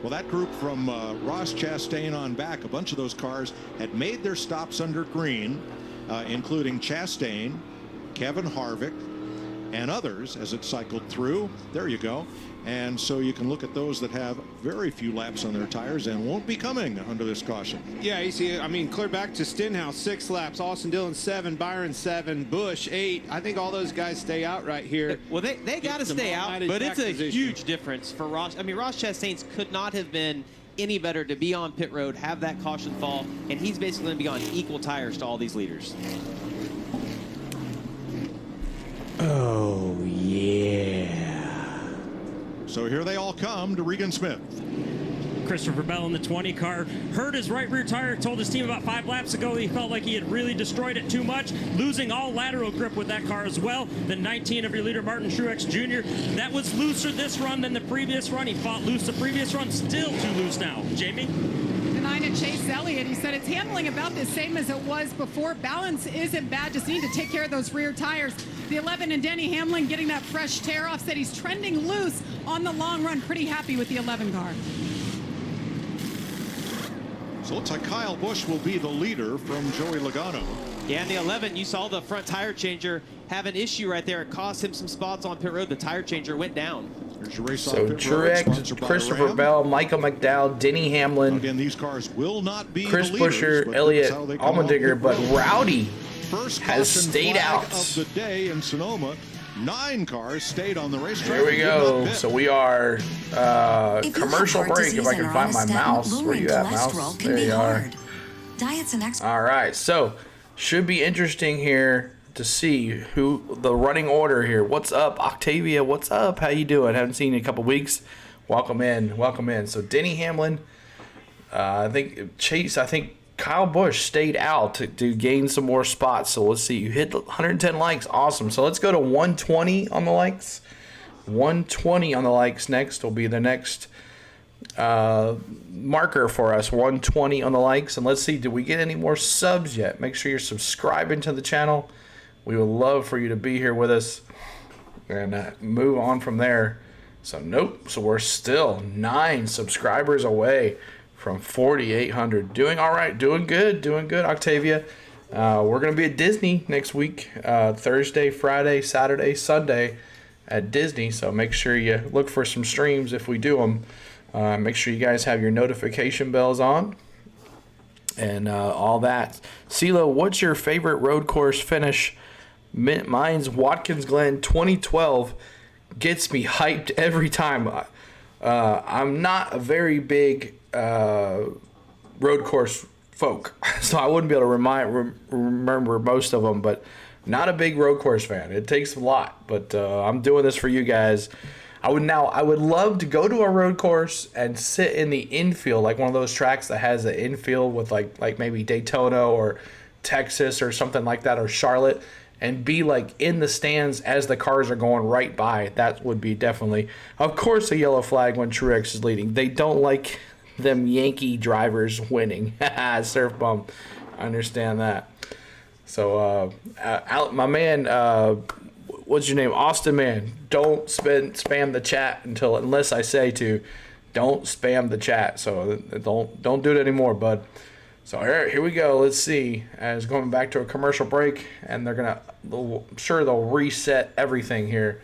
Well, that group from Ross Chastain on back, a bunch of those cars had made their stops under green, including Chastain, Kevin Harvick, and others as it cycled through. There you go. And so you can look at those that have very few laps on their tires and won't be coming under this caution. Yeah, you see, I mean, clear back to Stenhouse, 6 laps. Austin Dillon, 7. Byron, 7. Busch, 8. I think all those guys stay out right here. Well, they got to stay out, but it's a huge difference for Ross. I mean, Ross Chastain's could not have been any better to be on pit road, have that caution fall, and he's basically going to be on equal tires to all these leaders. Oh, yeah. So here they all come to Regan Smith. Christopher Bell in the 20 car hurt his right rear tire, told his team about 5 laps ago he felt like he had really destroyed it too much, losing all lateral grip with that car as well. The 19 of your leader, Martin Truex Jr., that was looser this run than the previous run. He fought loose the previous run, still too loose now. Jamie? The 9 of Chase Elliott, he said it's handling about the same as it was before. Balance isn't bad, just need to take care of those rear tires. The 11 and Denny Hamlin getting that fresh tear off, said he's trending loose on the long run. Pretty happy with the 11 car. So it looks like Kyle Busch will be the leader from Joey Logano. Yeah, and the 11, you saw the front tire changer have an issue right there. It cost him some spots on pit road. The tire changer went down. There's your race so Truex, Christopher Bell, Michael McDowell, Denny Hamlin. Again, these cars will not be Chris the leaders, Buescher, Elliott Allmendinger, but Rowdy has stayed out of the day in Sonoma. 9 cars stayed on the racetrack. Here we go. So we are commercial break. If I can find my mouse. Where you at, mouse? There you are. Diets and all right. So should be interesting here to see who the running order here. What's up, Octavia? What's up? How you doing? Haven't seen you in a couple weeks. Welcome in. Welcome in. So Denny Hamlin. I think Chase. I think Kyle Busch stayed out to gain some more spots. So let's see. You hit 110 likes. Awesome. So let's go to 120 on the likes. 120 on the likes next will be the next marker for us. 120 on the likes. And let's see, did we get any more subs yet? Make sure you're subscribing to the channel. We would love for you to be here with us and move on from there. So nope. So we're still 9 subscribers away from 4,800. Doing all right. Doing good, Octavia. We're going to be at Disney next week. Thursday, Friday, Saturday, Sunday at Disney. So make sure you look for some streams if we do them. Make sure you guys have your notification bells on and all that. CeeLo, what's your favorite road course finish? Mine's Watkins Glen 2012. Gets me hyped every time. I'm not a very big road course folk, so I wouldn't be able to remember most of them, but not a big road course fan. It takes a lot, but I'm doing this for you guys. I would love to go to a road course and sit in the infield, like one of those tracks that has the infield with like maybe Daytona or Texas or something like that, or Charlotte, and be like in the stands as the cars are going right by. That would be definitely, of course, a yellow flag when Truex is leading. They don't like them Yankee drivers winning. Surf bum. I understand that. So, my man, what's your name? Austin, man. Don't spam the chat unless I say to. Don't spam the chat. So don't do it anymore, bud. So here we go. Let's see. As going back to a commercial break, and I'm sure they'll reset everything here.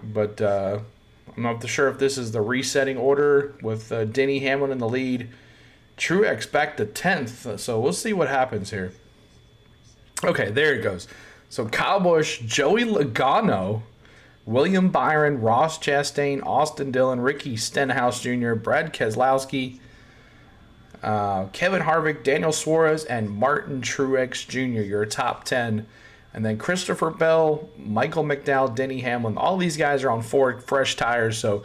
But I'm not sure if this is the resetting order with Denny Hamlin in the lead. Truex back to 10th. So we'll see what happens here. Okay, there it goes. So Kyle Busch, Joey Logano, William Byron, Ross Chastain, Austin Dillon, Ricky Stenhouse Jr., Brad Keselowski, Kevin Harvick, Daniel Suarez, and Martin Truex Jr., your top 10. And then Christopher Bell, Michael McDowell, Denny Hamlin. All these guys are on fresh tires, so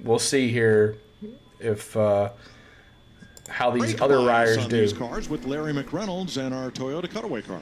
we'll see here if how these other riders do. These cars with Larry McReynolds and our Toyota Cutaway car.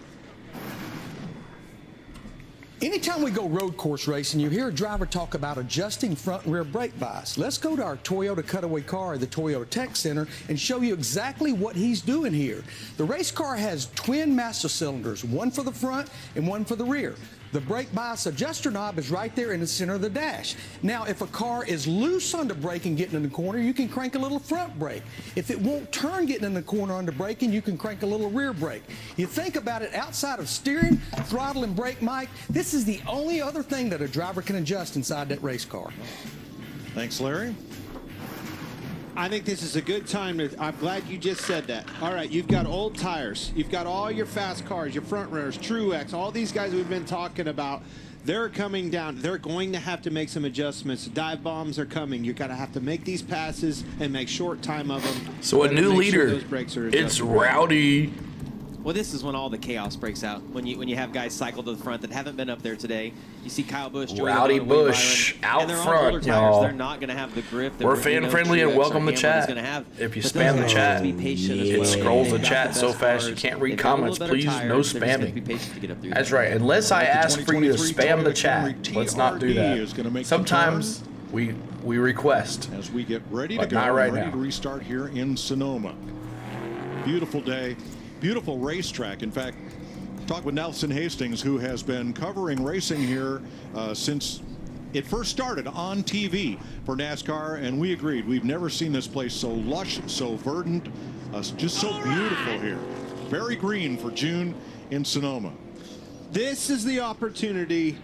Anytime we go road course racing, you hear a driver talk about adjusting front and rear brake bias. Let's go to our Toyota Cutaway car at the Toyota Tech Center and show you exactly what he's doing here. The race car has twin master cylinders, one for the front and one for the rear. The brake bias adjuster knob is right there in the center of the dash. Now, if a car is loose on the brake and getting in the corner, you can crank a little front brake. If it won't turn getting in the corner on the braking, you can crank a little rear brake. You think about it, outside of steering, throttle, and brake, Mike, this is the only other thing that a driver can adjust inside that race car. Thanks, Larry. I think this is a good time I'm glad you just said that. All right, you've got old tires. You've got all your fast cars, your front runners, Truex, all these guys we've been talking about. They're coming down. They're going to have to make some adjustments. Dive bombs are coming. You're going to have to make these passes and make short time of them. So a new leader. It's Rowdy. Well, this is when all the chaos breaks out. When you have guys cycle to the front that haven't been up there today. You see Kyle Busch, Rowdy Busch out front, y'all. They're not going to have the grip. We're fan friendly and welcome the chat. If you spam the chat, it scrolls the chat so fast you can't read comments. Please, no spamming. That's right. Unless I ask for you to spam the chat, let's not do that. Sometimes we request, as we get ready to but go, not right ready now. to restart here in Sonoma. Beautiful day. Beautiful racetrack. In fact, talk with Nelson Hastings, who has been covering racing here since it first started on TV for NASCAR, and we agreed. We've never seen this place so lush, so verdant, just so beautiful here. Very green for June in Sonoma. This is the opportunity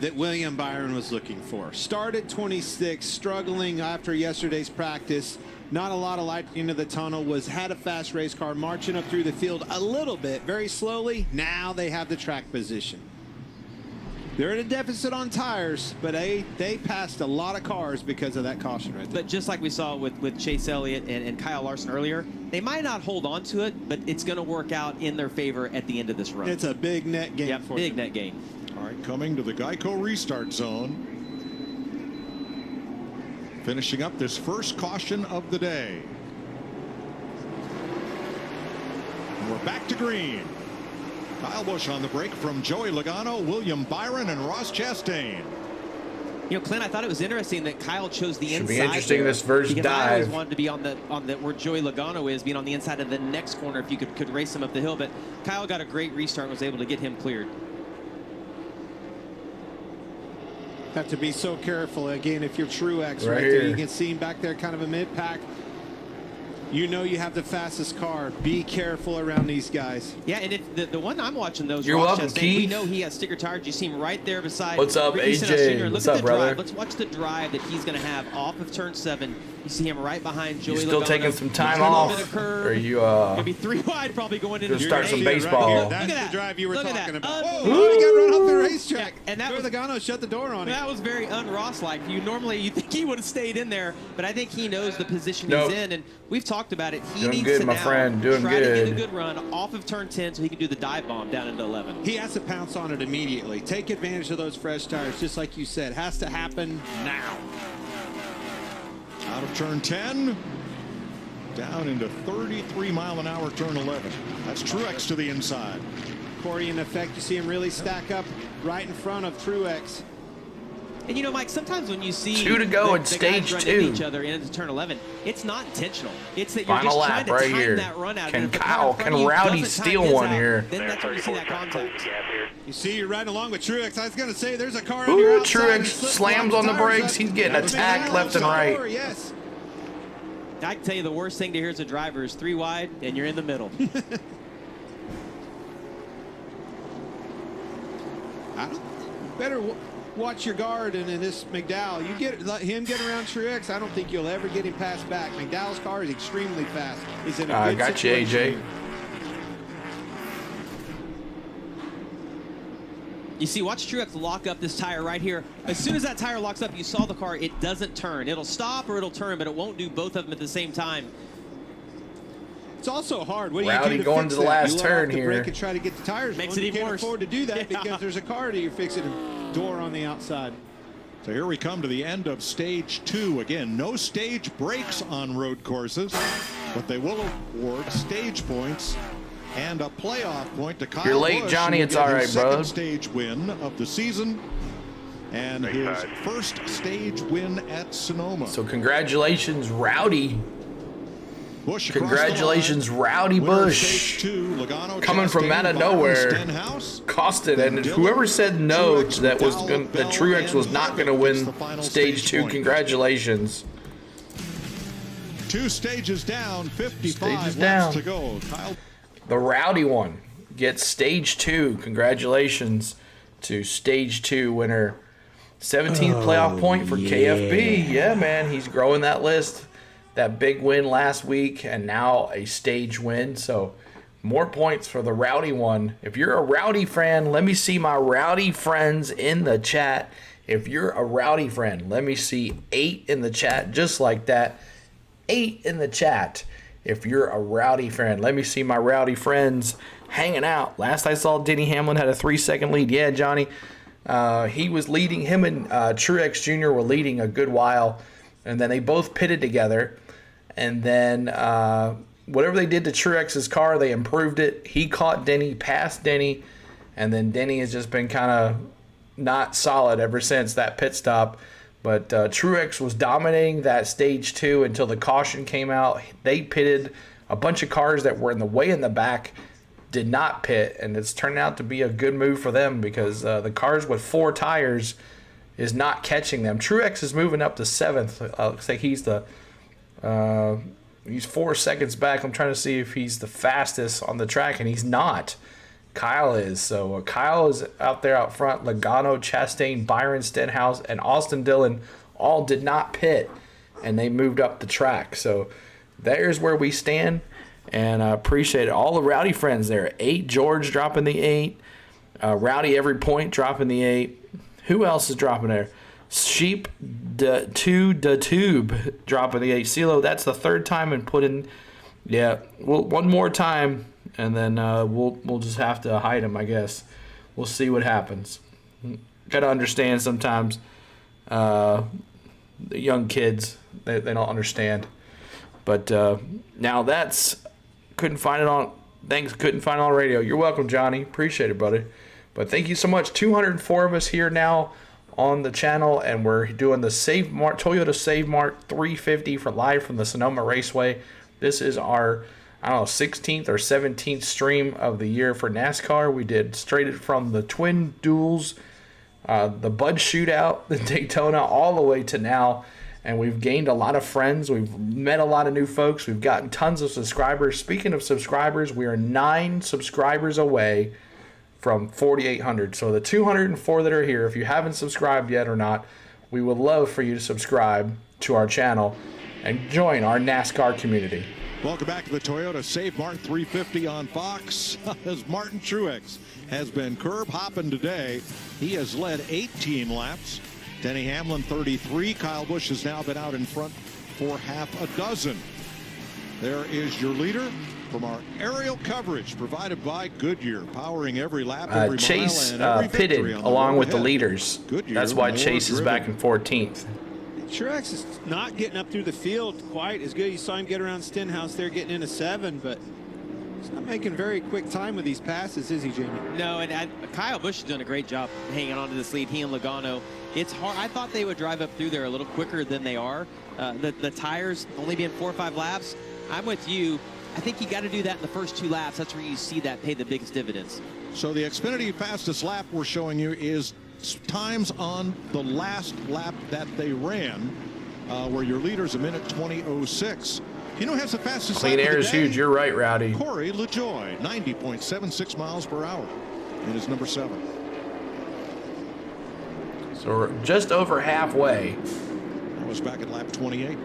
that William Byron was looking for. Started 26, struggling after yesterday's practice. Not a lot of light into the tunnel, had a fast race car marching up through the field a little bit, very slowly. Now they have the track position. They're at a deficit on tires, but they passed a lot of cars because of that caution right there. But just like we saw with Chase Elliott and Kyle Larson earlier, they might not hold on to it, but it's going to work out in their favor at the end of this run. It's a big net gain for big them. net gain. All right, coming to the Geico restart zone. Finishing up this first caution of the day. And we're back to green. Kyle Busch on the break from Joey Logano, William Byron, and Ross Chastain. You know, Clint, I thought it was interesting that Kyle chose the Should inside. be interesting this first because I always dive. wanted to be on the where Joey Logano is, being on the inside of the next corner if you could race him up the hill. But Kyle got a great restart and was able to get him cleared. Have to be so careful again if you're Truex right Right there. here. You can see him back there, kind of a mid-pack. You know you have the fastest car. Be careful around these guys. Yeah, and if the one I'm watching those. You're welcome, Chastain, Keith. we know he has sticker tires. You see him right there beside. What's up, Ricky AJ? Stenhouse Jr. Look What's at up, the brother? drive. Let's watch the drive that he's going to have off of turn 7. You see him right behind Joey You still Logano. taking some time There's a little off? bit of curve. Or are you Gonna be 3 wide, probably going into gonna start some baseball? Right here. Look That's at the drive you were Look at talking that. about. Whoa, Whoa, he got run off the racetrack. And that Joey was Logano shut the door on him. That was very un-Ross-like. Normally you think he would have stayed in there, but I think he knows the position Nope. he's in, and we've talked about it. He Doing needs good, to my now friend. Doing try to get a good. good run off of turn 10 so he can do the dive bomb down into 11. He has to pounce on it immediately. Take advantage of those fresh tires, just like you said. Has to happen now. Out of turn 10, down into 33-mile-an-hour turn 11. That's Truex to the inside. Corey, in effect, you see him really stack up right in front of Truex. And you know, Mike, sometimes when you see 2 to go in the stage guys run 2. into each other into turn 11, it's not intentional. It's that you're Final just lap trying to right time here. that run out. Can And if the car Kyle, in front can of you Rowdy doesn't steal time his one out, here? Then that's when you see that contact. You see, you're riding along with Truex. I was going to say, there's a car on Ooh, your outside. Truex He slipped slams one on the tires brakes. up. He's getting That's attacked been left and right. score, Yes. I can tell you the worst thing to hear as a driver is 3 wide and you're in the middle. Better watch your guard, and in this McDowell, let him get around Truex. I don't think you'll ever get him past back. McDowell's car is extremely fast. He's in a I good got you, situation. AJ. You see, watch Truex lock up this tire right here. As soon as that tire locks up, you saw the car, it doesn't turn. It'll stop or it'll turn, but it won't do both of them at the same time. It's also hard. What do Rowdy you do to going fix to the that? last You let turn off the here. brake and try to get the tires Makes going. it You even can't worse. afford to do that Yeah. because there's a car that you're fixing a door on the outside. So here we come to the end of stage 2. Again, no stage breaks on road courses, but they will award stage points and a playoff point to Kyle You're late, Busch, Johnny. who will It's get all his right, bud. second stage win of the season and his first stage win at Sonoma. So congratulations, Rowdy. Busch Congratulations, Rowdy Busch. Coming from out of nowhere. Costed, and whoever said no that Truex was not going to win stage 2, congratulations. 2 stages down, 55 stages laps down. to go. Kyle. The Rowdy one gets stage 2. Congratulations to stage 2 winner. 17th playoff point for KFB. Yeah, man, he's growing that list. That big win last week and now a stage win. So more points for the Rowdy one. If you're a Rowdy fan, let me see my Rowdy friends in the chat. If you're a Rowdy friend, let me see 8 in the chat, just like that. 8 in the chat. If you're a Rowdy friend, let me see my Rowdy friends hanging out. Last I saw, Denny Hamlin had a 3-second lead. Yeah, Johnny, he was leading. Him and Truex Jr. were leading a good while, and then they both pitted together. And then whatever they did to Truex's car, they improved it. He caught Denny, passed Denny, and then Denny has just been kind of not solid ever since that pit stop. But Truex was dominating that stage 2 until the caution came out. They pitted. A bunch of cars that were in the way in the back did not pit, and it's turned out to be a good move for them because the cars with 4 tires is not catching them. Truex is moving up to 7th. Looks like he's 4 seconds back. I'm trying to see if he's the fastest on the track, and he's not. Kyle is. So Kyle is out there out front. Logano, Chastain, Byron Stenhouse, and Austin Dillon all did not pit, and they moved up the track. So there's where we stand, and I appreciate it. All the Rowdy friends there. 8, George dropping the 8. Rowdy every point dropping the 8. Who else is dropping there? Sheep to the tube dropping the 8. CeeLo, that's the 3rd time and put in. Yeah, well, one more time. And then we'll just have to hide him, I guess. We'll see what happens. Got to understand sometimes the young kids, they don't understand. But now couldn't find it on radio. You're welcome, Johnny. Appreciate it, buddy. But thank you so much. 204 of us here now on the channel, and we're doing the Save Mart, Toyota Save Mart 350 for live from the Sonoma Raceway. This is our 16th or 17th stream of the year for NASCAR. We did straight from the Twin Duels, the Bud Shootout, the Daytona, all the way to now. And we've gained a lot of friends. We've met a lot of new folks. We've gotten tons of subscribers. Speaking of subscribers, we are 9 subscribers away from 4,800. So the 204 that are here, if you haven't subscribed yet or not, we would love for you to subscribe to our channel and join our NASCAR community. Welcome back to the Toyota Save Mart 350 on Fox. As Martin Truex has been curb hopping today. He has led 18 laps. Denny Hamlin 33. Kyle Busch has now been out in front for half a dozen. There is your leader from our aerial coverage provided by Goodyear, powering every lap, every Chase mile, and every pitted along with the ahead. leaders. Goodyear, that's why more Chase is driven. back in 14th. Truex is not getting up through the field quite as good. You saw him get around Stenhouse there, getting into 7, but he's not making very quick time with these passes, is he, Jamie? No, and Kyle Busch has done a great job hanging on to this lead. He and Logano. It's hard. I thought they would drive up through there a little quicker than they are. The tires only being 4 or 5 laps. I'm with you. I think you got to do that in the first 2 laps. That's where you see that pay the biggest dividends. So the Xfinity fastest lap we're showing you is times on the last lap that they ran, where your leader's 1:20.06. You know who has the fastest Clean lap air of is the day? huge. You're right, Rowdy. Corey LaJoie, 90.76 miles per hour. It is number 7. So we're just over halfway. That was back at lap 28.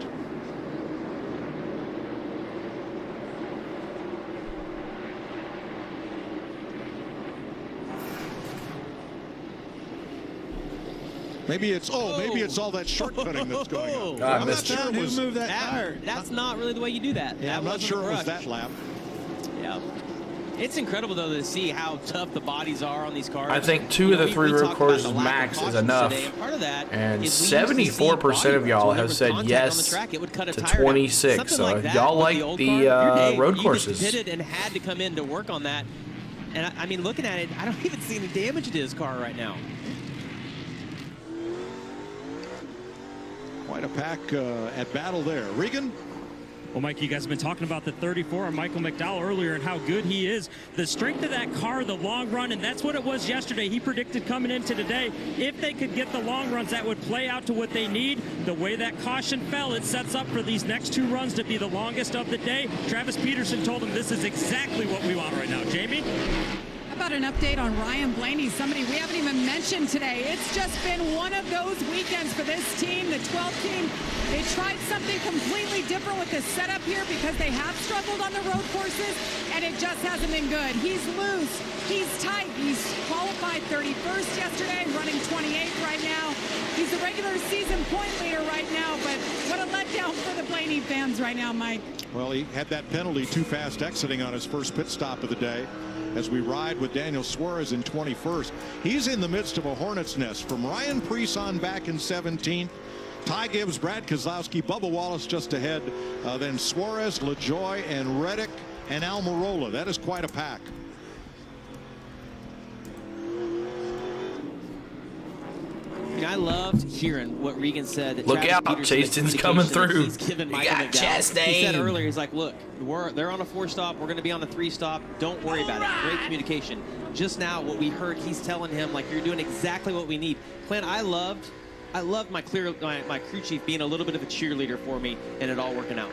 Maybe it's all that shortcutting that's going on. I'm not sure it was moved that tire. That's not really the way you do that. Yeah, I'm not sure it was that lap. Yeah. It's incredible, though, to see how tough the bodies are on these cars. I think 2 of the 3 road courses max is enough. And 74% of y'all have said yes to 26. So y'all like the road courses. You pitted and had to come in to work on that. And I mean, looking at it, I don't even see any damage to his car right now. Quite a pack at battle there. Regan? Well, Mike, you guys have been talking about the 34 of Michael McDowell earlier and how good he is. The strength of that car, the long run, and that's what it was yesterday. He predicted coming into today, if they could get the long runs, that would play out to what they need. The way that caution fell, it sets up for these next 2 runs to be the longest of the day. Travis Peterson told him this is exactly what we want right now. Jamie? How about an update on Ryan Blaney, somebody we haven't even mentioned today? It's just been one of those weekends for this team, the 12th team. They tried something completely different with this setup here because they have struggled on the road courses, and it just hasn't been good. He's loose. He's tight. He's qualified 31st yesterday, running 28th right now. He's the regular season point leader right now, but what a letdown for the Blaney fans right now, Mike. Well, he had that penalty, too fast exiting on his first pit stop of the day. As we ride with Daniel Suarez in 21st. He's in the midst of a hornet's nest. From Ryan Preece on back in 17th. Ty Gibbs, Brad Keselowski, Bubba Wallace just ahead. Then Suarez, LaJoie, and Reddick, and Almirola. That is quite a pack. I loved hearing what Regan said. That Look Travis out, Peterson, Chasten's coming through. He's given We Michael got McDowell. Chastain. He said earlier, he's like, look, they're on a 4-stop. We're going to be on the 3-stop. Don't worry about it. Great communication. Just now, what we heard, he's telling him, like, you're doing exactly what we need. Clint, I loved my crew chief being a little bit of a cheerleader for me and it all working out.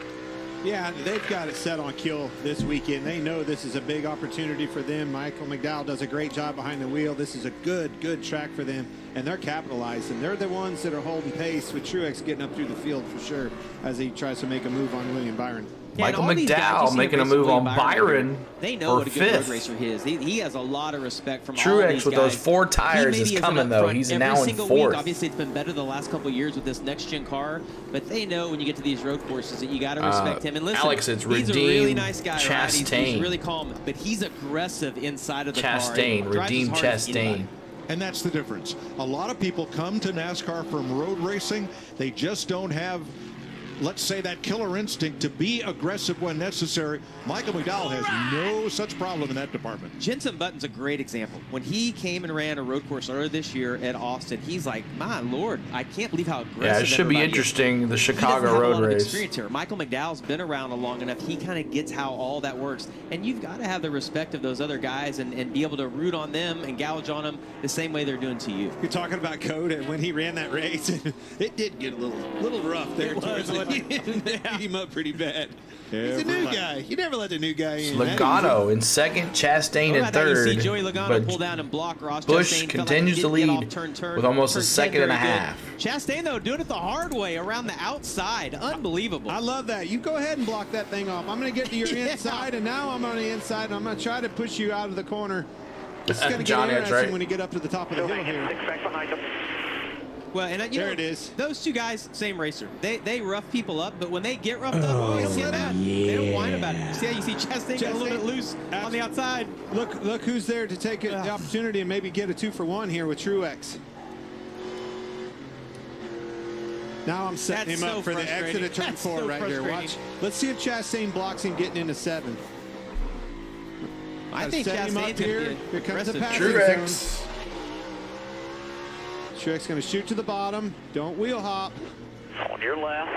Yeah, they've got it set on kill this weekend. They know this is a big opportunity for them. Michael McDowell does a great job behind the wheel. This is a good track for them, and they're capitalizing. They're the ones that are holding pace with Truex getting up through the field for sure as he tries to make a move on William Byron. Yeah, Michael McDowell making a move on Byron They know what a good road 5th. racer he is. He has a lot of respect from all Truex these with guys. those 4 tires is coming, though. He's now in 4th. Obviously, it's been better the last couple of years with this next-gen car, but they know when you get to these road courses that you got to respect him. And listen, Alex, it's he's a really redeem nice guy, right? He's Chastain. really calm, but he's aggressive inside of the Chastain, car. Drives redeem as hard as Chastain. anybody. And that's the difference. A lot of people come to NASCAR from road racing. They just don't have, let's say, that killer instinct to be aggressive when necessary. Michael McDowell has no such problem in that department. Jenson Button's a great example. When he came and ran a road course earlier this year at Austin, he's like, my Lord, I can't believe how aggressive Yeah, it should be everybody is." interesting, the He Chicago doesn't have road a lot of race. experience here. Michael McDowell's been around long enough. He kind of gets how all that works. And you've got to have the respect of those other guys and be able to root on them and gouge on them the same way they're doing to you. You're talking about Code, and when he ran that race, it did get a little rough there. He beat him up pretty bad. He's a new guy. You never let the new guy in. Logano in 2nd, Chastain in I thought you 3rd. see Joey Logano pull down and block Ross. Busch Chastain continues to felt like he didn't lead get off turn with almost a turn 2nd and a very good. half. Chastain, though, doing it the hard way around the outside. Unbelievable. I love that. You go ahead and block that thing off. I'm going to get to your inside, and now I'm on the inside, and I'm going to try to push you out of the corner. This is going to get Johnny, that's interesting right. when you get up to the top of the hill here. Well, and There it is. Those 2 guys, same racer. They rough people up, but when they get roughed up, you see that. They don't whine about it. You see Chastain get a little bit loose on the outside. Look who's there to take the opportunity and maybe get a 2-for-1 here with Truex. Now I'm setting him up for the exit of turn 4 right here. Watch. Let's see if Chastain blocks him getting into 7. I think set him up Chastain's going here. to be Here comes the passing Truex. zone. Truex going to shoot to the bottom. Don't wheel hop. On your left.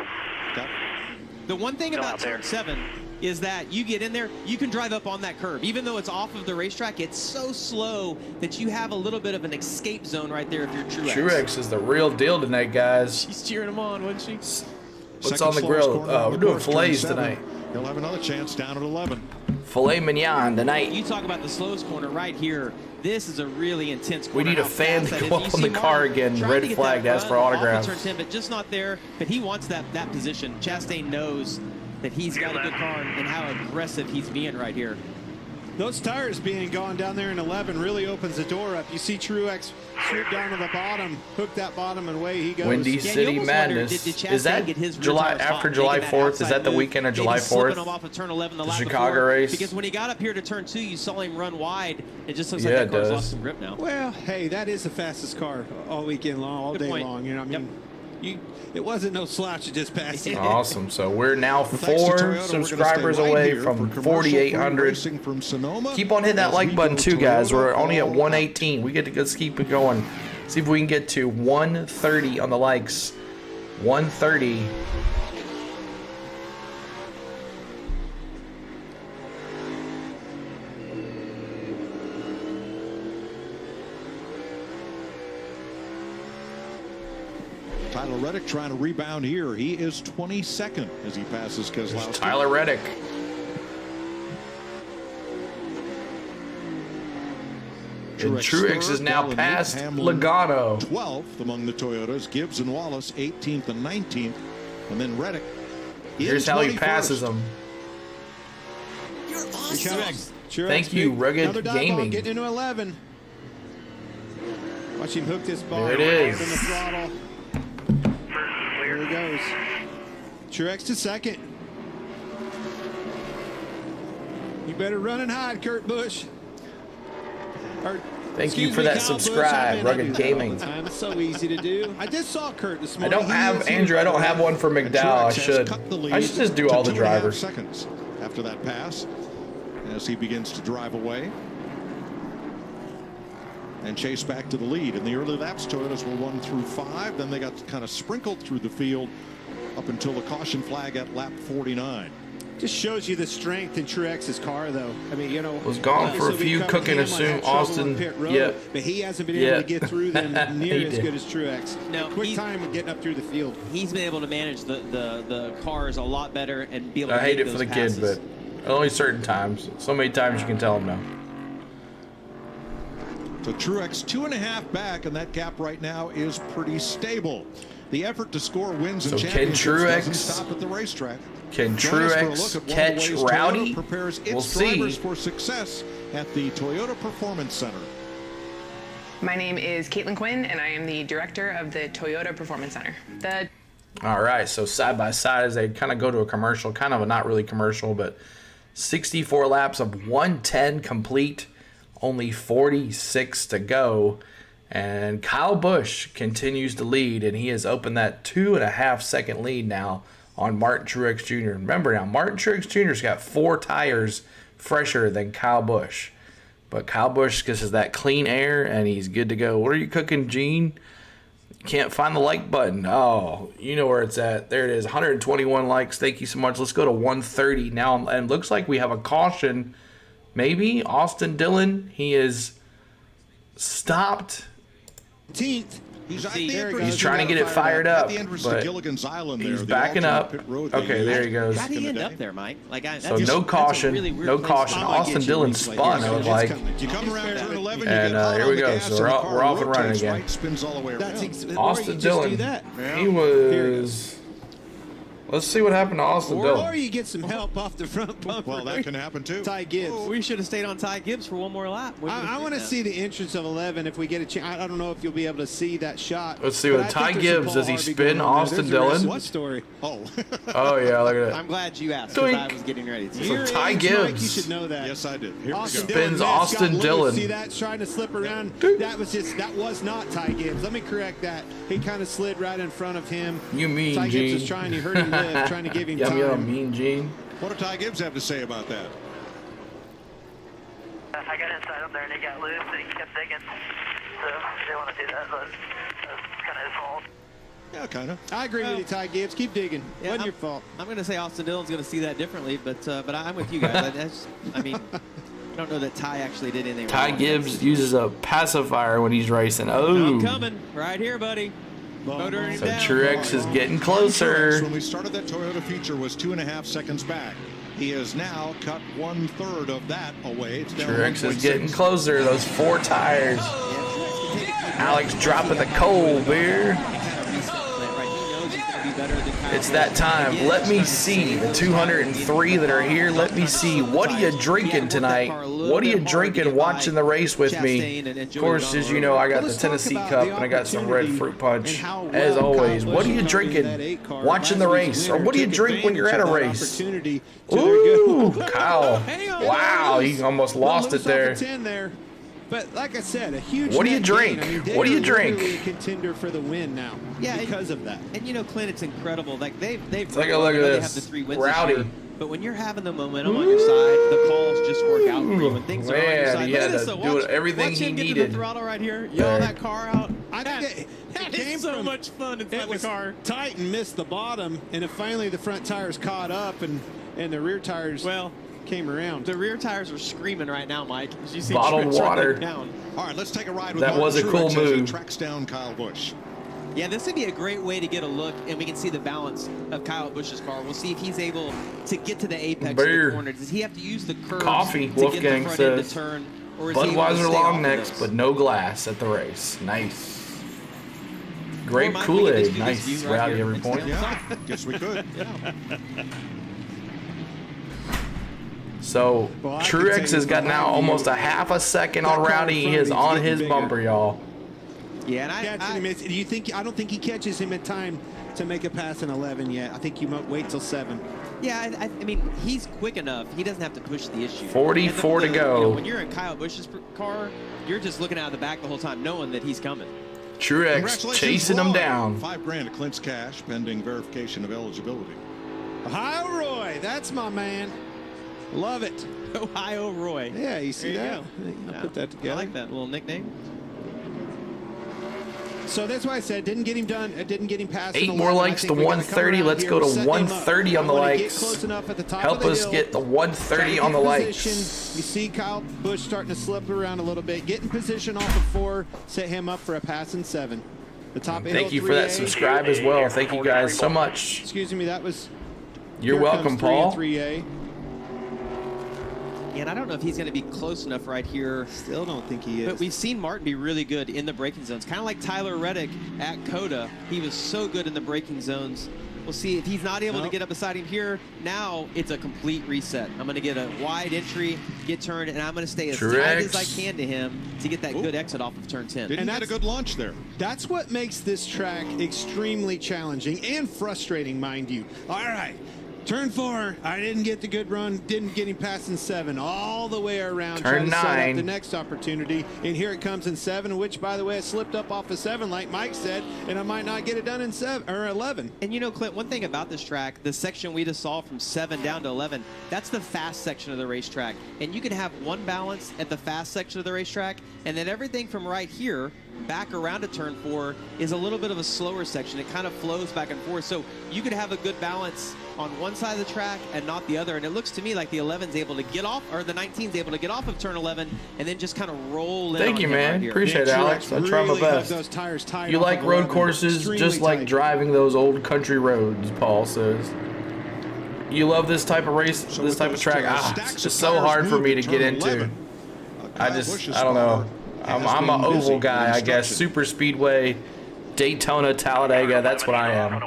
The one thing Still about out there. turn 7 is that you get in there, you can drive up on that curb. Even though it's off of the racetrack, it's so slow that you have a little bit of an escape zone right there if you're Truex. Truex is the real deal tonight, guys. She's cheering him on, wasn't she? What's Second on the slowest grill? corner on We're the doing course, turn fillets 7. tonight. He'll have another chance down at 11. Filet mignon tonight. You talk about the slowest corner right here. This is a really intense corner. We need a how fan fast to that go is. up You on the see car Martin again. trying Red to get flag, that ask for run off of autographs. turn 10, but just not there. But he wants that position. Chastain knows that he's got a good car and how aggressive he's being right here. Those tires being gone down there in 11 really opens the door up. You see Truex swoop down to the bottom, hook that bottom, and away he goes. Windy City Madness. Did Is that get his rear July tires after hot, July making that 4th? Is outside that the move? weekend of Maybe July slipping 4th? him off of turn 11 the The lap Chicago before, race? Because when he got up here to turn 2, you saw him run wide. It just looks Yeah, like it that car's does. lost some grip now. Well, hey, that is the fastest car all weekend long, all Good day point. long. You know, what I mean, it wasn't no slouch. It just passed. Awesome. So we're now Well, thanks to 4 Toyota, we're gonna subscribers stay right away here from for commercial-free 4,800. racing from Sonoma. Keep on hitting that as like we button go too, guys. Toyota We're only at all 118. We get to just keep it going. See if we can get to 130 on the likes. 130. Tyler Reddick trying to rebound here. He is 22nd as he passes Keselowski. Tyler Reddick. And Truex is now past Logano. 12th among the Toyotas. Gibbs and Wallace 18th and 19th. And then Reddick. Here's how he passes them. Truex, Thank you, Rugged Gaming. Getting into 11. Watch him hook this ball. There it is. In the throttle. There he goes. Truex to second. You better run and hide, Kurt Busch. Thank you for that subscribe, Rugged Gaming. It's so easy to do. I just saw Kurt this I morning. don't have, Andrew, I don't have one for McDowell. I should just do all the drivers. Seconds after that pass as he begins to drive away and chase back to the lead. In the early laps, Toyotas were 1 through 5. Then they got kind of sprinkled through the field up until the caution flag at lap 49. Just shows you the strength in Truex's car, though. I mean, you know, was gone for a few cooking. Assume Austin. Yep. But he hasn't been able to get through them near as good as Truex. No, quick time of getting up through the field. He's been able to manage the cars a lot better and be able to I hate make it for those the passes. kid, but only certain times. So many times you can tell him no. So Truex 2.5 back, and that gap right now is pretty stable. The effort to score wins and championships doesn't stop at the racetrack. Can Truex catch Rowdy? Prepares its We'll see. drivers for success at the Toyota Performance Center. My name is Caitlin Quinn, and I am the director of the Toyota Performance Center. All right, so side by side as they kind of go to a commercial, kind of a not really commercial, but 64 laps of 110 complete, only 46 to go. And Kyle Busch continues to lead, and he has opened that 2.5 second lead now on Martin Truex Jr. Remember now, Martin Truex Jr.'s got 4 tires fresher than Kyle Busch. But Kyle Busch just has that clean air, and he's good to go. What are you cooking, Gene? Can't find the like button. Oh, you know where it's at. There it is, 121 likes. Thank you so much. Let's go to 130 now. And looks like we have a caution. Maybe Austin Dillon. He is stopped. 18th. He's trying to get it fired up, but he's backing up. Okay, there he goes. How did he end up there, Mike? So no caution, no caution. Austin Dillon spun, I was like. And here we go. So we're off and running again. Austin Dillon, he was... Let's see what happened to Austin Dillon. Or you get some help off the front bumper. Well, that can happen too. Ty Gibbs. Oh, we should have stayed on Ty Gibbs for one more lap. I want to see the entrance of 11 if we get a chance. I don't know if you'll be able to see that shot. Let's see what Ty Gibbs, does he spin Austin Dillon? What story? Oh. Oh, yeah, look at that. I'm glad you asked because I was getting ready to. So Ty Gibbs. You should know that. Yes, I did. Here Austin we go. Spins Austin Dillon. See that trying to slip around? That was not Ty Gibbs. Let me correct that. He kind of slid right in front of him. You mean Ty Gene? Gibbs was trying. He heard him lift, trying to give him time. Yeah, mean Gene. What did Ty Gibbs have to say about that? I got inside him there and he got loose and he kept digging. So I didn't want to do that, but that's kind of his fault. Yeah, kind of. I agree with you, Ty Gibbs. Keep digging. Yeah, Wasn't your fault. I'm going to say Austin Dillon's going to see that differently, but I'm with you guys. I mean, I don't know that Ty actually did anything Ty wrong. Gibbs uses a pacifier when he's racing. Oh. I'm coming right here, buddy. Motoring him So down. Truex is getting closer. When we started that Toyota feature was 2.5 seconds back. He has now cut 1/3 of that away. It's down Truex is 1.6. getting closer. Those 4 tires. Alex dropping the cold beer. It's that time. Let me see the 203 that are here. Let me see. What are you drinking tonight? What are you drinking watching the race with me? Of course, as you know, I got the Tennessee Cup and I got some red fruit punch. As always, what are you drinking watching the race? Or what do you drink when you're at a race? Ooh, Kyle. Wow, he almost lost it there. But like I said, a huge. What do you net drink? gain. I mean, What do you they're drink? literally a contender for the win now. Yeah, because of that. And you know, Clint, it's incredible. Like they've Take a look at they this. have the 3 wins Rowdy. this year, but when you're having the momentum on your side, the calls just work out for you. When things are on your Man, side, he look at had this. to So do everything watch he him get to needed. the throttle right here. Yaw that car out. I think that came so from, much fun inside it was the car. tight and missed the bottom, and then finally the front tires caught up, and the rear tires came around. The rear tires are screaming right now, Mike. As you see Bottled Truex water. running down. All right, let's take a ride with That Martin was a cool Truex as he move. tracks down Kyle Busch. Yeah, this would be a great way to get a look, and we can see the balance of Kyle Busch's car. We'll see if he's able to get to the apex of the corner. Does he have to use the curves Coffee, to Wolfgang get the front end says. to turn? Or is he able to Budweiser stay long off necks, of but no glass at the race. Nice. Grape Or might we just Kool-Aid. do this Nice. view right Rowdy here every and point. stay on top? Yeah, guess we could. So Well, I can Truex tell has you got from now my almost view, a half a second that on car in Rowdy. He front of is me is on getting his bigger. bumper, y'all. Yeah, and Catching him. Do you think? I don't think he catches him in time to make a pass in 11 yet. I think you might wait till 7. Yeah, I mean, he's quick enough. He doesn't have to push the issue. 44 to go. You know, when you're in Kyle Busch's car, you're just looking out of the back the whole time, knowing that he's coming. Truex Congratulations, chasing him Roy. down. $5,000 of Clint's cash pending verification of eligibility. Ohio Roy, that's my man. Love it. Ohio Roy. Yeah, you see There that? you go. I'll put that together. I like that little nickname. So that's why I said didn't get him done. Didn't get him past. 8 more likes to 130. Let's go to 130 on the likes. Help us get the 130 on the likes. You see Kyle Busch starting to slip around a little bit. Get in position off of 4. Set him up for a pass in 7. The top. Thank you for that subscribe as well. Thank you guys so much. Excuse me. That was. You're welcome, Paul. 3A. And I don't know if he's going to be close enough right here. Still don't think he is. But we've seen Martin be really good in the braking zones. Kind of like Tyler Reddick at COTA. He was so good in the braking zones. We'll see if he's not able to get up beside him here. Now it's a complete reset. I'm going to get a wide entry, get turned, and I'm going to stay as tight as I can to him to get that good exit off of turn 10. Didn't get a good launch there. That's what makes this track extremely challenging and frustrating, mind you. All right. Turn 4, I didn't get the good run, didn't get him past in 7, all the way around. Turn trying to set up 9. the next opportunity, and here it comes in 7, which, by the way, I slipped up off of 7, like Mike said, and I might not get it done in 7 or 11. And you know, Clint, one thing about this track, the section we just saw from 7 down to 11, that's the fast section of the racetrack. And you can have one balance at the fast section of the racetrack, and then everything from right here back around to turn 4 is a little bit of a slower section. It kind of flows back and forth. So you could have a good balance on one side of the track and not the other. And it looks to me like the 11's able to get off, or the 19's able to get off of turn 11 and then just kind of roll in. Thank you, man. Right Appreciate it, Alex. I try my best. Those tires tied You off like of road 11. courses Extremely just like tight. driving those old country roads, Paul says. You love this type of race, this type of track. It's just so hard for me to get into. I don't know. I'm an oval guy, I guess. Super Speedway, Daytona, Talladega. That's what I am. He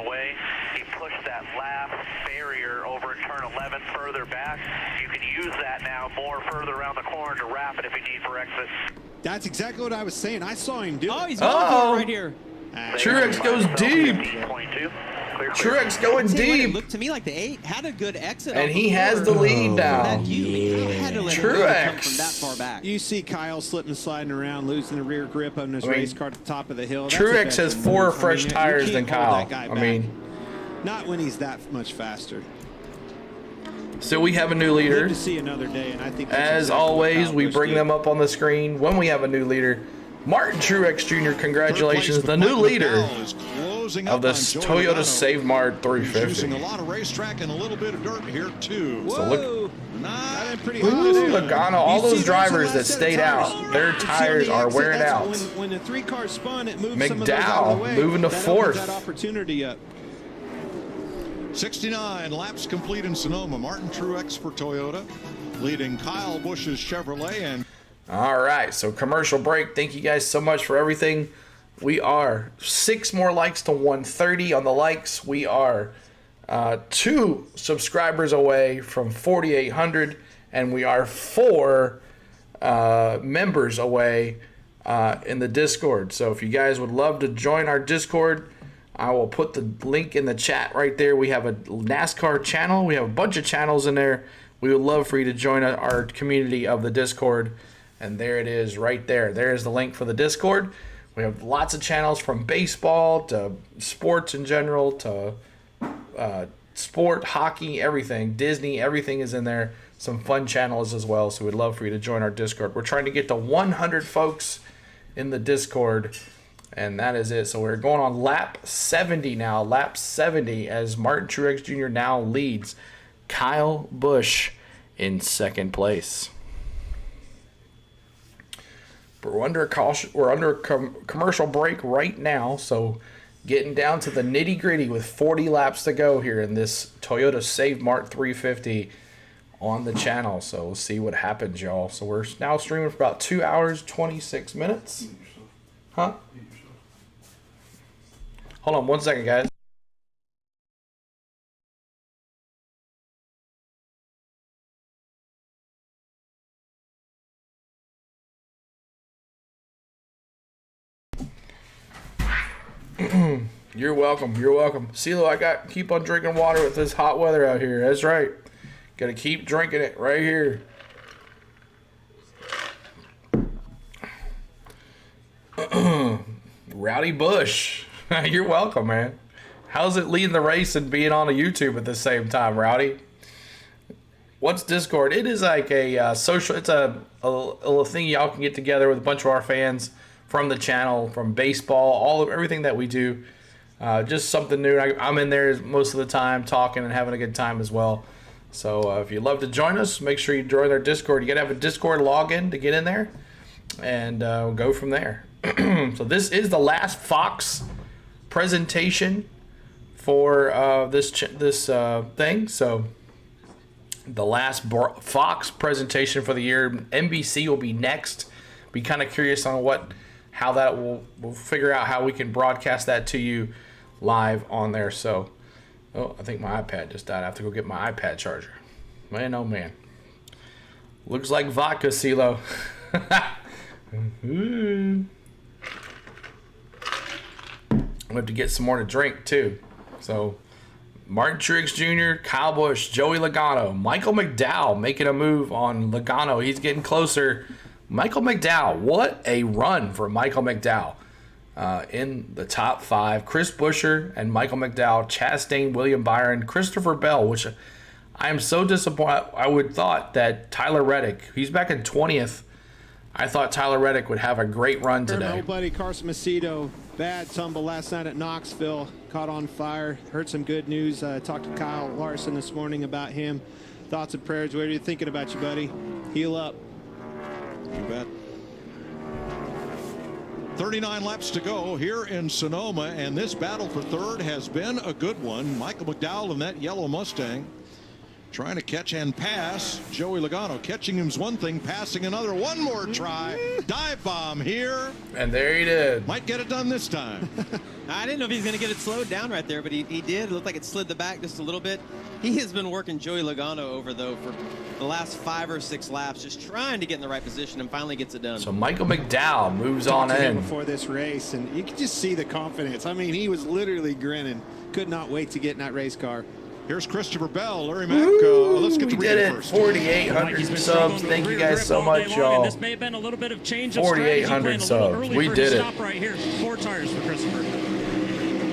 pushed that last barrier over at turn 11 further back. You can use that now more further around the corner to wrap it if you need for exit. That's exactly what I was saying. I saw him do it. Oh, he's going for it right here. Truex goes deep. Truex going deep. It looked to me like the 8 had a good exit. And he has the lead now. Truex. You see Kyle slipping, sliding around, losing the rear grip on his race car at the top of the hill. That's Truex a has veteran 4 move. fresh you tires can't than hold Kyle. that guy I back. mean, not when he's that much faster. so we have a new leader. Good to see another day, and I think that's As exactly what always, Kyle we Busch bring did. them up on the screen when we have a new leader. Martin Truex Jr., congratulations, the new leader of the Toyota Save Mart 350. Using a lot of racetrack and a little bit of dirt here too. So look, pretty Logano, all those drivers that stayed out, their tires are wearing out. When the 3 cars spun, it moved some of those out of the McDowell way. moving to That opens 4th. that opportunity up. 69 laps complete in Sonoma. Martin Truex for Toyota, leading Kyle Busch's Chevrolet. And All right, so commercial break. Thank you guys so much for everything. We are 6 more likes to 130 on the likes. We are 2 subscribers away from 4,800, and we are 4 members away in the Discord. So if you guys would love to join our Discord, I will put the link in the chat right there. We have a NASCAR channel. We have a bunch of channels in there. We would love for you to join our community of the Discord. And there it is right there. There's the link for the Discord. We have lots of channels from baseball to sports in general to sport, hockey, everything. Disney, everything is in there. Some fun channels as well. So we'd love for you to join our Discord. We're trying to get to 100 folks in the Discord. And that is it. So we're going on lap 70 now. Lap 70 as Martin Truex Jr. now leads Kyle Busch in second place. We're under a commercial break right now, so getting down to the nitty-gritty with 40 laps to go here in this Toyota Save Mart 350 on the channel. So we'll see what happens, y'all. So we're now streaming for about 2 hours, 26 minutes. Huh? Hold on 1 second, guys. You're welcome. You're welcome. CeeLo, I keep on drinking water with this hot weather out here. That's right. Gotta keep drinking it right here. Rowdy Bush. You're welcome, man. How's it leading the race and being on a YouTube at the same time, Rowdy? What's Discord? It is like a social. It's a little thing y'all can get together with a bunch of our fans from the channel, from baseball, everything that we do. Just something new. I'm in there most of the time talking and having a good time as well. So if you'd love to join us, make sure you join our Discord. You got to have a Discord login to get in there, and we'll go from there. So this is the last Fox presentation for this thing. So the last Fox presentation for the year. NBC will be next. Be kind of curious on how that we'll figure out how we can broadcast that to you live on there. So, oh, I think my iPad just died. I have to go get my iPad charger. Man, oh man. Looks like vodka, CeeLo. I have to get some more to drink too. So, Martin Truex Jr., Kyle Busch, Joey Logano, Michael McDowell making a move on Logano. He's getting closer. Michael McDowell, what a run for Michael McDowell in the top 5. Chris Buescher and Michael McDowell, Chastain, William Byron, Christopher Bell, which I am so disappointed. I would thought that Tyler Reddick, he's back in 20th. I thought Tyler Reddick would have a great run today. My old buddy Carson Macedo, bad tumble last night at Knoxville, caught on fire. Heard some good news. Talked to Kyle Larson this morning about him. Thoughts and prayers. What are you thinking about you, buddy? Heal up. You bet. 39 laps to go here in Sonoma, and this battle for third has been a good one. Michael McDowell in that yellow Mustang trying to catch and pass Joey Logano. Catching him's one thing, passing another. One more try. Dive bomb here. And there he did. Might get it done this time. I didn't know if he was going to get it slowed down right there, but he did. It looked like it slid the back just a little bit. He has been working Joey Logano over, though, for the last 5 or 6 laps, just trying to get in the right position, and finally gets it done. So Michael McDowell moves on in. Before this race, and you could just see the confidence. I mean, he was literally grinning. Could not wait to get in that race car. Here's Christopher Bell, Larry Mack. Let's get the we did it. first. 4,800 subs. Thank you guys so much, y'all. This may have been a little bit of change of 4,800 subs. We did it. Stop right here. 4 tires for Christopher.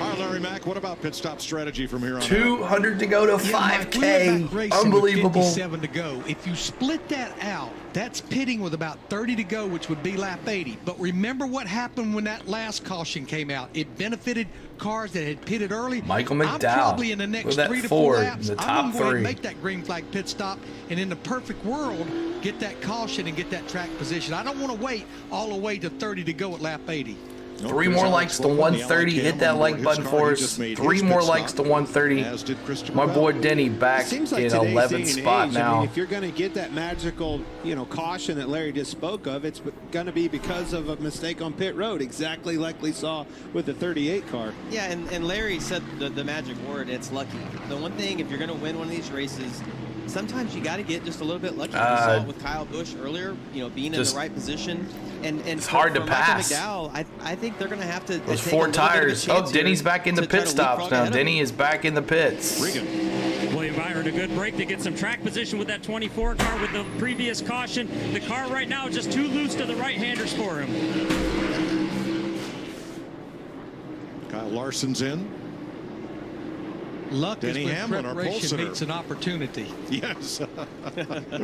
All right, Larry Mack, what about pit stop strategy from here on 200 to go to 5K. Unbelievable. 57 to go. If you split that out, that's pitting with about 30 to go, which would be lap 80. But remember what happened when that last caution came out. It benefited cars that had pitted early. Michael McDowell. I'm probably in the next 3 to 4 Ford laps. in the I'm top going to 3. make that green flag pit stop, and in the perfect world, get that caution and get that track position. I don't want to wait all the way to 30 to go at lap 80. 3 more likes to 130. Hit that like button for us. 3 more likes to 130. My boy Denny back in 11th spot now. I mean, if you're going to get that magical, caution that Larry just spoke of, it's going to be because of a mistake on pit road, exactly like we saw with the 38 car. Yeah, and Larry said the magic word, it's lucky. The one thing, if you're going to win one of these races, sometimes you got to get just a little bit lucky. We saw it with Kyle Busch earlier, being in the right position. And it's hard to pass. Michael McDowell, I think they're going to have to. Those 4 tires. Oh, Denny's back in the pit stops now. Denny is back in the pits. William Byron, a good break to get some track position with that 24 car with the previous caution. The car right now just too loose to the right-handers for him. Kyle Larson's in. Luck Denny is when Hamlin, our preparation pole meets an opportunity. Yes.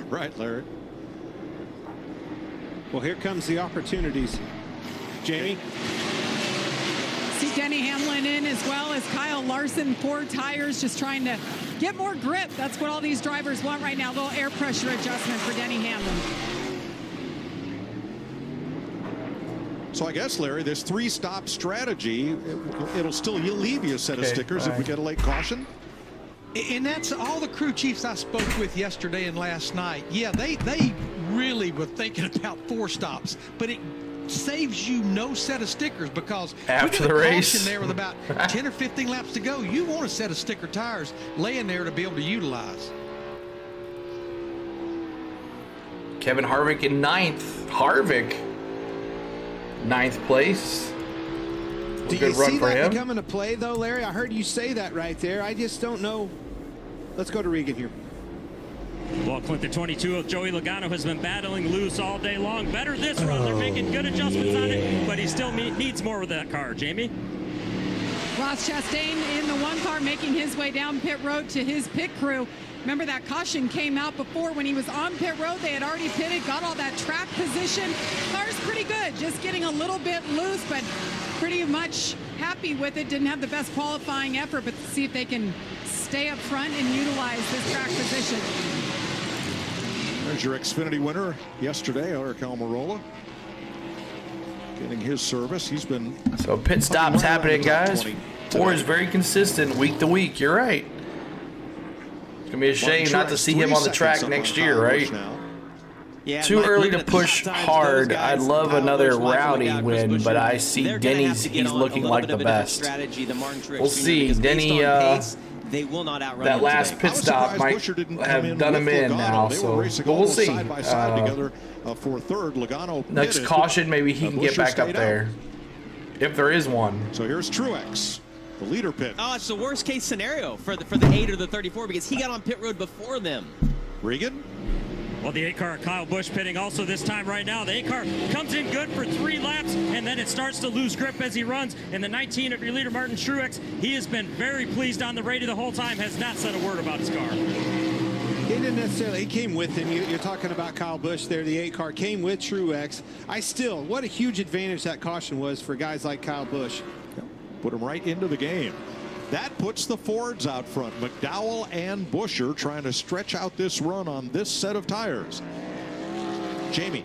Right, Larry. Well, here comes the opportunities. Jamie? See Denny Hamlin in as well as Kyle Larson, 4 tires, just trying to get more grip. That's what all these drivers want right now. A little air pressure adjustment for Denny Hamlin. So I guess, Larry, this 3-stop strategy, it'll still leave you a set of stickers if we get a late caution. And that's all the crew chiefs I spoke with yesterday and last night. Yeah, they really were thinking about 4 stops, but it saves you no set of stickers because after the race, there with about 10 or 15 laps to go, you want a set of sticker tires laying there to be able to utilize. Kevin Harvick in 9th. Harvick, 9th place. Do Good you run see for that him. becoming a play, though, Larry? I heard you say that right there. I just don't know. Let's go to Regan here. Well, Clint, the 22 of Joey Logano has been battling loose all day long. Better this run. They're making good adjustments on it, but he still needs more with that car. Jamie? Ross Chastain in the 1 car making his way down pit road to his pit crew. Remember that caution came out before when he was on pit road. They had already pitted, got all that track position. Car's pretty good, just getting a little bit loose, but pretty much happy with it. Didn't have the best qualifying effort, but see if they can stay up front and utilize this track position. There's your Xfinity winner yesterday, Eric Almirola. Getting his service. He's been... So pit stops happening, guys. 4 is very consistent week to week. You're right. It's going to be a shame not to see him on the track next year, right? Yeah, Too Mike, early to push hard. I'd love another Rowdy win, but I see Denny's, he's looking like the best. We'll see. Denny, they will not outrun that last pit stop might have done him in now, so we'll see. For third, Logano next caution, maybe he can get back up there, if there is one. So here's Truex, the leader pit. Oh, it's the worst case scenario for the 8 or the 34 because he got on pit road before them. Regan? Well, the 8 car, Kyle Busch pitting also this time right now. The 8 car comes in good for 3 laps, and then it starts to lose grip as he runs. And the 19 of your leader, Martin Truex, he has been very pleased on the radio the whole time, has not said a word about his car. He didn't necessarily, he came with him. You're talking about Kyle Busch there. The 8 car came with Truex. What a huge advantage that caution was for guys like Kyle Busch. Put him right into the game. That puts the Fords out front. McDowell and Buescher trying to stretch out this run on this set of tires. Jamie.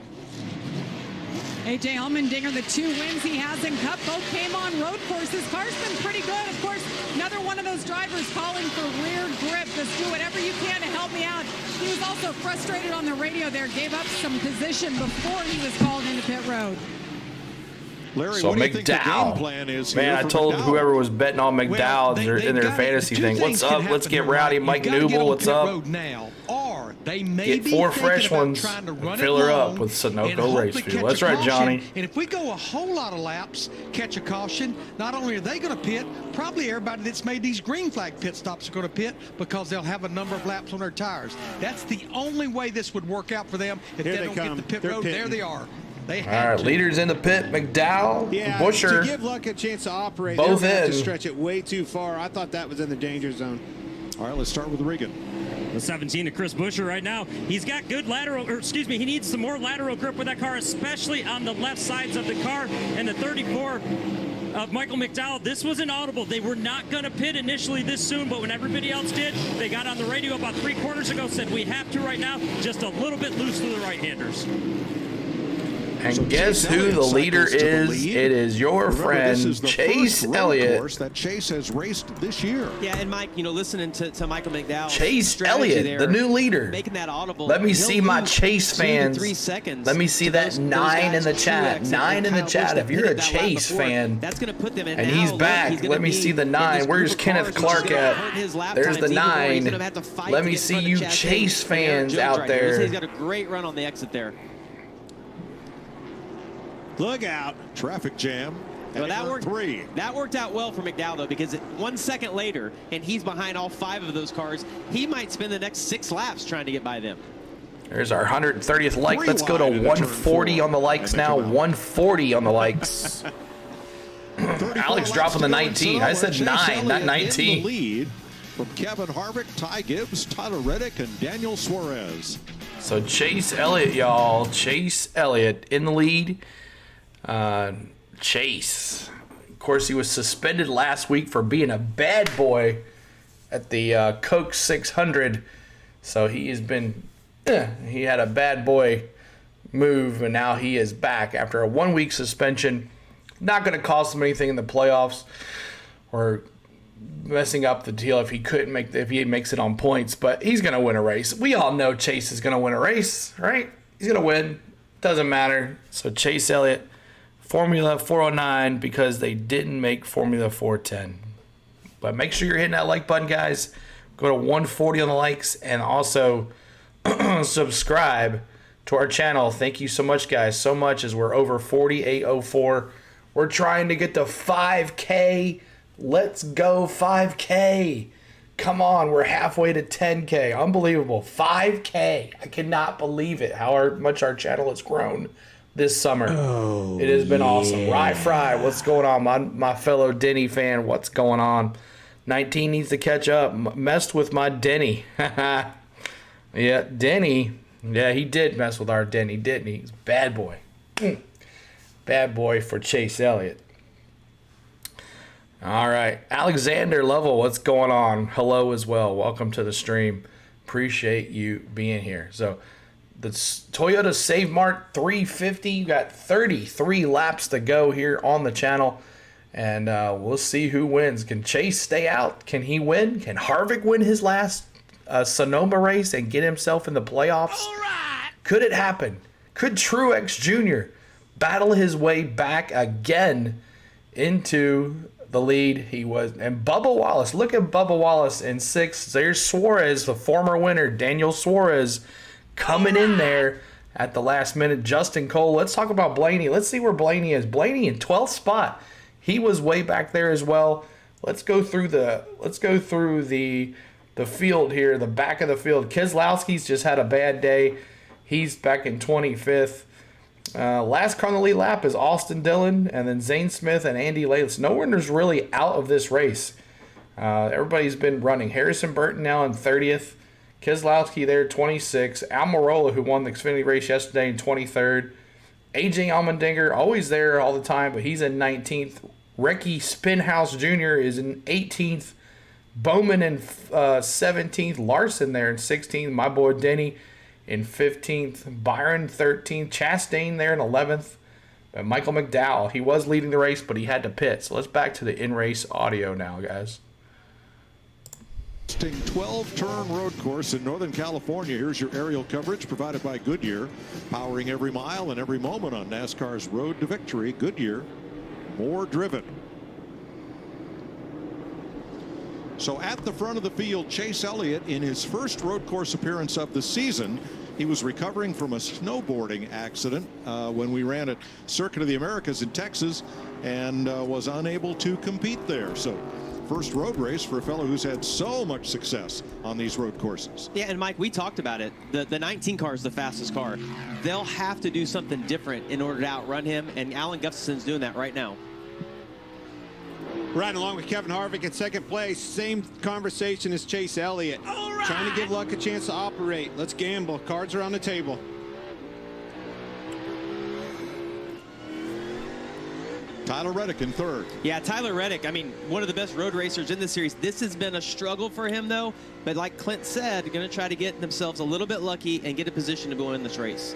A.J. Allmendinger, the 2 wins he has in Cup, both came on road courses. Car's been pretty good. Of course, another one of those drivers calling for rear grip. Just do whatever you can to help me out. He was also frustrated on the radio there, gave up some position before he was called into pit road. Larry, so what do you think the game plan is here? Man, I told McDowell? whoever was betting on McDowell in their fantasy thing, what's up? Let's get Rowdy. Mike Newell, what's up? Now, or they may get 4 fresh ones, fill her up with Sunoco Racefield. That's right, Johnny. And if we go a whole lot of laps, catch a caution, not only are they going to pit, probably everybody that's made these green flag pit stops are going to pit because they'll have a number of laps on their tires. That's the only way this would work out for them. If they don't get the pit road, there they are. All right, leaders in the pit, McDowell, Buescher. To give Luck a chance to operate, both they're going to have in. to stretch it way too far. I thought that was in the danger zone. All right, let's start with Regan. The 17 of Chris Buescher right now. He's got good he needs some more lateral grip with that car, especially on the left sides of the car. And the 34 of Michael McDowell, this was inaudible. They were not going to pit initially this soon, but when everybody else did, they got on the radio about 3 quarters ago, said we have to right now, just a little bit loose to the right-handers. And so guess who the leader is? It is your friend, Chase Elliott. That Chase has raced this year. Yeah, and Mike, listening to Michael McDowell. Chase Elliott, the new leader. Making that audible. Let me see my Chase fans. 2 to 3 seconds. Let me see that 9 in the chat. 9 in the chat. If you're a Chase fan, that's going to put them in. And he's back. Let me see the 9. Where's Kenneth Clark at? There's the 9. Let me see you Chase fans out there. He's got a great run on the exit there. Look out. Traffic jam. Well, that worked out well for McDowell, though, because 1 second later, and he's behind all 5 of those cars, he might spend the next 6 laps trying to get by them. There's our 130th like. Let's go to 140 on the likes now. 140 on the likes. Alex dropping the 19. I said 9, not 19. In the lead from Kevin Harvick, Ty Gibbs, Tyler Reddick, and Daniel Suarez. So Chase Elliott, y'all. Chase Elliott in the lead. Chase, of course, he was suspended last week for being a bad boy at the Coke 600. So he has been, he had a bad boy move, and now he is back after a 1-week suspension. Not going to cost him anything in the playoffs or messing up the deal if he makes it on points, but he's going to win a race. We all know Chase is going to win a race, right? He's going to win. Doesn't matter. So Chase Elliott, Formula 409, because they didn't make Formula 410. But make sure you're hitting that like button, guys. Go to 140 on the likes, and also subscribe to our channel. Thank you so much, guys. So much, as we're over 4804. We're trying to get to 5K. Let's go 5K. Come on, we're halfway to 10K. Unbelievable. 5K. I cannot believe it, how much our channel has grown this summer. Oh, it has been awesome. Rye Fry, what's going on? My fellow Denny fan, what's going on? 19 needs to catch up. Messed with my Denny. Yeah, Denny. Yeah, he did mess with our Denny, didn't he? He's a bad boy. Bad boy for Chase Elliott. All right. Alexander Lovell, what's going on? Hello as well. Welcome to the stream. Appreciate you being here. So, the Toyota Save Mart 350. You got 33 laps to go here on the channel. And we'll see who wins. Can Chase stay out? Can he win? Can Harvick win his last Sonoma race and get himself in the playoffs? All right. Could it happen? Could Truex Jr. battle his way back again into the lead? He was. And Bubba Wallace. Look at Bubba Wallace in 6th. There's Suarez, the former winner, Daniel Suarez, coming in there at the last minute. Justin Cole. Let's talk about Blaney. Let's see where Blaney is. Blaney in 12th spot. He was way back there as well. Let's go through the field here, the back of the field. Keselowski's just had a bad day. He's back in 25th. Last car on the lead lap is Austin Dillon, and then Zane Smith and Andy Lalis. No winner's really out of this race. Everybody's been running. Harrison Burton now in 30th. Keselowski there, 26th. Almirola, who won the Xfinity race yesterday, in 23rd. AJ Allmendinger, always there all the time, but he's in 19th. Ricky Spinhouse Jr. is in 18th. Bowman in 17th. Larson there in 16th. My boy Denny in 15th. Byron 13th. Chastain there in 11th. And Michael McDowell, he was leading the race, but he had to pit. So let's back to the in-race audio now, guys. 12-turn road course in Northern California. Here's your aerial coverage provided by Goodyear, powering every mile and every moment on NASCAR's road to victory. Goodyear, more driven. So at the front of the field, Chase Elliott, in his first road course appearance of the season, he was recovering from a snowboarding accident when we ran at Circuit of the Americas in Texas, and was unable to compete there. So first road race for a fellow who's had so much success on these road courses. Yeah, and Mike, we talked about it. The 19 car is the fastest car. They'll have to do something different in order to outrun him, and Alan Gustafson's doing that right now. Riding along with Kevin Harvick in second place. Same conversation as Chase Elliott. Right. Trying to give luck a chance to operate. Let's gamble. Cards are on the table. Tyler Reddick in 3rd. Yeah, Tyler Reddick, I mean, one of the best road racers in the series. This has been a struggle for him, though. But like Clint said, they're going to try to get themselves a little bit lucky and get a position to go in this race.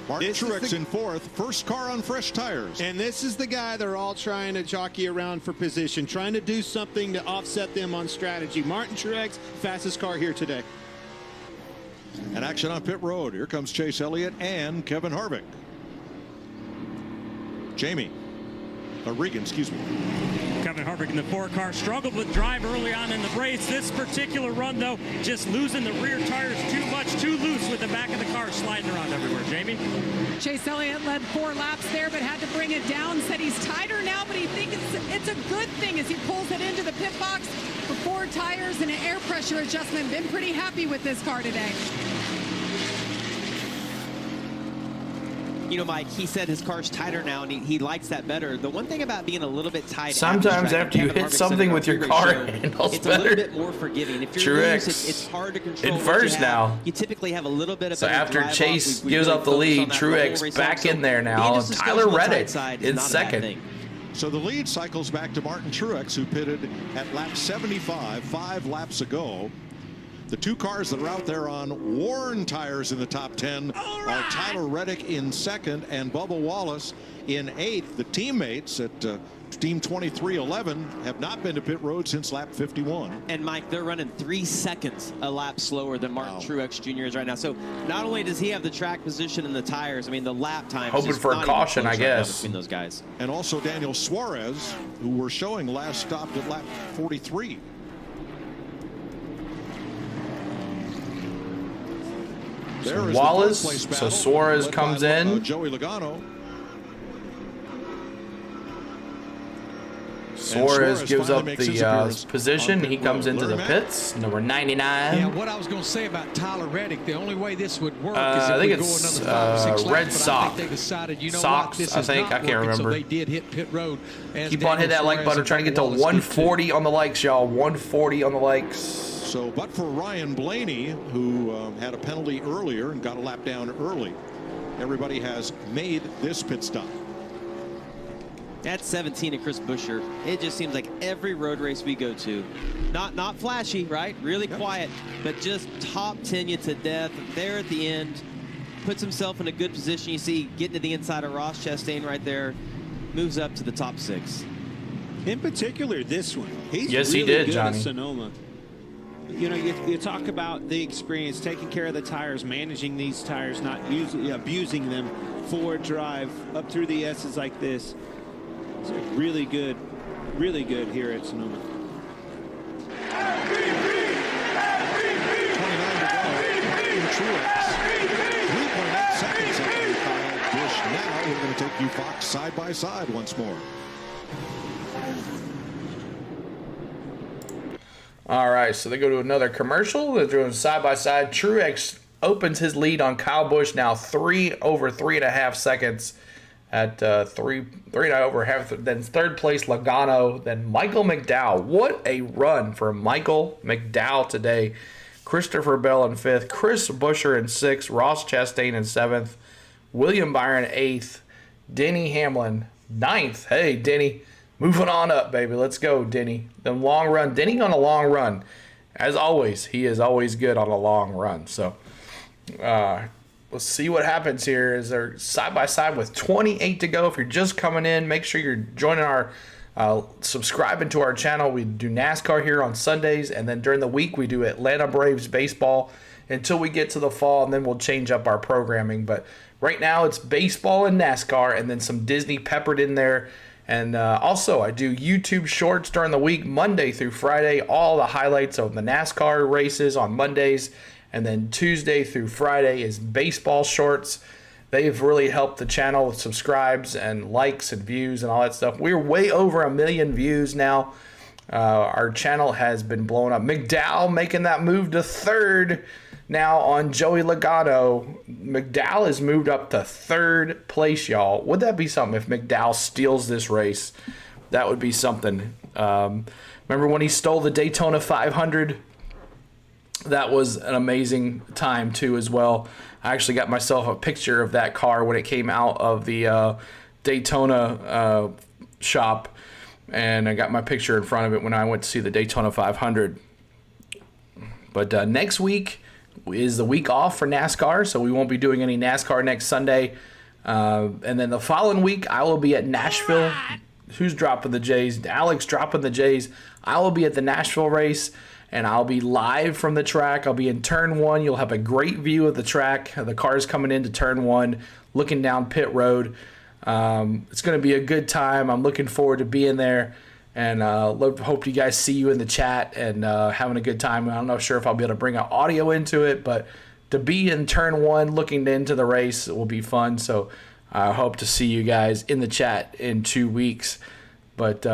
Martin Truex in 4th, first car on fresh tires. And this is the guy they're all trying to jockey around for position, trying to do something to offset them on strategy. Martin Truex, fastest car here today. And action on pit road. Here comes Chase Elliott and Kevin Harvick. Regan, excuse me. Kevin Harvick in the 4-car struggled with drive early on in the race. This particular run, though, just losing the rear tires too much, too loose with the back of the car sliding around everywhere. Jamie? Chase Elliott led 4 laps there, but had to bring it down. Said he's tighter now, but he thinks it's a good thing as he pulls it into the pit box for 4 tires and an air pressure adjustment. Been pretty happy with this car today. You know, Mike, he said his car's tighter now, and he likes that better. The one thing about being a little bit tight, sometimes after you hit something with your car, it handles it's better. A little bit more forgiving. If you're loose, it's hard to control. In first now. You typically have a little bit of. So after Chase gives up the lead, Truex back in there now. Tyler Reddick in second. So the lead cycles back to Martin Truex, who pitted at lap 75, 5 laps ago. The two cars that are out there on worn tires in the top 10 are Tyler Reddick in second and Bubba Wallace in eighth. The teammates at Team 2311 have not been to pit road since lap 51. And Mike, they're running 3 seconds a lap slower than Martin Truex Jr. is right now. So not only does he have the track position and the tires, I mean, the lap time. Hoping for a caution, I guess. Between those guys. And also Daniel Suarez, who we're showing last stopped at lap 43. So Wallace, so Suarez comes in. Joey Logano. Suarez gives up the position. He comes into the pits, number 99. Yeah, what I was going to say about Tyler Reddick, the only way this would work is if I think we it's go another 5 or 6 Red laps, Sox. I think they decided, you know Sox, what, this I is think. not I can't working, remember. So they did hit pit road. Keep on hitting that like button. Trying to get to 140 on the likes, y'all. 140 on the likes. So, but for Ryan Blaney, who had a penalty earlier and got a lap down early, everybody has made this pit stop. That's 17 and Chris Buescher. It just seems like every road race we go to, not flashy, right? Really quiet, but just top 10 you to death. There at the end, puts himself in a good position. You see getting to the inside of Ross Chastain right there, moves up to the top 6. In particular, this one. He's yes, really he did, good Johnny. at Sonoma. You know, you talk about the experience, taking care of the tires, managing these tires, not abusing them, forward drive up through the S's like this. It's really good here at Sonoma. 29 to go. In Truex. 3.8 seconds ahead of Kyle Busch. Now we're going to take you Fox side by side once more. All right, so they go to another commercial. They're doing side by side. Truex opens his lead on Kyle Busch now 3.5 seconds at three over half. Then third place Logano. Then Michael McDowell. What a run for Michael McDowell today. Christopher Bell in fifth. Chris Buescher in sixth. Ross Chastain in seventh. William Byron eighth. Denny Hamlin ninth. Hey, Denny. Moving on up, baby. Let's go, Denny. The long run. Denny on a long run. As always, he is always good on a long run. So, let's see what happens here. Is they're side by side with 28 to go. If you're just coming in, make sure you're joining our, subscribing to our channel. We do NASCAR here on Sundays, and then during the week we do Atlanta Braves baseball until we get to the fall, and then we'll change up our programming. But right now it's baseball and NASCAR, and then some Disney peppered in there. And also, I do YouTube shorts during the week, Monday through Friday, all the highlights of the NASCAR races on Mondays. And then Tuesday through Friday is baseball shorts. They've really helped the channel with subscribes and likes and views and all that stuff. We're way over 1 million views now. Our channel has been blown up. McDowell making that move to third now on Joey Logano. McDowell has moved up to third place, y'all. Would that be something if McDowell steals this race? That would be something. Remember when he stole the Daytona 500? That was an amazing time, too, as well. I actually got myself a picture of that car when it came out of the Daytona shop, and I got my picture in front of it when I went to see the Daytona 500. But next week is the week off for NASCAR, so we won't be doing any NASCAR next Sunday. And then the following week, I will be at Nashville. Who's dropping the J's? Alex dropping the J's. I will be at the Nashville race, and I'll be live from the track. I'll be in turn one. You'll have a great view of the track. The cars coming into turn one, looking down pit road. It's going to be a good time. I'm looking forward to being there. And hope you guys see you in the chat and having a good time. I'm not sure if I'll be able to bring audio into it, but to be in turn one looking into the race will be fun. So I hope to see you guys in the chat in 2 weeks. But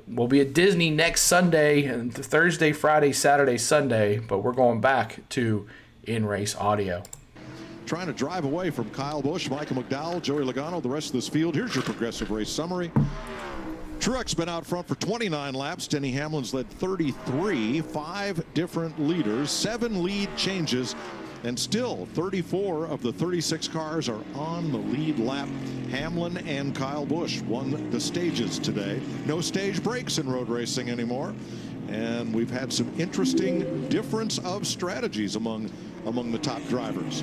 we'll be at Disney next Sunday, and Thursday, Friday, Saturday, Sunday. But we're going back to in-race audio. Trying to drive away from Kyle Busch, Michael McDowell, Joey Logano, the rest of this field. Here's your progressive race summary. Truex been out front for 29 laps. Denny Hamlin's led 33, 5 different leaders, 7 lead changes, and still 34 of the 36 cars are on the lead lap. Hamlin and Kyle Busch won the stages today. No stage breaks in road racing anymore. And we've had some interesting difference of strategies among the top drivers.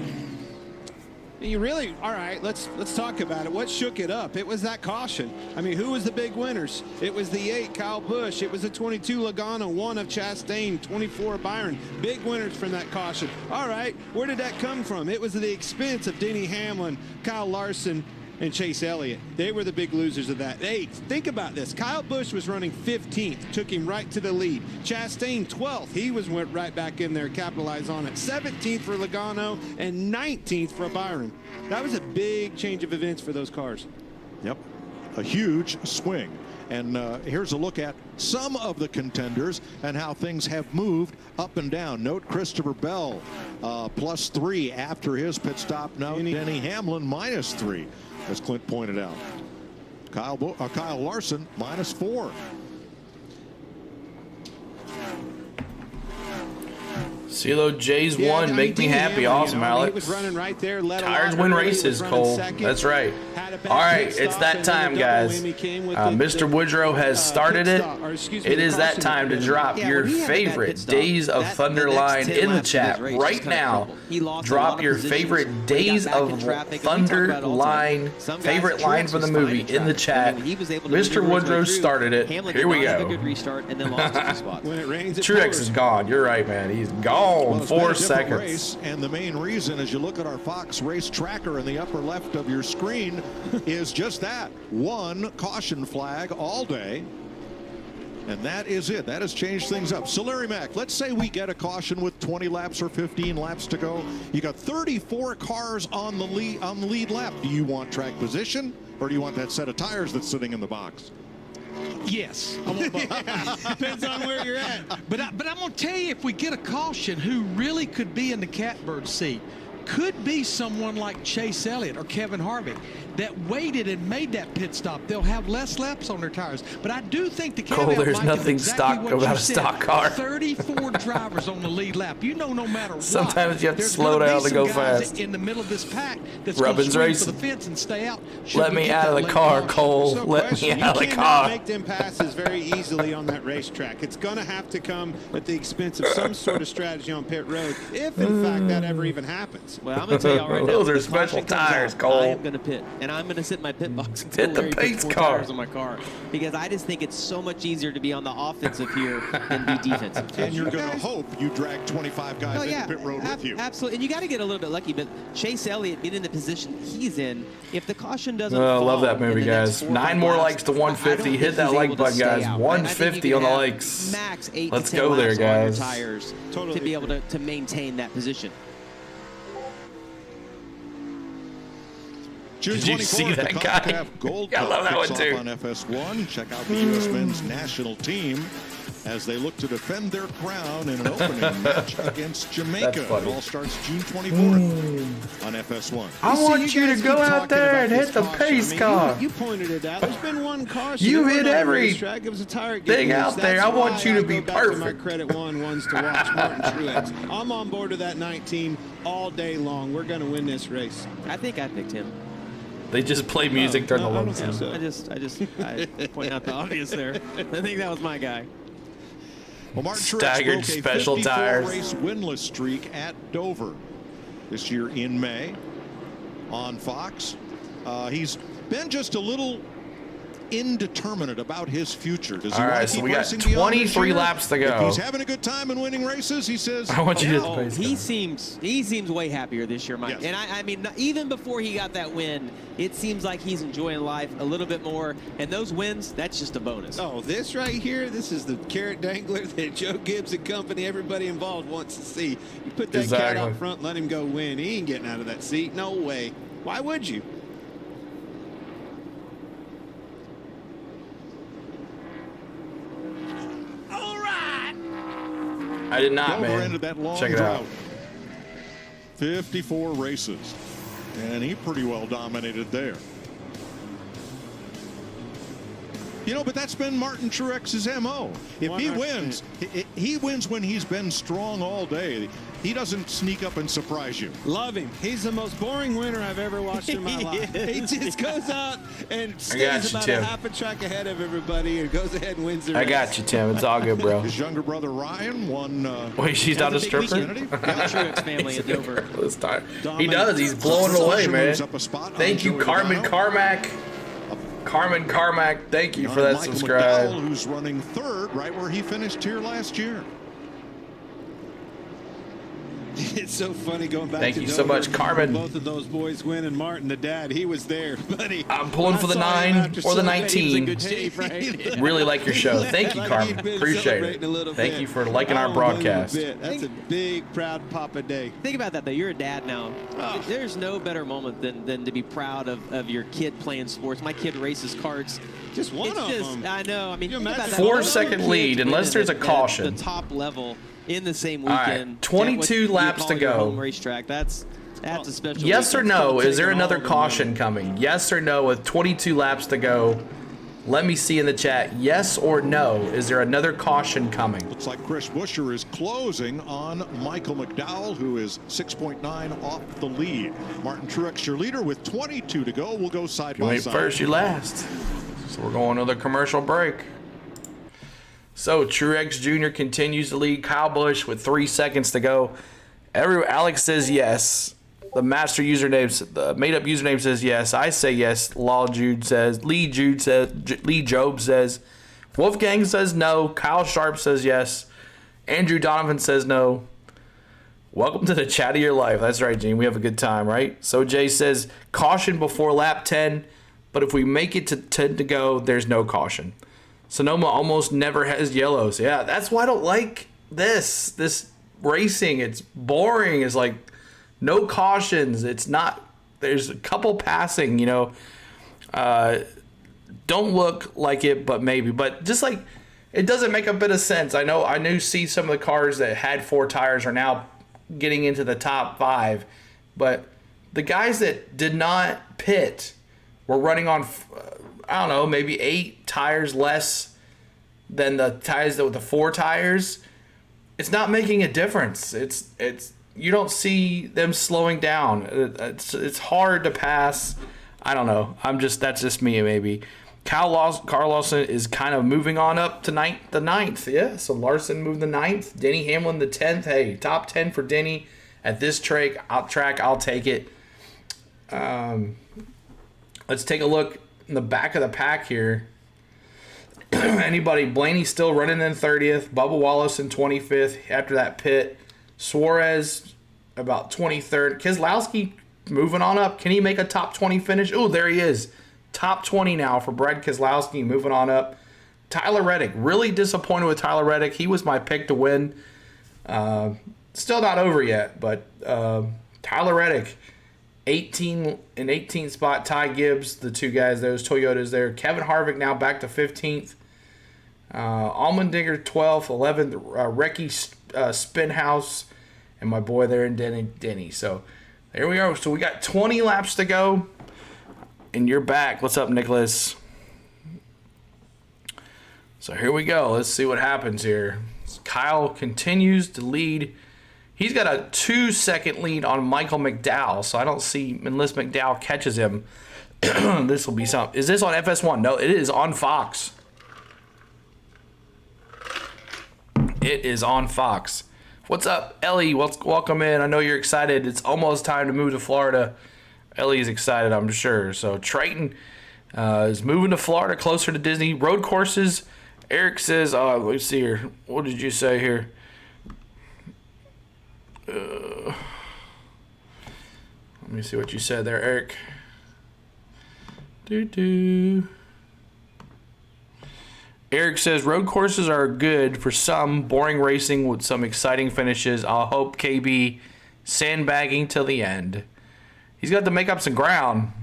You really, all right, let's talk about it. What shook it up? It was that caution. I mean, who was the big winners? It was the 8, Kyle Busch. It was the 22, Logano, 1 of Chastain, 24, Byron. Big winners from that caution. All right, where did that come from? It was at the expense of Denny Hamlin, Kyle Larson, and Chase Elliott. They were the big losers of that. Hey, think about this. Kyle Busch was running 15th, took him right to the lead. Chastain 12th. He went right back in there, capitalized on it. 17th for Logano and 19th for Byron. That was a big change of events for those cars. Yep, a huge swing. And here's a look at some of the contenders and how things have moved up and down. Note Christopher Bell +3 after his pit stop. Now Denny Hamlin -3, as Clint pointed out. Kyle Larson -4. CeeLo J's won. Make me happy. Awesome, Alex. He was running right there. Tires win races, Cole. That's right. All right, it's that time, guys. Mr. Woodrow has started it. It is that time to drop your favorite Days of Thunder line in the chat right now. Drop your favorite Days of Thunder line, favorite line from the movie in the chat. Mr. Woodrow started it. Here we go. Truex is gone. You're right, man. He's gone. 4 seconds. Race, and the main reason, as you look at our Fox race tracker in the upper left of your screen, is just that. 1 caution flag all day. And that is it. That has changed things up. So Larry Mack, let's say we get a caution with 20 laps or 15 laps to go. You got 34 cars on the lead lap. Do you want track position, or do you want that set of tires that's sitting in the box? Yes. I want both. Depends on where you're at. But I'm going to tell you, if we get a caution, who really could be in the catbird seat could be someone like Chase Elliott or Kevin Harvick that waited and made that pit stop. They'll have less laps on their tires. But I do think the Cole, there's nothing stock about a stock car. 34 drivers on the lead lap. You know, no matter what. Sometimes you have to slow down to go fast. In the middle of this pack that's Rubbin's going to racing. for the fence and stay out. Let me out of the car, Cole. Let me out of the car. You cannot make them passes very easily on that racetrack. It's going to have to come at the expense of some sort of strategy on pit road, if in fact that ever even happens. Well, I'm going to tell you all right now. Those are special tires, Cole. I am going to pit, and I'm going to sit in my pit box and hit the pace car on my car, because I just think it's so much easier to be on the offensive here than be defensive. And you're going to hope you drag 25 guys into pit road with you. Absolutely, and you got to get a little bit lucky. But Chase Elliott being in the position he's in, if the caution doesn't I love that movie, guys. 9 more likes to 150. Hit that like button, guys. 150 on the likes. Max 8 Let's to 10 go there, laps guys. on your tires to be able to maintain that position. Did you see that guy? Gold I love that one too. On FS1. Check out the U.S. men's national team as they look to defend their crown in an opening match against Jamaica. It all starts June 24th on FS1. I want you to go out there and hit the pace car. You pointed it out. There's been one caution. You hit every it was a tire thing out there. I want you to be perfect. My credit ones to watch Martin Truex. I'm on board with that 19 all day long. We're going to win this race. I think I picked him. They just play music during the I don't long think so. I point out the obvious there. I think that was my guy. Well, Martin Staggered Truex broke a special 54 tires. race winless streak at Dover this year in May on Fox. He's been just a little indeterminate about his future. Does he All right, want to so keep we got racing beyond this 23 year? laps to go. If he's having a good time and winning races, he says, I want you to Oh, he seems way happier this year, Mike. Yes. And I mean, even before he got that win, it seems like he's enjoying life a little bit more. And those wins, that's just a bonus. Oh, this right here, this is the carrot dangler that Joe Gibbs and company, everybody involved wants to see. You put that cat out front, let him go win. He ain't getting out of that seat. No way. Why would you? I did not, Dover man. ended that long Check it drought. out. 54 races. And he pretty well dominated there. You know, but that's been Martin Truex's MO. If he wins, he wins when he's been strong all day. he doesn't sneak up and surprise you. Love him. He's the most boring winner I've ever watched in my life. He just goes out and stays about a half a track ahead of everybody and goes ahead and wins the race. I got you, Tim. It's all good, bro. His younger brother Ryan won. Wait, she's not a stripper? family at Dover. This time. He does. He's blowing it away, man. Thank you, Carmen Carmack. Carmen Carmack, thank you for that Michael subscribe. McDowell, who's running third, right where he finished here last year. It's so funny going back Thank to you Dover. so much, Carmen. Both of those boys win, and Martin, the dad, he was there, buddy. I'm pulling for the 9 or the 19. Really like your show. Thank you, Carmen. Appreciate it. Thank you for liking our broadcast. That's a big, proud Papa day. Think about that, though. You're a dad now. There's no better moment than to be proud of your kid playing sports. My kid races karts. Just one of them. I know. I mean, think about that. 4-second lead, unless there's a caution. The top level in the same All weekend. right, 22 laps to go. Home racetrack. That's a special. Yes or weekend. no? Is there another caution coming? Yes or no? With 22 laps to go, let me see in the chat. Yes or no? Is there another caution coming? Looks like Chris Buescher is closing on Michael McDowell, who is 6.9 off the lead. Martin Truex, your leader, with 22 to go. We'll go side You by ain't side. first, you last. So we're going to the commercial break. So Truex Jr. continues to lead Kyle Busch with 3 seconds to go. Alex says yes. The master username, the made-up username says yes. I say yes. Lee Job says. Wolfgang says no. Kyle Sharp says yes. Andrew Donovan says no. Welcome to the chat of your life. That's right, Gene. We have a good time, right? So Jay says caution before lap 10, but if we make it to 10 to go, there's no caution. Sonoma almost never has yellows. Yeah, that's why I don't like this racing. It's boring. It's like no cautions. It's not. There's a couple passing. Don't look like it, but maybe. But just like it doesn't make a bit of sense. I see some of the cars that had 4 tires are now getting into the top 5, but the guys that did not pit were running on. I don't know, maybe 8 tires less than the tires with the 4 tires. It's not making a difference. It's you don't see them slowing down. It's hard to pass. I don't know. That's just me maybe. Carl Lawson is kind of moving on up to the 9th. Yeah, so Larson moved the 9th. Denny Hamlin the 10th. Hey, top 10 for Denny at this track. I'll take it. Let's take a look in the back of the pack here. Blaney's still running in 30th. Bubba Wallace in 25th after that pit. Suarez about 23rd. Keselowski moving on up. Can he make a top 20 finish? Oh, there he is. Top 20 now for Brad Keselowski, moving on up. Tyler Reddick. Really disappointed with Tyler Reddick. He was my pick to win. Still not over yet, but Tyler Reddick. 18 spot. Ty Gibbs, the 2 guys, those Toyotas there. Kevin Harvick now back to 15th. Allmendinger 12th, 11th. Recce Spinhouse, and my boy there in Denny. So there we are. So we got 20 laps to go, and you're back. What's up, Nicholas? So here we go. Let's see what happens here. Kyle continues to lead. He's got a 2-second lead on Michael McDowell, so I don't see, unless McDowell catches him, this will be something. Is this on FS1? No, it is on Fox. It is on Fox. What's up, Ellie? Welcome in. I know you're excited. It's almost time to move to Florida. Ellie is excited, I'm sure. So Triton is moving to Florida, closer to Disney. Road courses. Eric says, let's see here. What did you say here? Let me see what you said there, Eric. Eric says road courses are good for some, boring racing with some exciting finishes. I'll hope KB sandbagging till the end. He's got to make up some ground.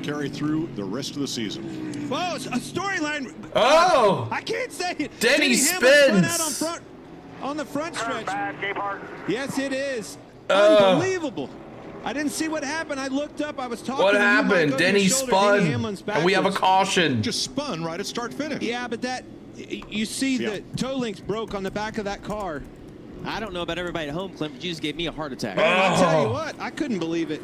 Carry through the rest of the season. Whoa, it's a storyline. Oh! I can't say it. Denny Hamlin spins. out on the front stretch. Yes, it is. Oh. Unbelievable. I didn't see what happened. I looked up. I was talking. What to you, happened? Mike, Denny spun, and we have a caution. Just spun right at start finish. Yeah, but you see the toe links broke on the back of that car. I don't know about everybody at home, Clint, but you just gave me a heart attack. Man, I'll tell you what, I couldn't believe it.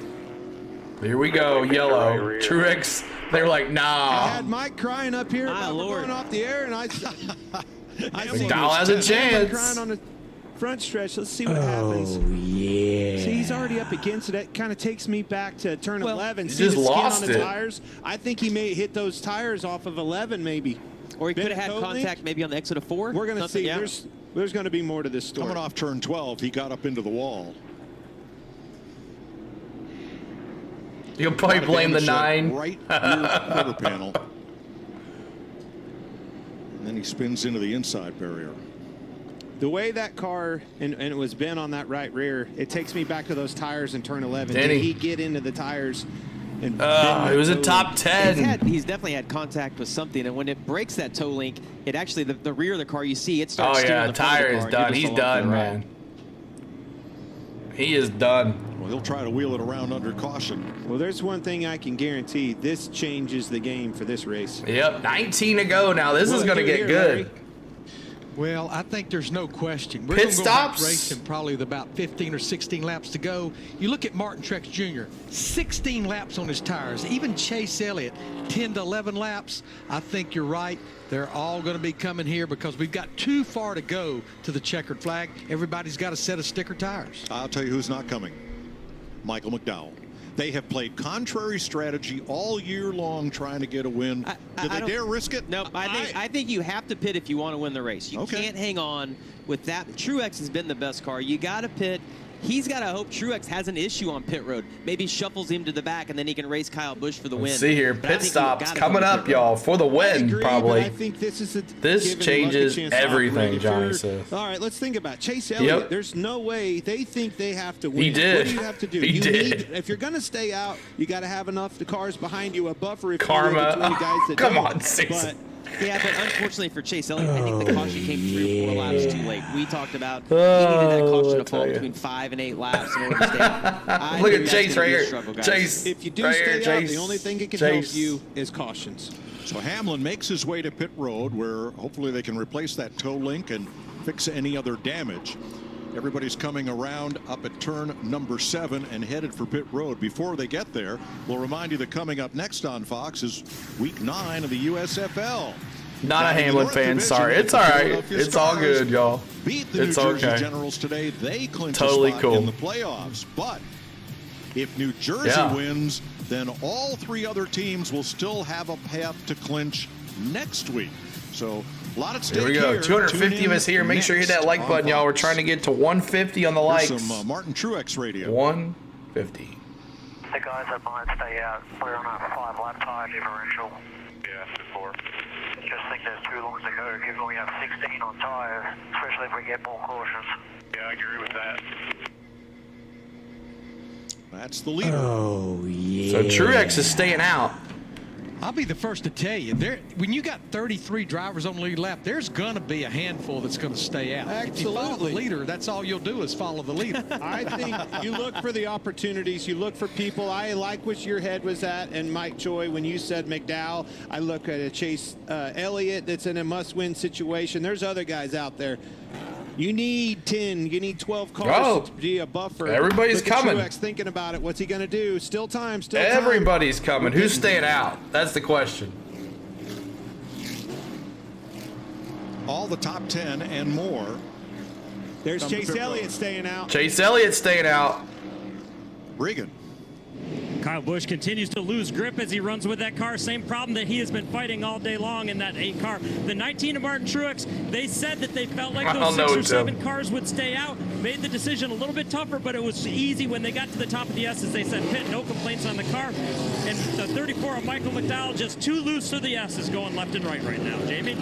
Here we go, yellow. Truex, they're like, nah. I had Mike crying up here about going off the air, and I McDowell has a chance. Crying on the front stretch. Let's see what happens. Yeah. See, he's already up against it. It kind of takes me back to turn 11. He See just the skin lost on the it. tires. I think he may hit those tires off of 11, maybe. Or he could have had contact maybe on the exit of 4. We're going to see. Yeah. There's going to be more to this story. Coming off turn 12, he got up into the wall. You'll probably blame the 9. Right rear quarter panel. And then he spins into the inside barrier. The way that car, and it was bent on that right rear, it takes me back to those tires in turn 11. Denny. Did he get into the tires? And it was a top 10. He's definitely had contact with something, and when it breaks that toe link, it actually, the rear of the car, you see, it starts steering the front tire of the is car, done. and you're He's just along done, for the ride. man. He is done. Well, he'll try to wheel it around under caution. Well, there's one thing I can guarantee. This changes the game for this race. Yep, 19 to go now. This is going to get good. Larry? Well, I think there's no question. We're Pit going to go back stops? racing probably with about 15 or 16 laps to go. You look at Martin Truex Jr., 16 laps on his tires. Even Chase Elliott, 10 to 11 laps. I think you're right. They're all going to be coming here because we've got too far to go to the checkered flag. Everybody's got a set of sticker tires. I'll tell you who's not coming. Michael McDowell. They have played contrary strategy all year long trying to get a win. Do they dare risk it? No, I think you have to pit if you want to win the race. You can't hang on with that. Truex has been the best car. You got to pit. He's got to hope Truex has an issue on pit road. Maybe shuffles him to the back, and then he can race Kyle Busch for the win. Let's see here. But I Pit think stops you've gotta coming go to up, pit road. y'all, for the win, agree, probably. but I think this is This changes everything, Johnny says. All right, let's think about it. Chase Elliott. Yep. There's no way they think they have to win. He did. What do you have to do? He you did. Need, if you're going to stay out, you got to have enough the cars behind you, a buffer. If Karma. between the guys that Come don't. on, Jason. But Yeah, but unfortunately for Chase Elliott, I think the caution came 3 or 4 laps too late. We talked about he needed that caution to fall between 5 and 8 laps in order to stay out. Look at Chase right here. Chase. if you do right stay here, out, Chase. the only thing that can Chase. help you is cautions. So Hamlin makes his way to pit road where hopefully they can replace that toe link and fix any other damage. Everybody's coming around up at turn number 7 and headed for pit road. Before they get there, we'll remind you that coming up next on Fox is week 9 of the USFL. Not a Hamlin fan, sorry. It's all right. It's all good, y'all. Beat the It's New Jersey okay. Generals today. They clinch Totally a spot cool. in the playoffs. But if New Jersey wins, then all 3 other teams will still have a path to clinch next week. So a lot at stake Here we go. here. 250 Tune of in us here. Make sure you hit that next like on button, y'all. We're Fox. trying to get to 150 on the likes. Here's some Martin Truex radio. 150. The guys that might stay out, we're on a 5-lap tire differential. Yeah, 4. Just think there's too long to go, given we have 16 on tires, especially if we get more cautions. Yeah, I agree with that. That's the leader. Oh, yeah. So Truex is staying out. I'll be the first to tell you, when you got 33 drivers on the lead lap, there's going to be a handful that's going to stay out. If you follow the leader, that's all you'll do is follow the leader. I think you look for the opportunities. You look for people. I like what your head was at, and Mike Joy, when you said McDowell, I look at a Chase Elliott that's in a must-win situation. There's other guys out there. You need 10, you need 12 cars to be a buffer. Everybody's Look at coming. Truex thinking about it. What's he going to do? Still time, still time. Everybody's coming. Who's staying out? That's the question. All the top 10 and more. There's come to Chase pit road. Elliott staying out. Chase Elliott's staying out. Regan. Kyle Busch continues to lose grip as he runs with that car. Same problem that he has been fighting all day long in that 8 car. The 19 of Martin Truex, they said that they felt like those 6 or 7 cars would stay out. Made the decision a little bit tougher, but it was easy when they got to the top of the S's. They said pit, no complaints on the car. And the 34 of Michael McDowell just too loose for the S's going left and right now. Jamie?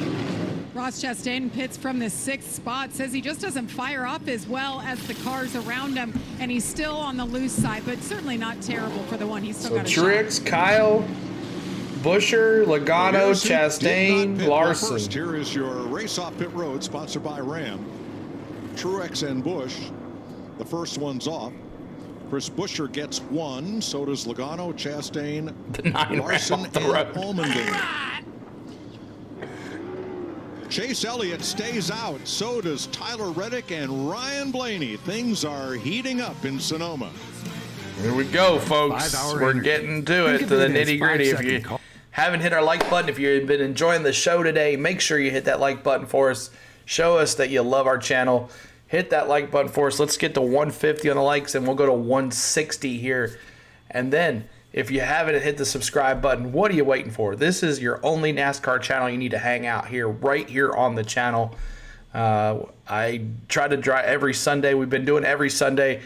Ross Chastain pits from the 6th spot, says he just doesn't fire up as well as the cars around him, and he's still on the loose side, but certainly not terrible for the one. He's still So got a shot. Truex, Kyle, Buscher, Logano, Here's who did not Chastain, pit. Larson. First, here is your race off pit road, sponsored by Ram. Truex and Busch. The first one's off. Chris Buescher gets 1. So does Logano, Chastain, The 9 Larson, off the and road. Allmendinger. Chase Elliott stays out. So does Tyler Reddick and Ryan Blaney. Things are heating up in Sonoma. Here we go, folks. We're getting to it, to the nitty-gritty. If you haven't hit our like button, if you've been enjoying the show today, make sure you hit that like button for us. Show us that you love our channel. Hit that like button for us. Let's get to 150 on the likes, and we'll go to 160 here. And then, if you haven't hit the subscribe button, what are you waiting for? This is your only NASCAR channel. You need to hang out here, right here on the channel. I try to drive every Sunday. We've been doing every Sunday.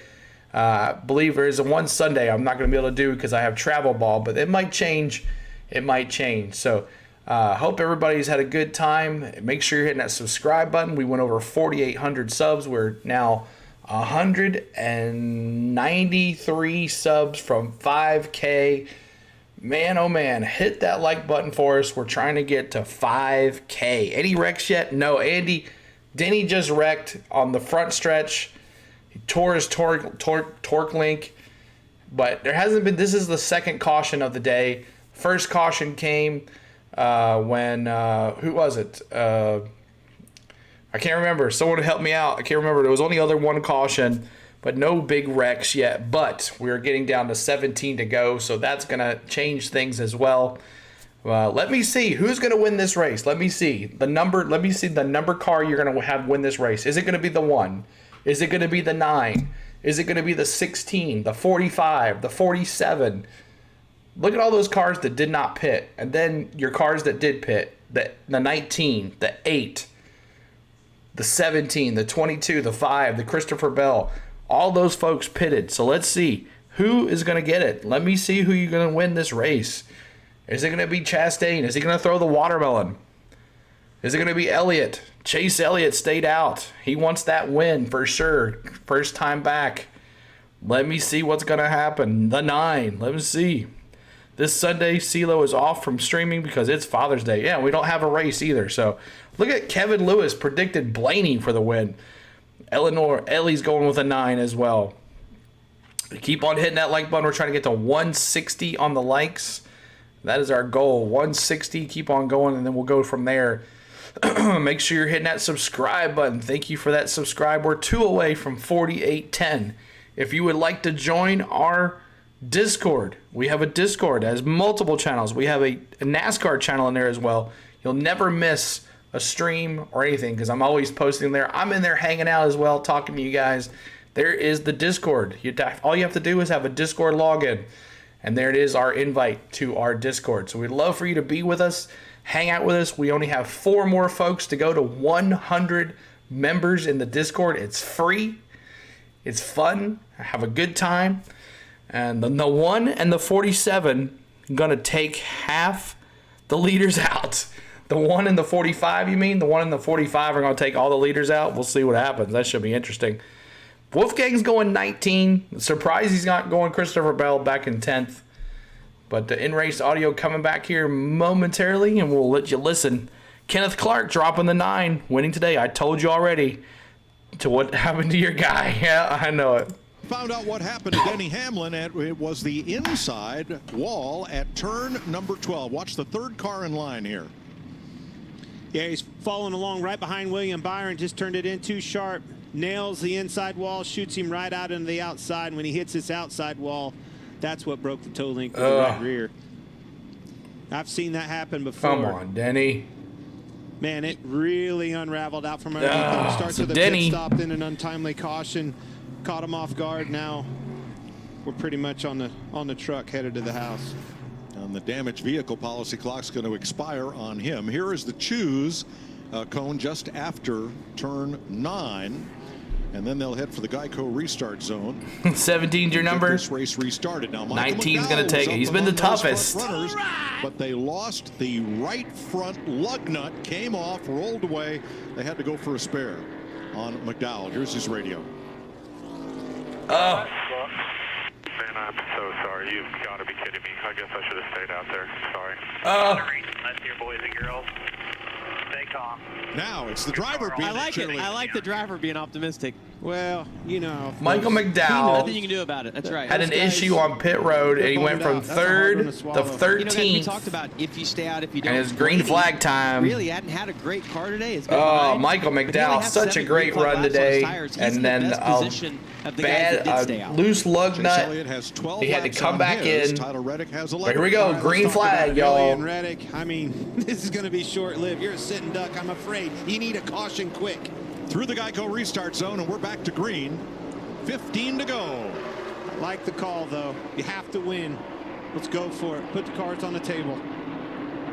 I believe there is one Sunday I'm not going to be able to do because I have travel ball, but it might change. It might change. So, hope everybody's had a good time. Make sure you're hitting that subscribe button. We went over 4,800 subs. We're now 193 subs from 5K. Man, oh man, hit that like button for us. We're trying to get to 5K. Any wrecks yet? No. Denny just wrecked on the front stretch. He tore his torque link. But there hasn't been, this is the second caution of the day. First caution came when, who was it? I can't remember. Someone help me out. I can't remember. There was only one caution, but no big wrecks yet. But we're getting down to 17 to go, so that's going to change things as well. Let me see who's going to win this race. Let me see the number. Let me see the number car you're going to have win this race. Is it going to be the 1? Is it going to be the 9? Is it going to be the 16, the 45, the 47? Look at all those cars that did not pit, and then your cars that did pit. The 19, the 8, the 17, the 22, the 5, the Christopher Bell. All those folks pitted. So let's see who is going to get it. Let me see who you're going to win this race. Is it going to be Chastain? Is he going to throw the watermelon? Is it going to be Elliott? Chase Elliott stayed out. He wants that win for sure. First time back. Let me see what's going to happen. The 9. Let me see. This Sunday, CeeLo is off from streaming because it's Father's Day. Yeah, we don't have a race either. So look at Kevin Lewis predicted Blaney for the win. Ellie's going with a 9 as well. Keep on hitting that like button. We're trying to get to 160 on the likes. That is our goal. 160. Keep on going, and then we'll go from there. Make sure you're hitting that subscribe button. Thank you for that subscribe. We're 2 away from 4810. If you would like to join our Discord, we have a Discord that has multiple channels. We have a NASCAR channel in there as well. You'll never miss a stream or anything because I'm always posting there. I'm in there hanging out as well, talking to you guys. There is the Discord. All you have to do is have a Discord login, and there it is, our invite to our Discord. So we'd love for you to be with us, hang out with us. We only have 4 more folks to go to 100 members in the Discord. It's free. It's fun. Have a good time. And the 1 and the 47 going to take half the leaders out. The 1 and the 45, you mean? The 1 and the 45 are going to take all the leaders out? We'll see what happens. That should be interesting. Wolfgang's going 19. Surprised he's not going Christopher Bell back in 10th. But the in-race audio coming back here momentarily, and we'll let you listen. Kenneth Clark dropping the 9, winning today. I told you already to what happened to your guy. Yeah, I know it. Found out what happened to Denny Hamlin. It was the inside wall at turn number 12. Watch the 3rd car in line here. Yeah, he's following along right behind William Byron. Just turned it in too sharp. Nails the inside wall, shoots him right out into the outside. And when he hits this outside wall, that's what broke the toe link with the right rear. I've seen that happen before. Come on, Denny. Man, it really unraveled out from underneath him. Starts with a pit stop, then an untimely caution. Caught him off guard. Now we're pretty much on the truck headed to the house. And the damaged vehicle policy clock's going to expire on him. Here is the choose cone just after turn 9. And then they'll head for the Geico restart zone. 17's your number. This race restarted. Now 19's going to take it. He's been the toughest. Runners, but they lost the right front lug nut, came off, rolled away. They had to go for a spare on McDowell. Here's his radio. Man, I'm so sorry. You've got to be kidding me. I guess I should have stayed out there. Sorry. Left here, boys and girls. Stay calm. Now it's the driver being I like it. cheerleader. I like the driver being optimistic. Well, you know. Michael McDowell Nothing you can do about it. That's right. had an issue on pit road, and he went from 3rd to 13th. You know, guys, we talked about if you stay out, if you don't. And his green flag time. Really hadn't had a great car today. It's been Oh, behind, Michael but he only McDowell, has such a 7 great green flag run laps on his today. tires. He's And in then the best position of the guys that did stay out. loose lug Chase nut. Elliott has 12 He had to laps come on back his. in. Tyler Reddick has 11. Here we go, All right, green let's talk flag, about Elliott y'all. and Reddick. I mean, this is going to be short-lived. You're a sitting duck, I'm afraid. You need a caution quick. Through the Geico restart zone, and we're back to green. 15 to go. I like the call, though. You have to win. Let's go for it. Put the cards on the table.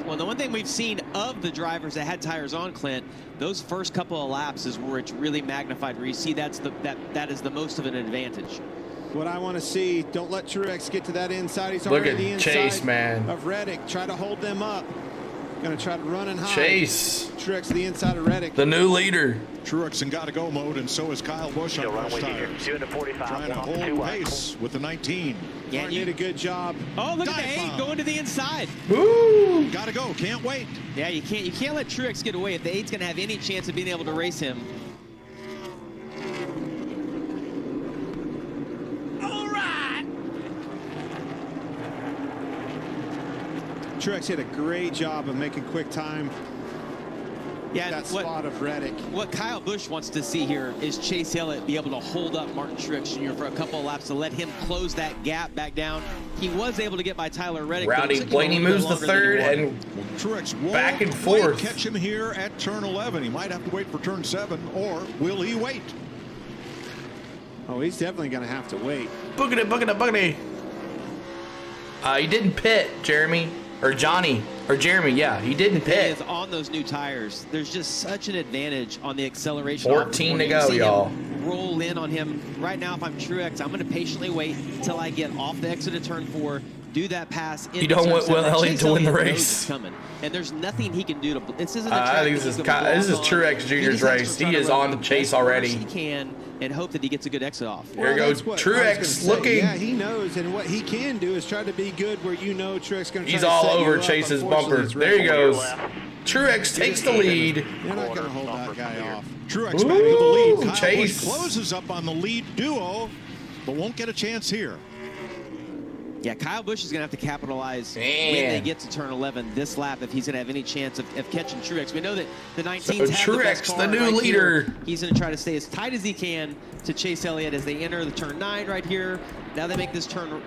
Well, the one thing we've seen of the drivers that had tires on, Clint, those first couple of laps is where it's really magnified, where you see that is the most of an advantage. What I want to see, don't let Truex get to that inside. He's Look already at the inside Chase, man. of Reddick. Try to hold them up. Going to try to run and hide. Chase. Truex to the inside of Reddick. The new leader. Truex in got-to-go mode, and so is Kyle Busch on fresh tires. Doing the 45. Trying to hold pace with the 19. Yeah, you did a good job. Oh, look at the 8 going to the inside. Woo! Gotta go. Can't wait. Yeah, you can't let Truex get away. If the 8's going to have any chance of being able to race him. All right. Truex did a great job of making quick time. Yeah, that spot of Reddick. What Kyle Busch wants to see here is Chase Elliott be able to hold up Martin Truex Jr. for a couple of laps to let him close that gap back down. He was able to get by Tyler Reddick. Rowdy Blaney moves to 3rd, and Truex back and might forth. catch him here at turn 11. He might have to wait for turn 7, or will he wait? Oh, he's definitely going to have to wait. Boogity, boogity, boogity. He didn't pit, Jeremy. Or Johnny. Or Jeremy, yeah. He didn't pit. Is on those new tires, there's just such an advantage on the acceleration. 14 to go, y'all. Roll in on him. Right now, if I'm Truex, I'm going to patiently wait until I get off the exit of turn 4, do that pass. You don't want Will Elliott to win the race. Coming, and there's nothing he can do to. This isn't. I think this is Truex Jr.'s race. He is on the chase already. He can and hope that he gets a good exit off. Here goes Truex looking. Yeah, he knows, and what he can do is try to be good where you know Truex going to. He's all over Chase's bumper. There he goes. Truex takes the lead. You're not going to hold that guy off. Truex back to the lead. Kyle Chase Busch closes up on the lead duo, but won't get a chance here. Yeah, Kyle Busch is going to have to capitalize when they get to turn 11 this lap if he's going to have any chance of catching Truex. We know that the 19's have the best car the new right leader. Here. He's going to try to stay as tight as he can to Chase Elliott as they enter the turn 9 right here. Now they make this turn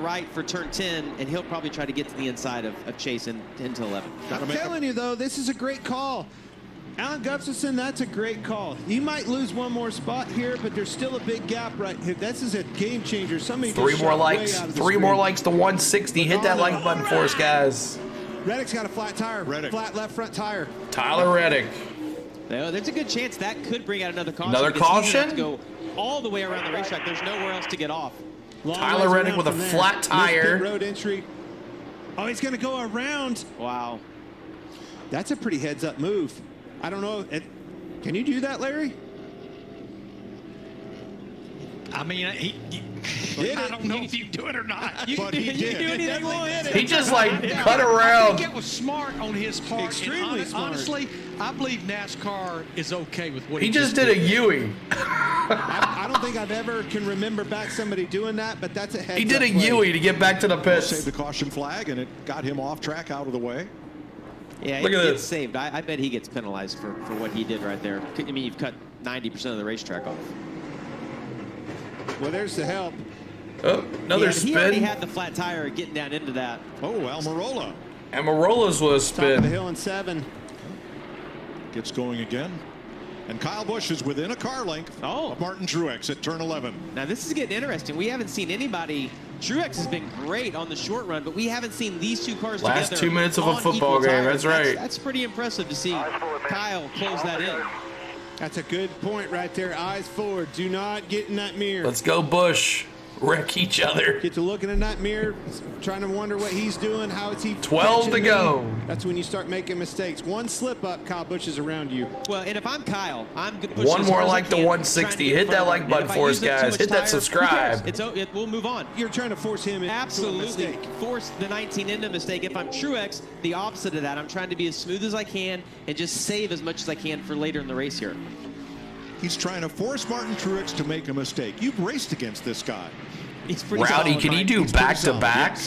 right for turn 10, and he'll probably try to get to the inside of Chase into 11. I'm telling you, though, this is a great call. Alan Gustafson, that's a great call. You might lose one more spot here, but there's still a big gap right here. This is a game changer. Somebody 3 more likes. 3 more likes to 160. Hit that like button for us, guys. Reddick's got a flat tire. Flat left front tire. Tyler Reddick. There's a good chance that could bring out another caution. Another caution? To go all the way around the racetrack. There's nowhere else to get off. Tyler Reddick with a flat tire. Road entry. Oh, he's going to go around. Wow. That's a pretty heads-up move. I don't know. Can you do that, Larry? I mean, I don't know if you do it or not. But he did. Do anything once. He just like cut around. I think it was smart on his part. Extremely smart. Honestly, I believe NASCAR is okay with what He just did a Yui. I don't think I've ever can remember back somebody doing that, but that's a heads-up. He did a Yui to get back to the pits. Saved the caution flag, and it got him off track out of the way. Yeah, Look he at gets this. saved. I bet he gets penalized for what he did right there. I mean, you've cut 90% of the racetrack off. Well, there's the help. Oh, another He already spin. had the flat tire getting down into that. Oh, Almirola Amarola's was a Top of the spin. hill in 7. gets going again. And Kyle Busch is within a car length of Martin Truex at turn 11. Now, this is getting interesting. We haven't seen anybody. Truex has been great on the short run, but we haven't seen these two cars Last together. 2 minutes of a on football equal game. tires. That's right. That's pretty impressive to see Kyle close that in. That's a good point right there. Eyes forward. Do not get in that mirror. Let's go, Bush. wreck each other. Get to looking in that mirror, trying to wonder what he's doing, how is he 12 to go. That's when you start making mistakes. One slip up, Kyle Busch is around you. Well, and if I'm Kyle, I'm going to push One more like the 160. Hit that like button for us, guys. Hit that subscribe. We'll move on. You're trying to force him into a mistake. Force the 19 into a mistake. If I'm Truex, the opposite of that. I'm trying to be as smooth as I can and just save as much as I can for later in the race here. He's trying to force Martin Truex to make a mistake. You've raced against this guy. He's pretty Rowdy, solid, can you do back-to-back?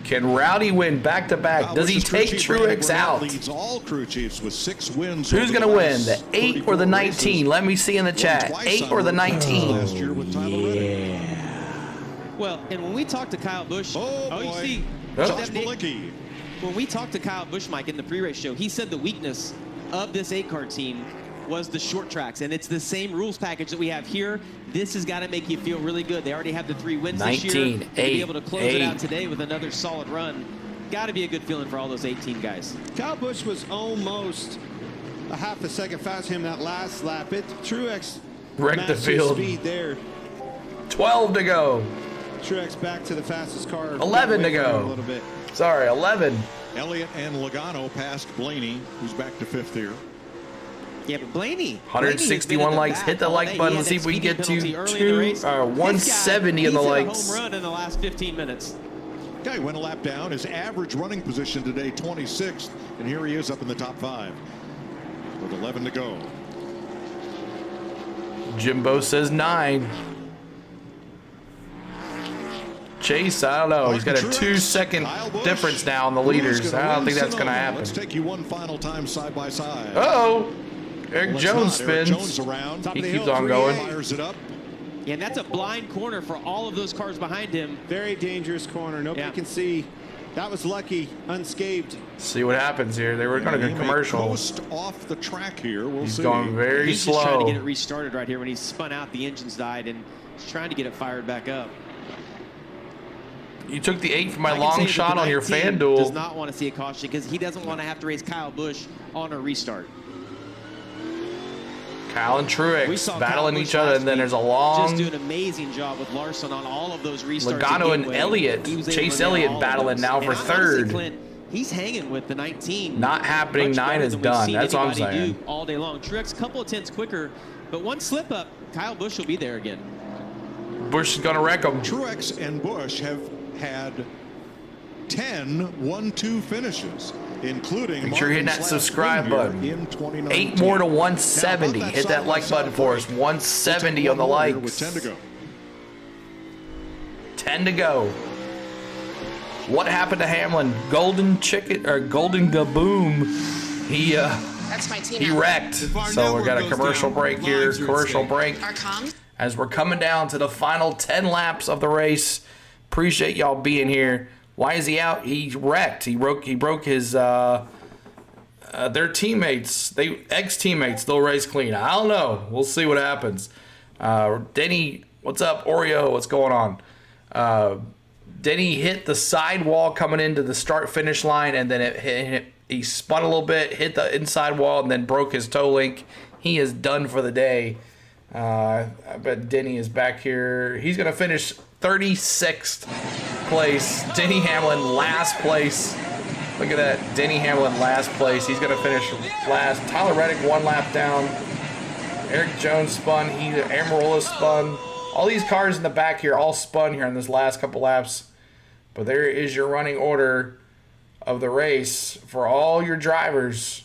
Can Rowdy win back-to-back? Does he take Truex out? Leads all crew chiefs with 6 wins. Who's going to win, the 8 or the 19? Let me see in the chat. 8 or the 19? Last year with Tyler Reddick. Well, and when we talked to Kyle Busch, you see, Josh Bilicki. When we talked to Kyle Busch, Mike, in the pre-race show, he said the weakness of this 8-car team was the short tracks, and it's the same rules package that we have here. This has got to make you feel really good. They already have the 3 wins this year. 19, to be able to close it out today with another solid run. Got to be a good feeling for all those 18 guys. Kyle Busch was almost a half a second faster than him that last lap. Truex wrecked the field. Speed there. 12 to go. Truex back to the fastest car. 11 to go. A little bit. Sorry, 11. Elliott and Logano passed Blaney, who's back to 5th here. Yeah, but Blaney. 161 likes. Hit the like button. Let's see if we can get to 170 in the likes. Home run in the last 15 minutes. Yeah, he went a lap down. His average running position today, 26th. And here he is up in the top 5 with 11 to go. Jimbo says 9. Chase, I don't know. He's got a 2-second difference now on the leaders. I don't think that's going to happen. Let's take you one final time side by side. Uh-oh. Eric Jones spins. Jones around. He keeps on going. Fires it up. Yeah, and that's a blind corner for all of those cars behind him. Very dangerous corner. Nobody can see. That was lucky, unscathed. See what happens here. They were going to go commercial. Coast off the track here. We'll He's see. going very He's slow. just trying to get it restarted right here. When he spun out, the engines died, and he's trying to get it fired back up. You took the 8 for my long shot on your FanDuel. Does not want to see a caution because he doesn't want to have to race Kyle Busch on a restart. Kyle and Truex battling each other, and then there's a long. Just do an amazing job with Larson on all of those restarts. Logano and Elliott, Chase Elliott battling now for 3rd. Clint, he's hanging with the 19. Not happening. 9 is done. That's what I'm saying. All day long. Truex a couple of tenths quicker, but one slip up, Kyle Busch will be there again. Busch is going to wreck him. Truex and Busch have had 10 1-2 finishes, including make sure you're hitting that subscribe button. In 8 more to 170. Hit that like button for us. 170 on the likes. With 10 to go. 10 to go. What happened to Hamlin? Golden chicken or golden gaboom. He That's my team. He wrecked. So we got a commercial break here. Commercial break. As we're coming down to the final 10 laps of the race. Appreciate y'all being here. Why is he out? He wrecked. He broke his their teammates. Ex-teammates. They'll race clean. I don't know. We'll see what happens. Denny, what's up? Oreo, what's going on? Denny hit the sidewall coming into the start-finish line, and then he spun a little bit, hit the inside wall, and then broke his toe link. He is done for the day. I bet Denny is back here. He's going to finish 36th place. Denny Hamlin last place. Look at that. Denny Hamlin last place. He's going to finish last. Tyler Reddick 1 lap down. Eric Jones spun. Amarola spun. All these cars in the back here all spun here in this last couple laps. But there is your running order of the race for all your drivers.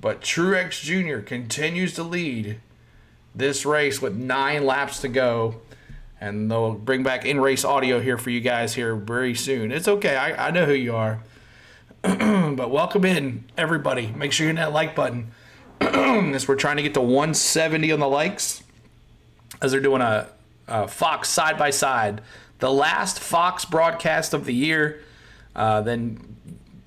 But Truex Jr. continues to lead this race with 9 laps to go. And they'll bring back in-race audio here for you guys here very soon. It's okay. I know who you are. But welcome in, everybody. Make sure you hit that like button. As we're trying to get to 170 on the likes. As they're doing a Fox side-by-side. The last Fox broadcast of the year. Then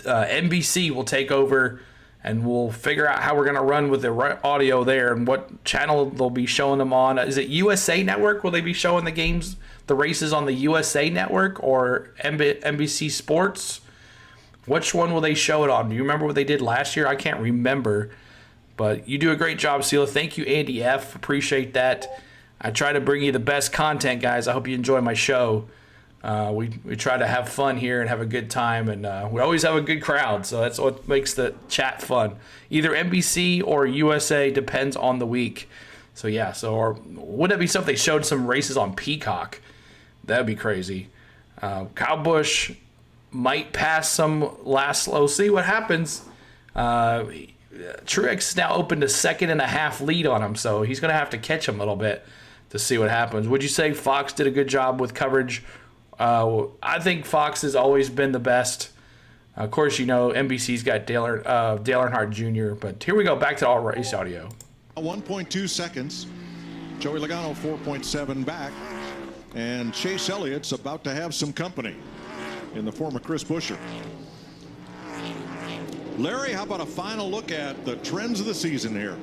NBC will take over. And we'll figure out how we're going to run with the audio there and what channel they'll be showing them on. Is it USA Network? Will they be showing the games, the races on the USA Network or NBC Sports? Which one will they show it on? Do you remember what they did last year? I can't remember. But you do a great job, Sela. Thank you, Andy F. Appreciate that. I try to bring you the best content, guys. I hope you enjoy my show. We try to have fun here and have a good time, and we always have a good crowd, so that's what makes the chat fun. Either NBC or USA, depends on the week. So yeah, or wouldn't it be something they showed some races on Peacock? That'd be crazy. Kyle Busch might pass some last slow. See what happens. Truex now opened a 2.5 lead on him, so he's going to have to catch him a little bit to see what happens. Would you say Fox did a good job with coverage? I think Fox has always been the best. Of course, NBC's got Dale Earnhardt Jr., but here we go, back to all race audio. 1.2 seconds. Joey Logano 4.7 back. And Chase Elliott's about to have some company in the form of Chris Buescher. Larry, how about a final look at the trends of the season here?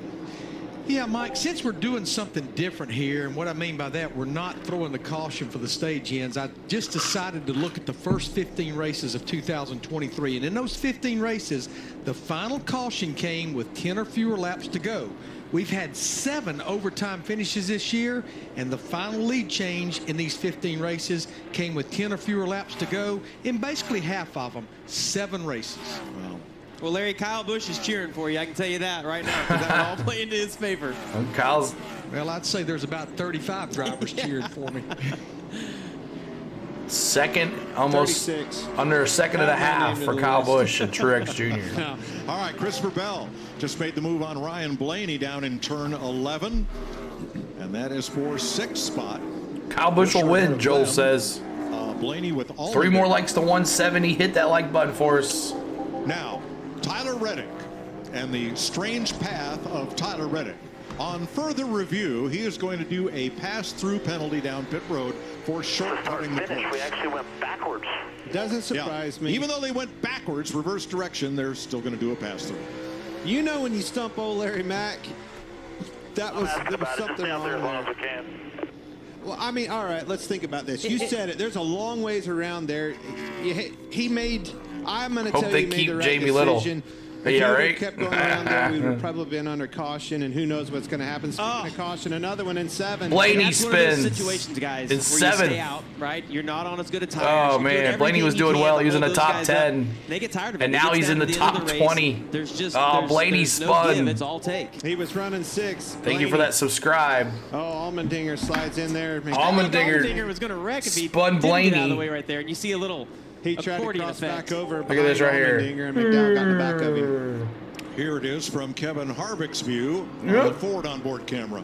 Yeah, Mike, since we're doing something different here, and what I mean by that, we're not throwing the caution for the stage ends. I just decided to look at the first 15 races of 2023. And in those 15 races, the final caution came with 10 or fewer laps to go. We've had 7 overtime finishes this year, and the final lead change in these 15 races came with 10 or fewer laps to go in basically half of them, 7 races. Well, Larry, Kyle Busch is cheering for you. I can tell you that right now, because that would all play into his favor. Kyle's. Well, I'd say there's about 35 drivers cheering for me. Second, almost 36. under a second and a half for Kyle Busch and Truex Jr. All right, Christopher Bell just made the move on Ryan Blaney down in turn 11. And that is for 6th spot. Kyle Busch will win, Joel says. Blaney with all 3 more likes to 170. Hit that like button for us. Now, Tyler Reddick and the strange path of Tyler Reddick. On further review, he is going to do a pass-through penalty down pit road for short-cutting the course. We actually went backwards. Doesn't surprise me. Even though they went backwards, reverse direction, they're still going to do a pass-through. You know when you stump old Larry Mack, there was something wrong there. Well, I mean, all right, let's think about this. You said it. There's a long ways around there. He made... I'm going to tell you, he made the right Jamie decision. If Yeah, we right. kept going around there, we would have probably been under caution, and who knows what's going to happen. Speaking of caution, another one in 7. Blaney That's spins one of those situations, guys, in where 7. you stay out, right? You're not on as good a tires. Oh, You're doing man. Blaney was everything doing you well. can He was to in the hold those top guys 10. up. They get tired of it. And It now gets he's down in the to end of top race. 20. There's just Blaney there's no spun. give. It's all take. He was running 6. Thank you for that subscribe. Oh, Allmendinger slides in there. Allmendinger was going to wreck if he spun didn't get out of Blaney. the way right there. And you see a little He tried to accordion cross effect. back over. Look at this right here. Allmendinger, and McDowell got in the back of him. Here it is from Kevin Harvick's view on the Ford onboard camera.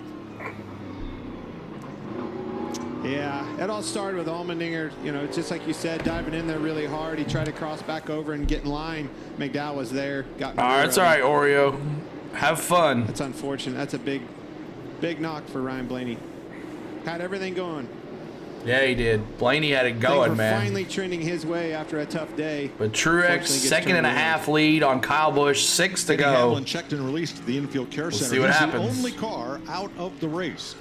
Yeah, it all started with Allmendinger, just like you said, diving in there really hard. He tried to cross back over and get in line. McDowell was there. All right, it's all right, Oreo. Have fun. That's unfortunate. That's a big knock for Ryan Blaney. Had everything going. Yeah, he did. Blaney had it going, man. Finally trending his way after a tough day. But Truex, 2.5 lead on Kyle Busch, 6 to Denny go. Hamlin checked and released the infield care center. See what He's happens. the only car out of the race.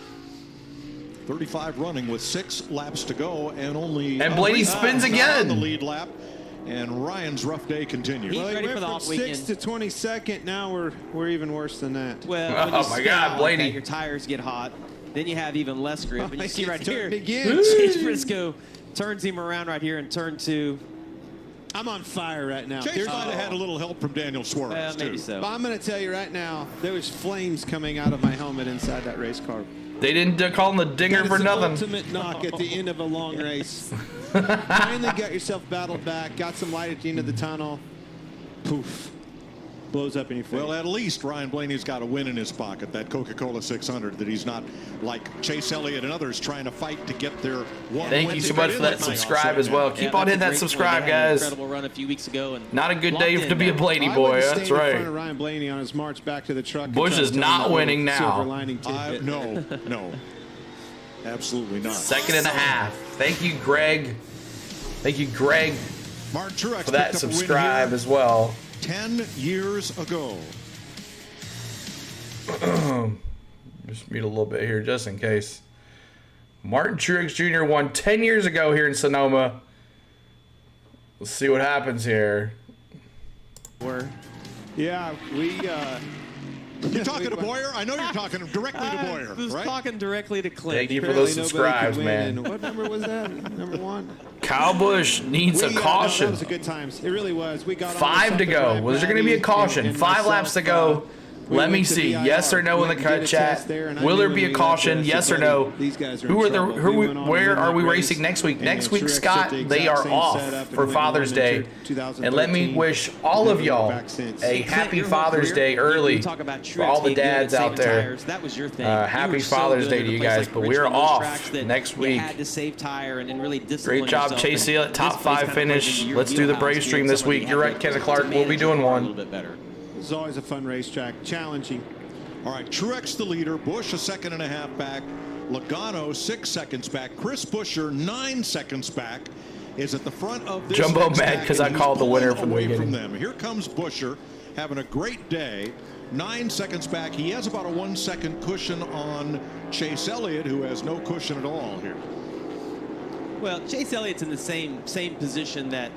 35 running with 6 laps to go and only... And Blaney spins again. On the lead lap. And Ryan's rough day continues. Well, ready he for went the from off 6th to 22nd. Now we're even worse than that. Well, Oh, my God, Blaney. your tires get hot. Then you have even less grip. And you see right here, Begin. Chase Briscoe turns him around right here in turn 2. I'm on fire right now. Chase might have had a little help from Daniel Suarez, maybe too. so. But I'm going to tell you right now, there was flames coming out of my helmet inside that race car. They didn't call him the dinger That for is the nothing. ultimate knock at the end of a long race. Finally got yourself battled back, got some light at the end of the tunnel. Poof. Blows up in your face. Well, at least Ryan Blaney's got a win in his pocket, that Coca-Cola 600, that he's not like Chase Elliott and others trying to fight to get their one Thank win you so ticket much in for the that playoffs subscribe right as well. now. Keep on hitting that subscribe, guys. Incredible run a few weeks ago. And Not a good day locked to be a in Blaney I boy. wouldn't That's stand in front right. of Ryan Blaney on his march back to the truck. Busch is not winning now. No. Absolutely not. 2.5. Thank you, Greg. Thank you, Greg, Martin Truex for that picked up a win subscribe here as well. 10 years ago. Just mute a little bit here just in case. Martin Truex Jr. won 10 years ago here in Sonoma. Let's see what happens here. Yeah, we You're talking to Boyer? I know you're talking directly to Boyer, I was right? talking directly to Clint. Thank you for those subscribes, man. What number was that? Number 1? Kyle Busch needs a caution. That was a good times. It really was. We got 5 to go. Was there going to be a caution? 5 laps to go. Let me see. Yes or no in the cut chat. Will there be a caution? Yes or no? Where are we racing next week? Next week, Scott, they are off for Father's Day. And let me wish all of y'all a happy Father's Day early for all the dads out there. That was your thing. Happy Father's Day to you guys, but we're off next week. Had to save tire and really discipline Great job, yourself. Chase Elliott, top 5 finish. Let's do the Brave stream this week. You're right, Kenneth Clark. We'll be doing one. It's always a fun racetrack, challenging. All right, Truex the leader, Busch a 2.5 back, Logano 6 seconds back, Chris Buescher 9 seconds back is at the front of this. Jumbo mad because I called the winner from the away beginning. from them. Here comes Buescher having a great day. 9 seconds back. He has about a 1 second cushion on Chase Elliott, who has no cushion at all here. Well, Chase Elliott's in the same position that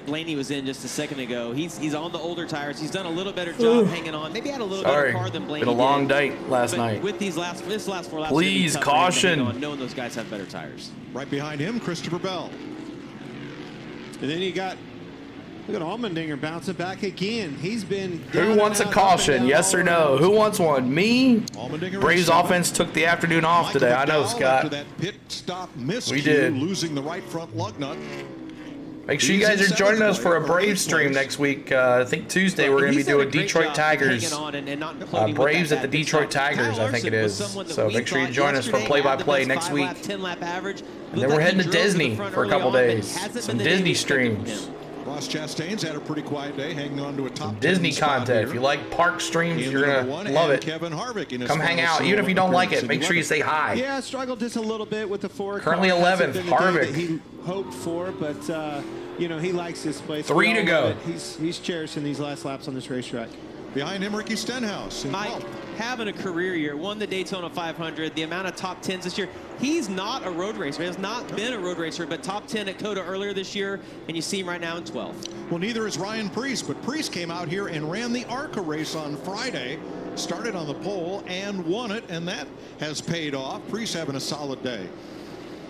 Blaney was in just a second ago. He's on the older tires. He's done a little better job hanging on. Maybe had a little better car than Blaney Been a long did. day last night. With this last 4 laps, Please, it's gonna be tough for him to hang caution. on, knowing those guys have better tires. Right behind him, Christopher Bell. And then you got, look at Allmendinger bouncing back again. He's been. Who wants a caution? Yes or no? Who wants one? Me? Braves offense took the afternoon off today. I know, Scott. After that pit stop miscue, We did. losing the right front lug nut. Make sure you guys are joining us for a Braves stream next week. I think Tuesday we're going to be doing Detroit Tigers. Braves at the Detroit Tigers, I think it is. So make sure you join us for play-by-play next week. 10-lap average. And then we're heading to Disney for a couple days. Some Disney streams. Ross Chastain's had a pretty quiet day, hanging on to a top Disney 10 spot content. here. If you like park streams, In you're the going number to one, love and it. Kevin Harvick in his Come hang final out. Even if you don't like it, appearance make sure you say hi. Yeah, struggled just a little bit with the 4. Currently car. 11th, Hasn't been the day Harvick. that he hoped for, but you know, he likes this place. 3 to go. He's cherishing these last laps on this racetrack. Behind him, Ricky Stenhouse. Mike, having a career year, won the Daytona 500, the amount of top 10s this year. He's not a road racer. He has not been a road racer, but top 10 at COTA earlier this year, and you see him right now in 12th. Well, neither is Ryan Preece, but Preece came out here and ran the ARCA race on Friday, started on the pole and won it, and that has paid off. Preece having a solid day.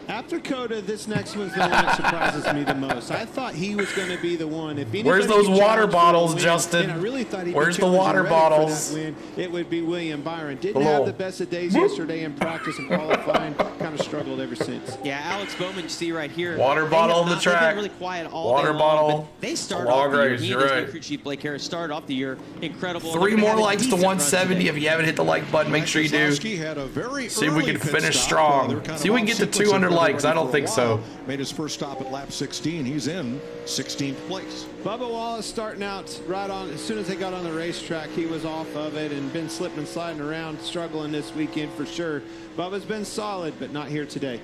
After COTA, this next one's the one that surprises me the most. I thought he was going to be the one. If Where's those could water challenge for a bottles, win, Justin? and I really thought he Where's could the challenge water Reddick for bottles? that win, it would be William Byron. Didn't Hello. have the best of days yesterday in practice and qualifying. Kind of struggled ever since. Yeah, Alex Bowman, you see right here. Water bottle on the They've been track. really quiet all Water day long, bottle. but they started Log off the year. race, He you're and his right. new crew chief Blake Harris started off the year incredible. 3 more likes to decent run 170. today. If you haven't hit the like button, make sure you do. Keselowski had a very See if we early can pit finish stop. They're strong. kind See of if we can get to off sequence 200 and likes. I for don't a think so. while. Made his first stop at lap 16. He's in 16th place. Bubba Wallace starting out right on, as soon as they got on the racetrack, he was off of it and been slipping and sliding around, struggling this weekend for sure. Bubba's been solid, but not here today.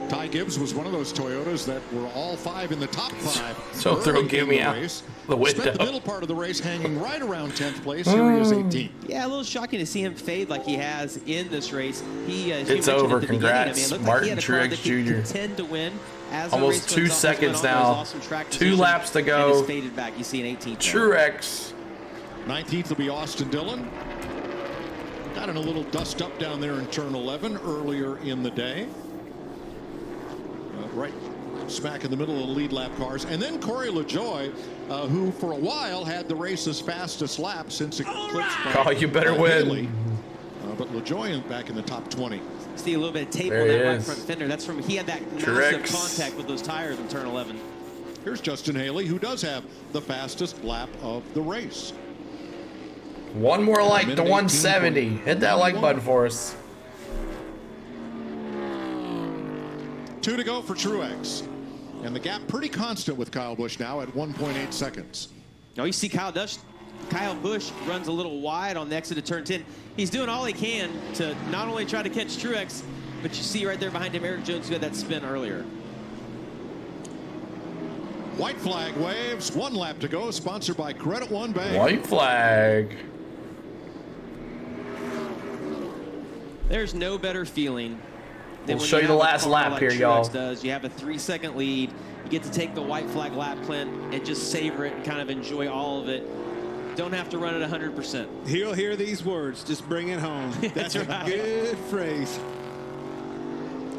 Ty Gibbs was one of those Toyotas that were all 5 in the top 5. So early throw in give me the out race. the window. Spent the middle part of the race hanging right around 10th place. Here he is 18th. Yeah, a little shocking to see him fade like he has in this race. He, as you It's mentioned over. at the beginning, Congrats, it looked Martin like he had a car Truex that could Jr. contend to win. As the Almost race 2 went on, seconds there was now. awesome track 2 position, laps to and go. it's faded back. You see an 18th. Truex. 19th will be Austin Dillon. Got in a little dust up down there in turn 11 earlier in the day. Right smack in the middle of the lead lap cars. And then Corey LaJoie, who for a while had the race's fastest lap since eclipsed by Oh, you better win. Haley. But LaJoie back in the top 20. See a little bit of tape There on he that right is. front fender. That's from, he had that Truex. massive contact with those tires in turn 11. Here's Justin Haley, who does have the fastest lap of the race. 1 more like to 1:18.1. 170. Hit that like button for us. 2 to go for Truex. And the gap pretty constant with Kyle Busch now at 1.8 seconds. Now you see Kyle Busch runs a little wide on the exit of turn 10. He's doing all he can to not only try to catch Truex, but you see right there behind him Eric Jones, who had that spin earlier. White flag waves, 1 lap to go, sponsored by Credit One Bank. White flag. There's no better feeling than We'll when show you the have a last car lap like here, Truex y'all. does. You have a 3-second lead. You get to take the white flag lap, Clint, and just savor it and kind of enjoy all of it. Don't have to run at 100%. He'll hear these words. Just bring it home. That's a good phrase.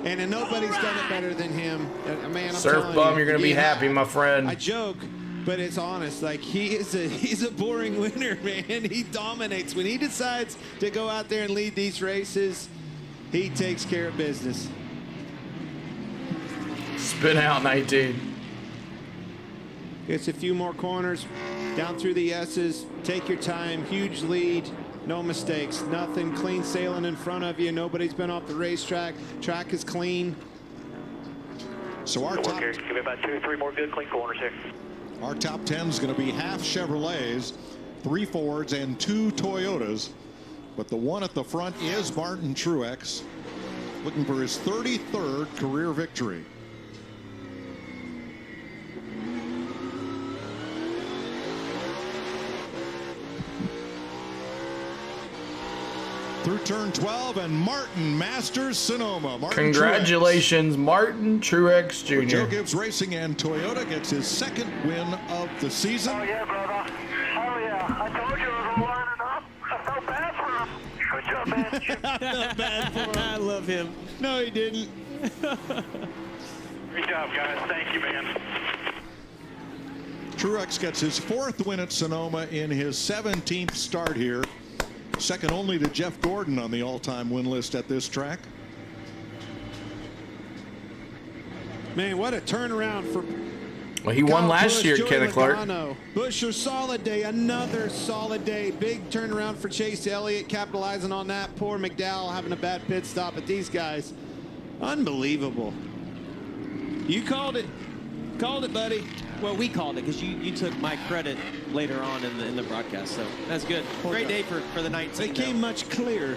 And nobody's done it better than him. Man, I'm Surf telling bum, you, you're going to be happy, my friend. I joke, but it's honest. Like, he's a boring winner, man. He dominates. When he decides to go out there and lead these races, he takes care of business. Spin out 19. Gets a few more corners, down through the S's. Take your time. Huge lead. No mistakes. Nothing. Clean sailing in front of you. Nobody's been off the racetrack. Track is clean. So our top, give me about 2 or 3 more good clean corners here. Our top 10 is going to be half Chevrolets, 3 Fords, and 2 Toyotas. But the one at the front is Martin Truex, looking for his 33rd career victory. Through turn 12, and Martin masters Sonoma. Martin Congratulations, Martin Truex Jr. Joe Gibbs Racing and Toyota gets his 2nd win of the season. Oh, yeah, brother. Oh, yeah. I told you it was lining up. I felt bad for him. Good job, man. I felt bad for him. I love him. No, he didn't. Good job, guys. Thank you, man. Truex gets his 4th win at Sonoma in his 17th start here. Second only to Jeff Gordon on the all-time win list at this track. Man, what a turnaround for Well, he won last year, Kenneth Clark. Buscher, solid day. Another solid day. Big turnaround for Chase Elliott, capitalizing on that. Poor McDowell having a bad pit stop. But these guys, unbelievable. You called it. Called it, buddy. Well, we called it because you took my credit later on in the broadcast. So that's good. Great day for the 19. It came much clearer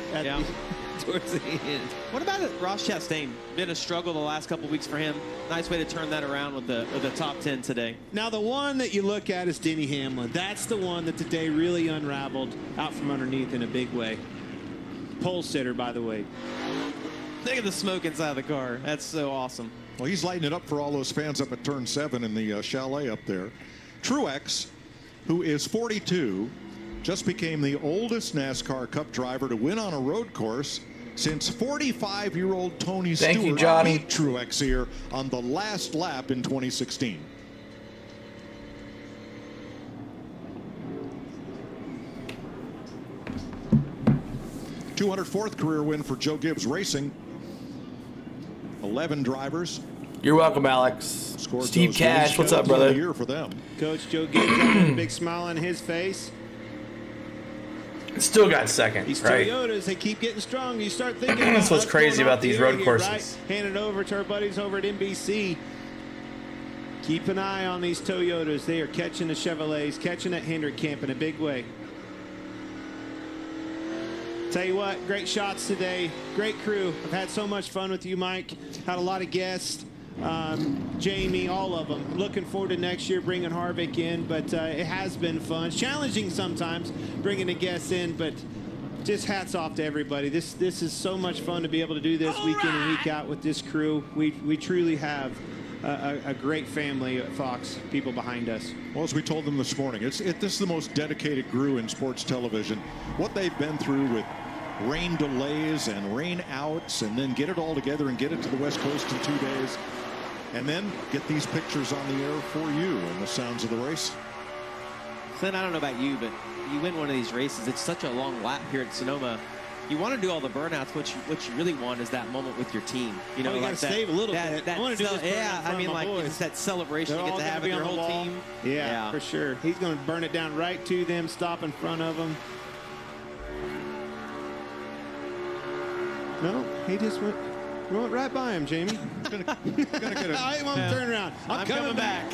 towards the end. What about it? Ross Chastain? Been a struggle the last couple weeks for him. Nice way to turn that around with the top 10 today. Now, the one that you look at is Denny Hamlin. That's the one that today really unraveled out from underneath in a big way. Pole sitter, by the way. Think of the smoke inside the car. That's so awesome. Well, he's lighting it up for all those fans up at turn 7 in the chalet up there. Truex, who is 42, just became the oldest NASCAR Cup driver to win on a road course since 45-year-old Tony Stewart beat Truex here on the last lap in 2016. #204th career win for Joe Gibbs Racing. 11 drivers. You're welcome, Alex. Steve Cash, what's up, brother? Year for them. Coach Joe Gibbs got a big smile on his face. Still got 2nd, These right? Toyotas, they keep getting strong. You start thinking That's what's crazy about these road courses. Right? Hand it over to our buddies over at NBC. Keep an eye on these Toyotas. They are catching the Chevrolets, catching that Hendrick camp in a big way. Tell you what, great shots today. Great crew. I've had so much fun with you, Mike. Had a lot of guests. Jamie, all of them. Looking forward to next year bringing Harvick in, but it has been fun. It's challenging sometimes bringing the guests in, but just hats off to everybody. This is so much fun to be able to do this week in and week out with this crew. We truly have a great family at Fox, people behind us. Well, as we told them this morning, this is the most dedicated crew in sports television. What they've been through with rain delays and rain outs, and then get it all together and get it to the West Coast in 2 days, and then get these pictures on the air for you and the sounds of the race. Clint, I don't know about you, but you win one of these races, it's such a long lap here at Sonoma. You want to do all the burnouts. What you really want is that moment with your team. You know, you like got to save a little bit. I want to do this. Yeah, I mean, like it's that celebration you get to have with your whole team. Yeah, for sure. He's going to burn it down right to them, stop in front of them. No, he just went right by him, Jamie. Gonna get a, I want to turn around. I'm coming back.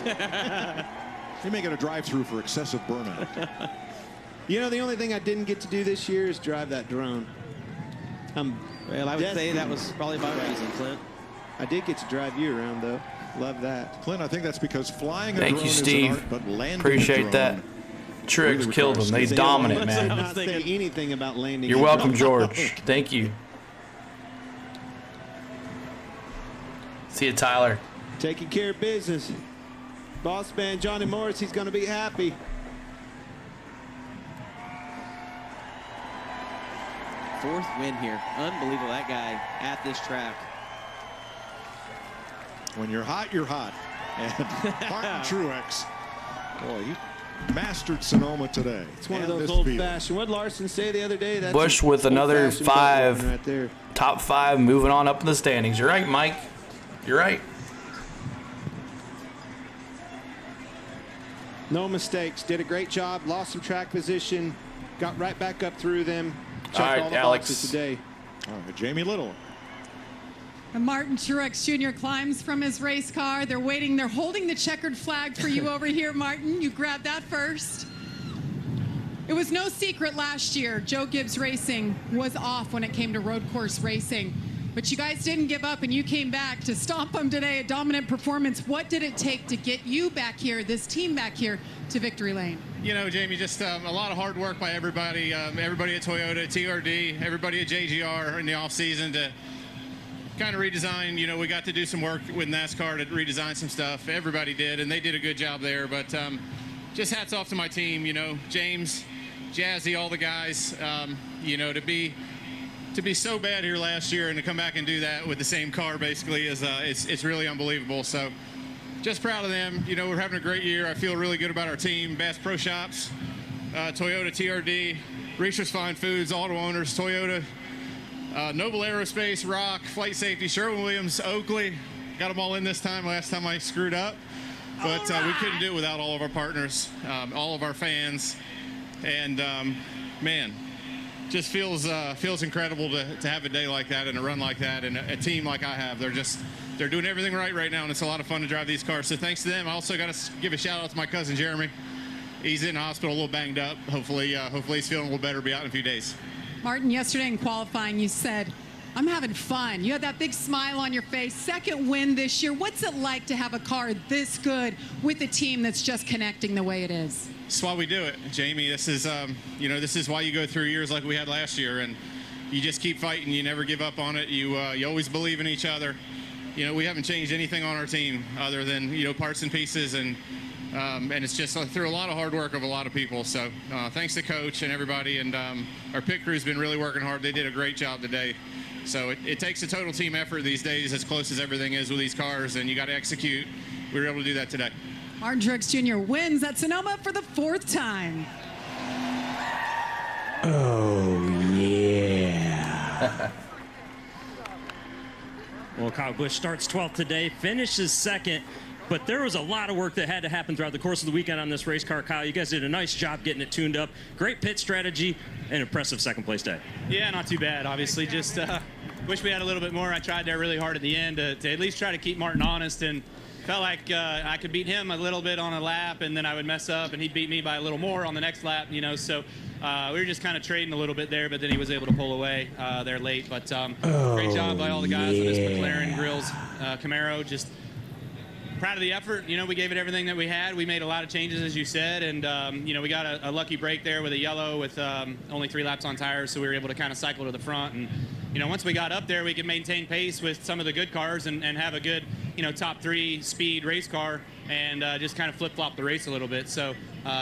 He may get a drive-through for excessive burnout. You know, the only thing I didn't get to do this year is drive that drone. Well, I would say that was probably my reason, Clint. I did get to drive you around, though. Love that. Clint, I think that's because flying a Thank drone you, is Steve. an art, but landing Appreciate a drone that. Truex really killed them. They requires dominant, I did man. not say anything about landing. You're a welcome, drone. George. Thank you. See you, Tyler. Taking care of business. Boss man Johnny Morris, he's going to be happy. fourth win here. Unbelievable, that guy at this track. When you're hot, you're hot. And Martin Truex, boy, he mastered Sonoma today. It's one of those old-fashioned. What did Larson say the other day? That's Busch with another old-fashioned 5, right there. top 5, moving on up in the standings. You're right, Mike. You're right. No mistakes. Did a great job. Lost some track position. Got right back up through them. Checked all right, all the Alex. boxes today. All right, Jamie Little. And Martin Truex Jr. climbs from his race car. They're waiting. They're holding the checkered flag for you over here, Martin. You grabbed that first. It was no secret last year, Joe Gibbs Racing was off when it came to road course racing. But you guys didn't give up, and you came back to stomp them today, a dominant performance. What did it take to get you back here, this team back here, to victory lane? You know, Jamie, just a lot of hard work by everybody, everybody at Toyota, TRD, everybody at JGR in the offseason to kind of redesign. You know, we got to do some work with NASCAR to redesign some stuff. Everybody did, and they did a good job there. But just hats off to my team, you know, James, Jazzy, all the guys, you know, to be so bad here last year and to come back and do that with the same car basically is it's really unbelievable. So just proud of them. You know, we're having a great year. I feel really good about our team. Bass Pro Shops, Toyota, TRD, Reacher's Fine Foods, Auto Owners, Toyota, Noble Aerospace, Rock, Flight Safety, Sherwin-Williams, Oakley. Got them all in this time. Last time I screwed up. But we couldn't do it without all of our partners, all of our fans. And, man, just feels incredible to have a day like that and a run like that and a team like I have. They're doing everything right now, and it's a lot of fun to drive these cars. So thanks to them. I also got to give a shout out to my cousin Jeremy. He's in the hospital, a little banged up. Hopefully he's feeling a little better. Be out in a few days. Martin, yesterday in qualifying, you said, I'm having fun. You had that big smile on your face. Second win this year. What's it like to have a car this good with a team that's just connecting the way it is? That's why we do it, Jamie. This is, you know, this is why you go through years like we had last year, and you just keep fighting. You never give up on it. You always believe in each other. You know, we haven't changed anything on our team other than, you know, parts and pieces, and it's just through a lot of hard work of a lot of people. So thanks to Coach and everybody, and our pit crew's been really working hard. They did a great job today. So it takes a total team effort these days, as close as everything is with these cars, and you got to execute. We were able to do that today. Martin Truex Jr. wins at Sonoma for the 4th time. Oh, yeah. Well, Kyle Busch starts 12th today, finishes 2nd. But there was a lot of work that had to happen throughout the course of the weekend on this race car, Kyle. You guys did a nice job getting it tuned up. Great pit strategy and impressive second place day. Yeah, not too bad, obviously. Just wish we had a little bit more. I tried there really hard at the end to at least try to keep Martin honest, and felt like I could beat him a little bit on a lap, and then I would mess up, and he'd beat me by a little more on the next lap, you know. So we were just kind of trading a little bit there, but then he was able to pull away there late. But great job by all the guys with this McLaren, Grills, Camaro. Just proud of the effort. You know, we gave it everything that we had. We made a lot of changes, as you said, and you know, we got a lucky break there with a yellow with only 3 laps on tires, so we were able to kind of cycle to the front. And you know, once we got up there, we could maintain pace with some of the good cars and have a good, you know, top 3 speed race car, and just kind of flip-flop the race a little bit. So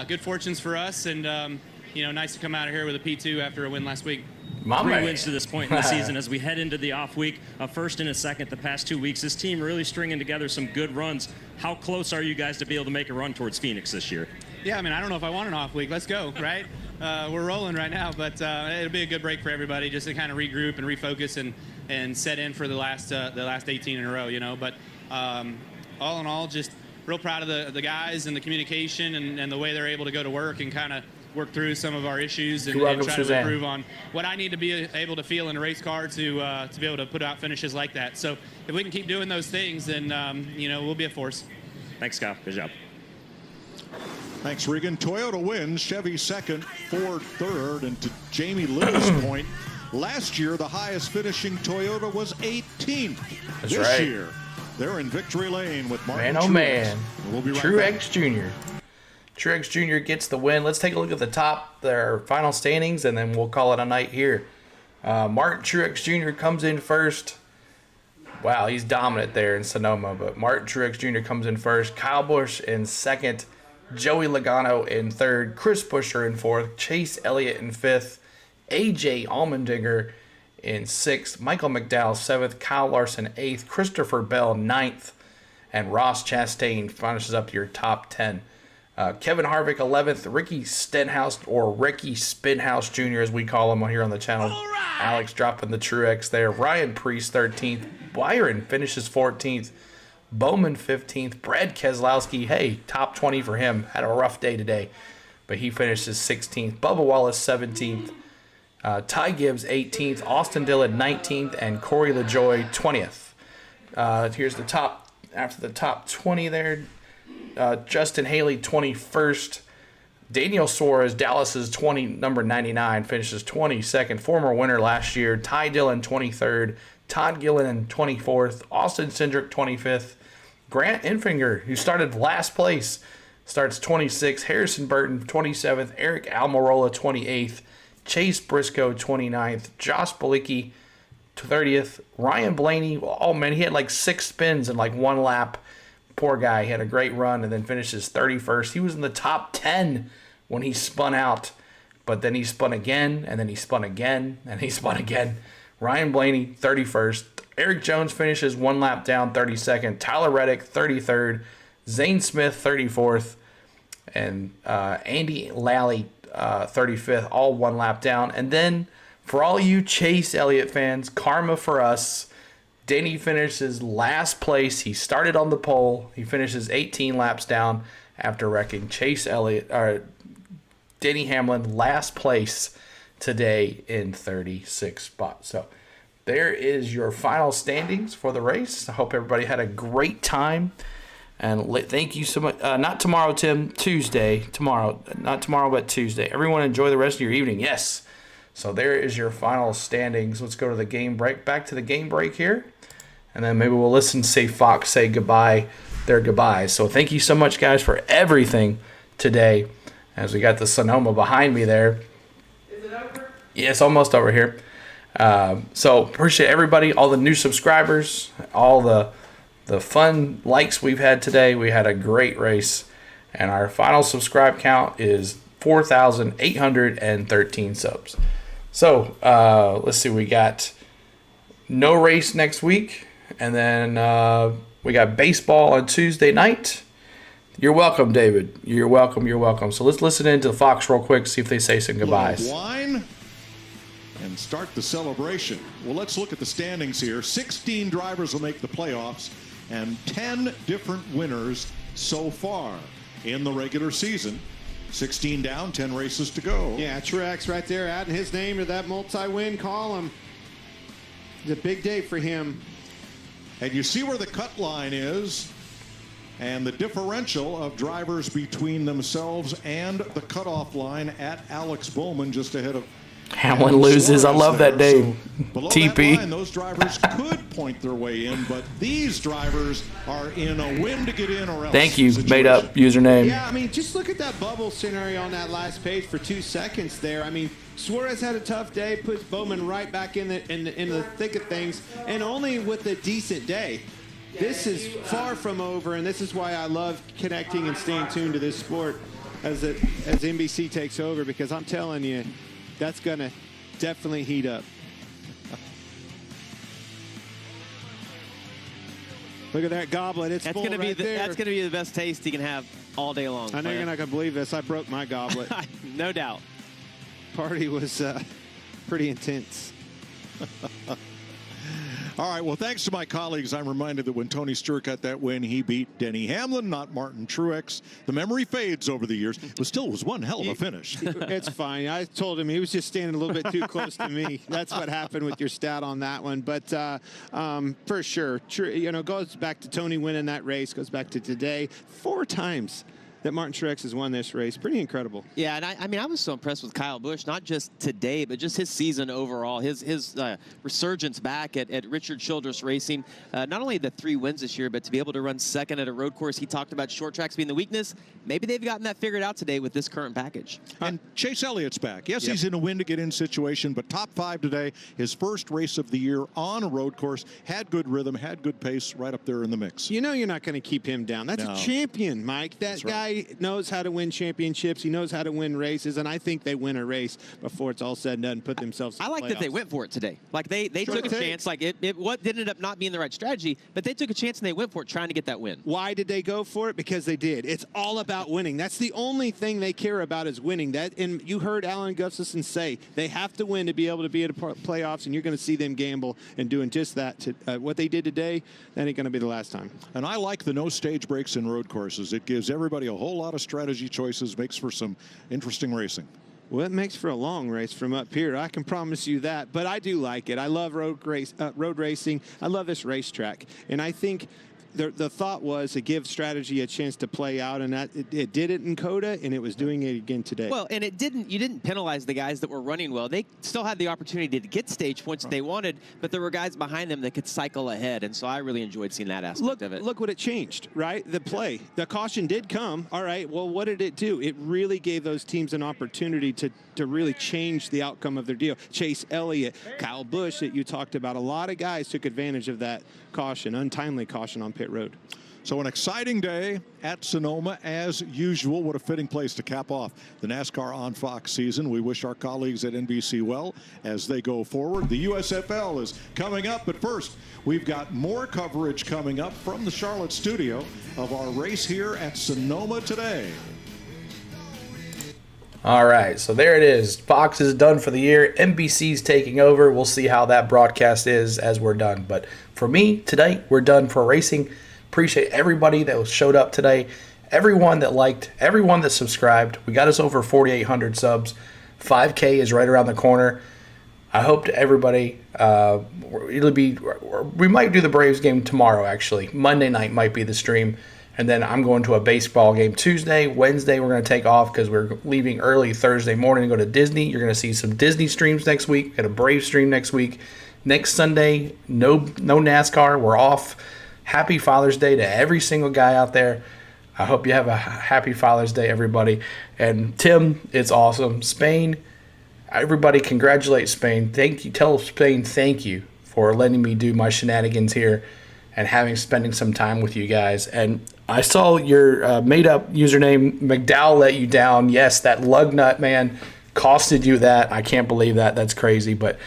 good fortunes for us, and you know, nice to come out of here with a P2 after a win last week. 3 wins to this point in the season as we head into the off week, a first and a second the past 2 weeks. This team really stringing together some good runs. How close are you guys to be able to make a run towards Phoenix this year? Yeah, I mean, I don't know if I want an off week. Let's go, right? We're rolling right now, but it'll be a good break for everybody just to kind of regroup and refocus and set in for the last 18 in a row, you know. But all in all, just real proud of the guys and the communication and the way they're able to go to work and kind of work through some of our issues and try to improve on what I need to be able to feel in a race car to be able to put out finishes like that. So if we can keep doing those things, then you know, we'll be a force. Thanks, Kyle. Good job. Thanks, Regan. Toyota wins, Chevy second, Ford third, and to Jamie Little's point, last year the highest finishing Toyota was 18th. That's this right. year, they're in victory lane with Martin Man, oh Truex. man. We'll be right Truex Jr. Truex Jr. gets the win. Let's take a look at the top, their final standings, and then we'll call it a night here. Martin Truex Jr. comes in first. Wow, he's dominant there in Sonoma, but Martin Truex Jr. comes in first. Kyle Busch in second. Joey Logano in third. Chris Buescher in fourth. Chase Elliott in fifth. A.J. Allmendinger in 6th, Michael McDowell 7th, Kyle Larson 8th, Christopher Bell 9th, and Ross Chastain finishes up your top 10. Kevin Harvick 11th, Ricky Stenhouse, or Ricky Spinhouse Jr. as we call him here on the channel. Alex dropping the Truex there. Ryan Preece 13th, Byron finishes 14th, Bowman 15th, Brad Keselowski, hey, top 20 for him. Had a rough day today, but he finishes 16th. Bubba Wallace 17th. Ty Gibbs 18th, Austin Dillon 19th, and Corey LaJoie 20th. Here's the top, after the top 20 there. Justin Haley 21st. Daniel Suarez, Dallas's number 99, finishes 22nd. Former winner last year. Ty Dillon 23rd. Todd Gilliland 24th. Austin Cindric 25th. Grant Enfinger, who started last place, starts 26th. Harrison Burton 27th. Eric Almirola 28th. Chase Briscoe 29th, Josh Bilicki 30th, Ryan Blaney, oh man, he had like 6 spins in like 1 lap. Poor guy, he had a great run and then finishes 31st. He was in the top 10 when he spun out, but then he spun again, and then he spun again, and he spun again. Ryan Blaney 31st, Eric Jones finishes 1 lap down, 32nd, Tyler Reddick 33rd, Zane Smith 34th, and Andy Lally 35th, all 1 lap down. And then for all you Chase Elliott fans, karma for us. Denny finishes last place. He started on the pole. He finishes 18 laps down after wrecking Denny Hamlin last place today in 36 spots. So there is your final standings for the race. I hope everybody had a great time. And thank you so much. Not tomorrow, Tim. Tuesday. Tomorrow. Not tomorrow, but Tuesday. Everyone enjoy the rest of your evening. Yes. So there is your final standings. Let's go to the game break. Back to the game break here. And then maybe we'll listen to say Fox say goodbye. Their goodbyes. So thank you so much, guys, for everything today. As we got the Sonoma behind me there. Is it over? Yeah, it's almost over here. So appreciate everybody, all the new subscribers, all the fun likes we've had today. We had a great race, and our final subscribe count is 4,813 subs. So let's see, we got no race next week, and then we got baseball on Tuesday night. You're welcome, David. You're welcome. You're welcome. So let's listen into the Fox real quick, see if they say some goodbyes. Wine and start the celebration. Well, let's look at the standings here. 16 drivers will make the playoffs, and 10 different winners so far in the regular season. 16 down, 10 races to go. Yeah, Truex right there adding his name to that multi-win column. It's a big day for him. And you see where the cut line is and the differential of drivers between themselves and the cutoff line at Alex Bowman, just ahead of Hamlin loses. I love that name. So TP. That line, those drivers could point their way in, but these drivers are in a win to get in or else. Thank you. situation. Made up username. Yeah, I mean, just look at that bubble scenario on that last page for 2 seconds there. I mean, Suarez had a tough day, puts Bowman right back in the thick of things, and only with a decent day. This is far from over, and this is why I love connecting and staying tuned to this sport as NBC takes over, because I'm telling you, that's going to definitely heat up. Look at that goblet. It's full right there. That's going to be the best taste you can have all day long. I know you're not going to believe this. I broke my goblet. No doubt. Party was pretty intense. All right, well, thanks to my colleagues, I'm reminded that when Tony Stewart got that win, he beat Denny Hamlin, not Martin Truex. The memory fades over the years, but still it was one hell of a finish. It's fine. I told him he was just standing a little bit too close to me. That's what happened with your stat on that one. But for sure, goes back to Tony winning that race, goes back to today. 4 times that Martin Truex has won this race. Pretty incredible. Yeah, and I mean, I was so impressed with Kyle Busch, not just today, but just his season overall, his resurgence back at Richard Childress Racing. Not only the 3 wins this year, but to be able to run second at a road course. He talked about short tracks being the weakness. Maybe they've gotten that figured out today with this current package. And Chase Elliott's back. Yes, he's in a win-to-get-in situation, but top 5 today. His first race of the year on a road course. Had good rhythm, had good pace, right up there in the mix. You know you're not going to keep him down. That's a champion, Mike. That guy guy knows how to win championships. He knows how to win races, and I think they win a race before it's all said and done. Put themselves. I like that they went for it today. Like they took a chance. Like what ended up not being the right strategy, but they took a chance and they went for it, trying to get that win. Why did they go for it? Because they did. It's all about winning. That's the only thing they care about is winning. And you heard Alan Gustafson say they have to win to be able to be at the playoffs, and you're going to see them gamble and doing just that. What they did today, that ain't going to be the last time. And I like the no stage breaks in road courses. It gives everybody a whole lot of strategy choices, makes for some interesting racing. Well, it makes for a long race from up here. I can promise you that. But I do like it. I love road racing. I love this racetrack. And I think the thought was to give strategy a chance to play out, and that it did it in COTA, and it was doing it again today. Well, and you didn't penalize the guys that were running well. They still had the opportunity to get stage points if they wanted, but there were guys behind them that could cycle ahead, and so I really enjoyed seeing that aspect of it. Look what it changed, right? The play. The caution did come. All right, well, what did it do? It really gave those teams an opportunity to really change the outcome of their deal. Chase Elliott, Kyle Busch that you talked about, a lot of guys took advantage of that caution, untimely caution on pit road. So an exciting day at Sonoma as usual. What a fitting place to cap off the NASCAR on Fox season. We wish our colleagues at NBC well as they go forward. The USFL is coming up, but first we've got more coverage coming up from the Charlotte studio of our race here at Sonoma today. All right, so there it is. Fox is done for the year. NBC's taking over. We'll see how that broadcast is as we're done. But for me, today, we're done for racing. Appreciate everybody that showed up today, everyone that liked, everyone that subscribed. We got us over 4,800 subs. 5K is right around the corner. I hope to everybody, we might do the Braves game tomorrow, actually. Monday night might be the stream. And then I'm going to a baseball game Tuesday. Wednesday, we're going to take off because we're leaving early Thursday morning to go to Disney. You're going to see some Disney streams next week. Got a Brave stream next week. Next Sunday, no NASCAR. We're off. Happy Father's Day to every single guy out there. I hope you have a happy Father's Day, everybody. And Tim, it's awesome. Spain, everybody congratulate Spain. Thank you. Tell Spain thank you for letting me do my shenanigans here and spending some time with you guys. And I saw your made-up username, McDowell, let you down. Yes, that lug nut, man, costed you that. I can't believe that. That's crazy. But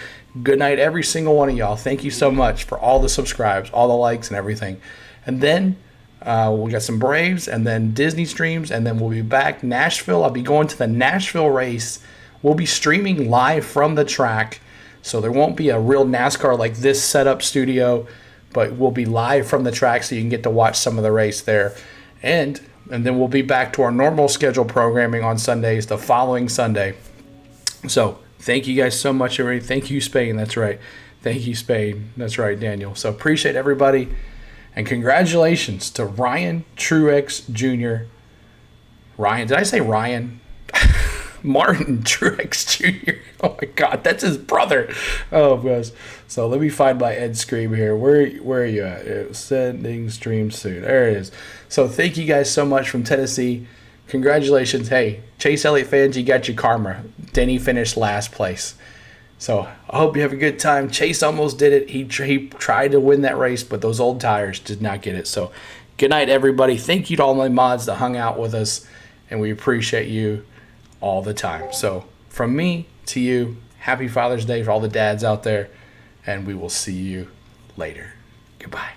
good night, every single one of y'all. Thank you so much for all the subscribes, all the likes and everything. And then we got some Braves and then Disney streams, and then we'll be back. Nashville, I'll be going to the Nashville race. We'll be streaming live from the track, so there won't be a real NASCAR like this setup studio, but we'll be live from the track so you can get to watch some of the race there. And then we'll be back to our normal schedule programming on Sundays the following Sunday. So thank you guys so much, everybody. Thank you, Spain. That's right. Thank you, Spain. That's right, Daniel. So appreciate everybody. And congratulations to Ryan Truex Jr. Ryan, did I say Ryan? Martin Truex Jr. Oh my God, that's his brother. Oh gosh. So let me find my end screen here. Where are you at? Sending stream soon. There it is. So thank you guys so much from Tennessee. Congratulations. Hey, Chase Elliott fans, you got your karma. Denny finished last place. So I hope you have a good time. Chase almost did it. He tried to win that race, but those old tires did not get it. So good night, everybody. Thank you to all my mods that hung out with us, and we appreciate you all the time. So from me to you, happy Father's Day for all the dads out there, and we will see you later. Goodbye.